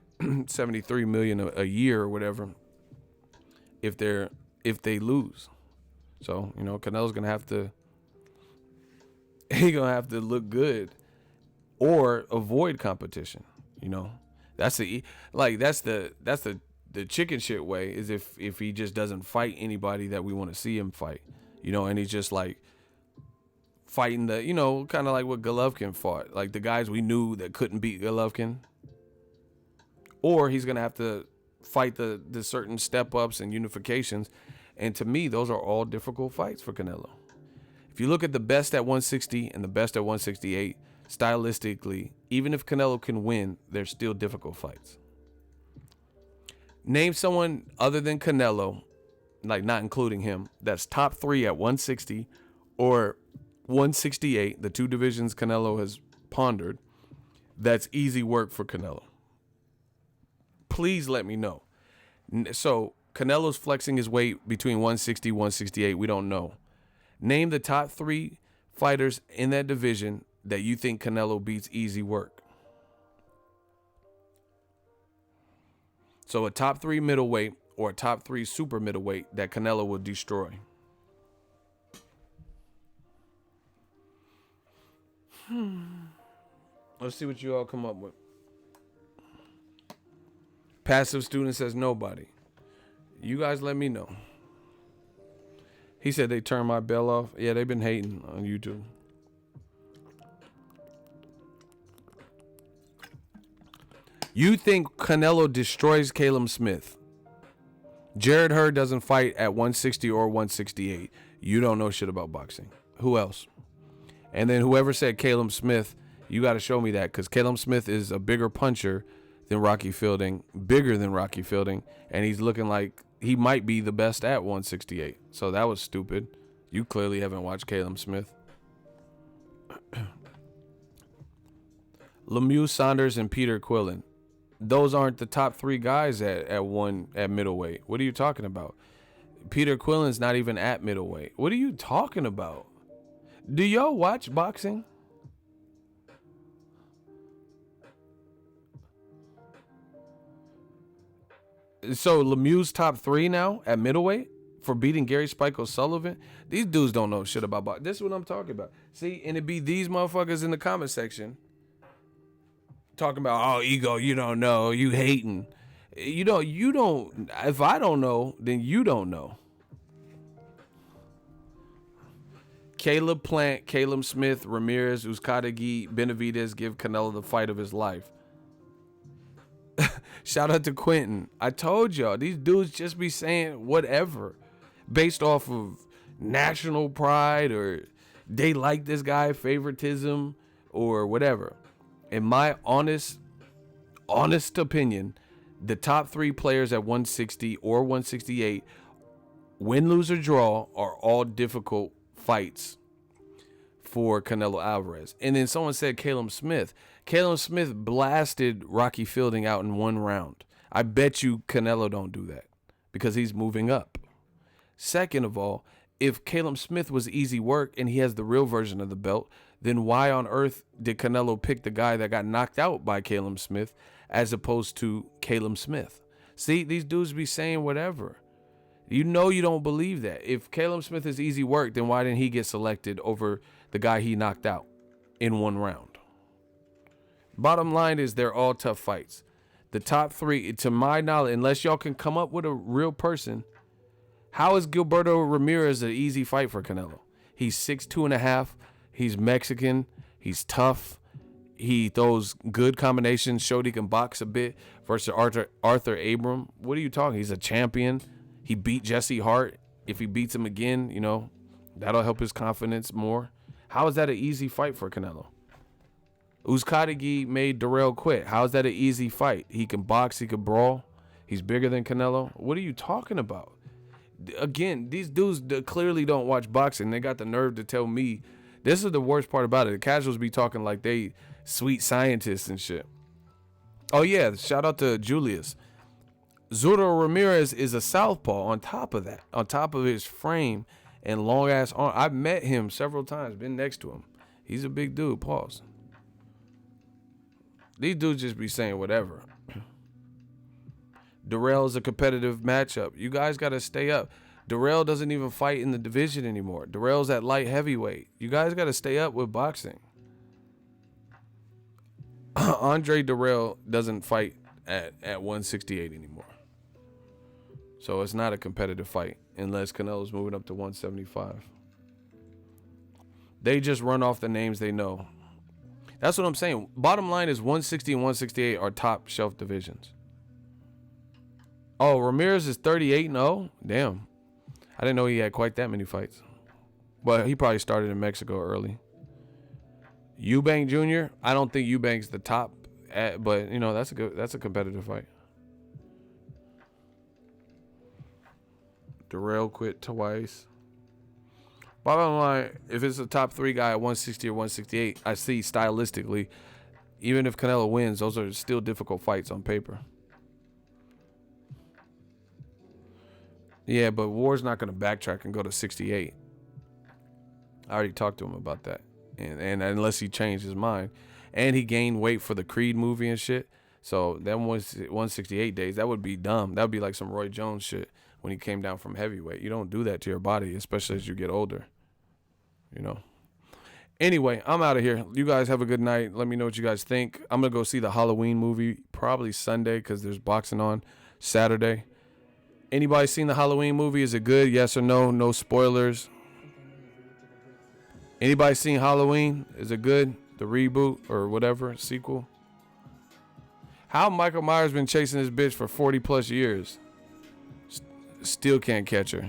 73 million a year or whatever if they lose. So, Canelo's going to have to look good or avoid competition, That's the chicken shit way, is if he just doesn't fight anybody that we want to see him fight, and he's just like fighting the, kind of like what Golovkin fought, like the guys we knew that couldn't beat Golovkin. Or he's going to have to fight the certain step-ups and unifications. And to me, those are all difficult fights for Canelo. If you look at the best at 160 and the best at 168, stylistically, even if Canelo can win, they're still difficult fights. Name someone other than Canelo, like not including him, that's top 3 at 160 or 168, the two divisions Canelo has pondered, that's easy work for Canelo. Please let me know. So Canelo's flexing his weight between 160 and 168. We don't know. Name the top 3 fighters in that division that you think Canelo beats easy work. So a top 3 middleweight or a top 3 super middleweight that Canelo will destroy. Let's see what you all come up with. Passive student says nobody. You guys let me know. He said they turned my bell off. Yeah, they've been hating on YouTube. You think Canelo destroys Caleb Smith? Jared Hurd doesn't fight at 160 or 168. You don't know shit about boxing. Who else? And then whoever said Caleb Smith, you got to show me that, because Caleb Smith is a bigger puncher than Rocky Fielding, bigger than Rocky Fielding, and he's looking like he might be the best at 168. So that was stupid. You clearly haven't watched Caleb Smith. Lemieux, Saunders, and Peter Quillen. Those aren't the top 3 guys at middleweight. What are you talking about? Peter Quillen's not even at middleweight. What are you talking about? Do y'all watch boxing? So Lemieux's top 3 now at middleweight for beating Gary Spike O'Sullivan? These dudes don't know shit about boxing. This is what I'm talking about. See, and it be these motherfuckers in the comment section talking about, oh, ego, you don't know, you hating. You don't, if I don't know, then you don't know. Caleb Plant, Caleb Smith, Ramirez, Uzcategui, Benavidez give Canelo the fight of his life. Shout out to Quentin. I told y'all, these dudes just be saying whatever based off of national pride, or they like this guy, favoritism, or whatever. In my honest opinion, the top 3 players at 160 or 168, win, lose, or draw, are all difficult fights for Canelo Alvarez. And then someone said Caleb Smith. Caleb Smith blasted Rocky Fielding out in 1 round. I bet you Canelo don't do that because he's moving up. Second of all, if Caleb Smith was easy work and he has the real version of the belt, then why on earth did Canelo pick the guy that got knocked out by Caleb Smith as opposed to Caleb Smith? See, these dudes be saying whatever. You don't believe that. If Caleb Smith is easy work, then why didn't he get selected over the guy he knocked out in 1 round? Bottom line is they're all tough fights. The top 3, to my knowledge, unless y'all can come up with a real person, how is Gilberto Ramirez an easy fight for Canelo? He's 6'2.5". He's Mexican. He's tough. He throws good combinations. Showed he can box a bit versus Arthur Abram. What are you talking? He's a champion. He beat Jesse Hart. If he beats him again, that'll help his confidence more. How is that an easy fight for Canelo? Uzcategui made Darrell quit. How is that an easy fight? He can box. He can brawl. He's bigger than Canelo. What are you talking about? Again, these dudes clearly don't watch boxing. They got the nerve to tell me. This is the worst part about it. The casuals be talking like they sweet scientists and shit. Oh, yeah. Shout out to Julius. Zurdo Ramirez is a southpaw on top of that. On top of his frame and long-ass arm. I've met him several times. Been next to him. He's a big dude. Pause. These dudes just be saying whatever. Darrell's a competitive matchup. You guys got to stay up. Darrell doesn't even fight in the division anymore. Darrell's at light heavyweight. You guys got to stay up with boxing. Andre Darrell doesn't fight at 168 anymore. So it's not a competitive fight unless Canelo's moving up to 175. They just run off the names they know. That's what I'm saying. Bottom line is 160 and 168 are top shelf divisions. Oh, Ramirez is 38-0? Damn. I didn't know he had quite that many fights. But he probably started in Mexico early. Eubank Jr., I don't think Eubank's the top, but you know, that's a competitive fight. Darrell quit twice. Bottom line, if it's a top 3 guy at 160 or 168, I see stylistically, even if Canelo wins, those are still difficult fights on paper. Yeah, but Ward's not going to backtrack and go to 68. I already talked to him about that. And unless he changed his mind. And he gained weight for the Creed movie and shit. So that 168 days, that would be dumb. That would be like some Roy Jones shit when he came down from heavyweight. You don't do that to your body, especially as you get older. You know. Anyway, I'm out of here. You guys have a good night. Let me know what you guys think. I'm going to go see the Halloween movie probably Sunday because there's boxing on Saturday. Anybody seen the Halloween movie? Is it good? Yes or no? No spoilers. Anybody seen Halloween? Is it good? The reboot or whatever, sequel? How Michael Myers been chasing this bitch for 40 plus years? Still can't catch her.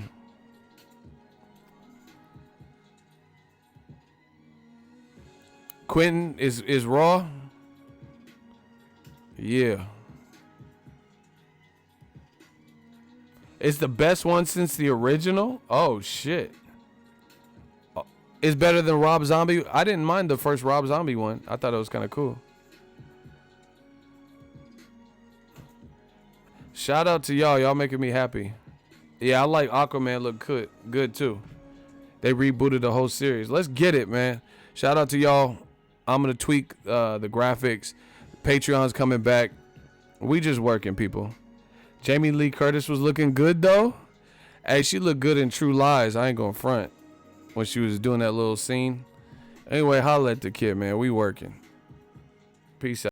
Quentin is raw? Yeah. It's the best one since the original? Oh, shit. It's better than Rob Zombie. I didn't mind the first Rob Zombie one. I thought it was kind of cool. Shout out to y'all. Y'all making me happy. Yeah, I like Aquaman. Look good too. They rebooted the whole series. Let's get it, man. Shout out to y'all. I'm going to tweak the graphics. Patreon's coming back. We just working, people. Jamie Lee Curtis was looking good, though. Hey, she looked good in True Lies. I ain't going to front when she was doing that little scene. Anyway, holla at the kid, man. We working. Peace out.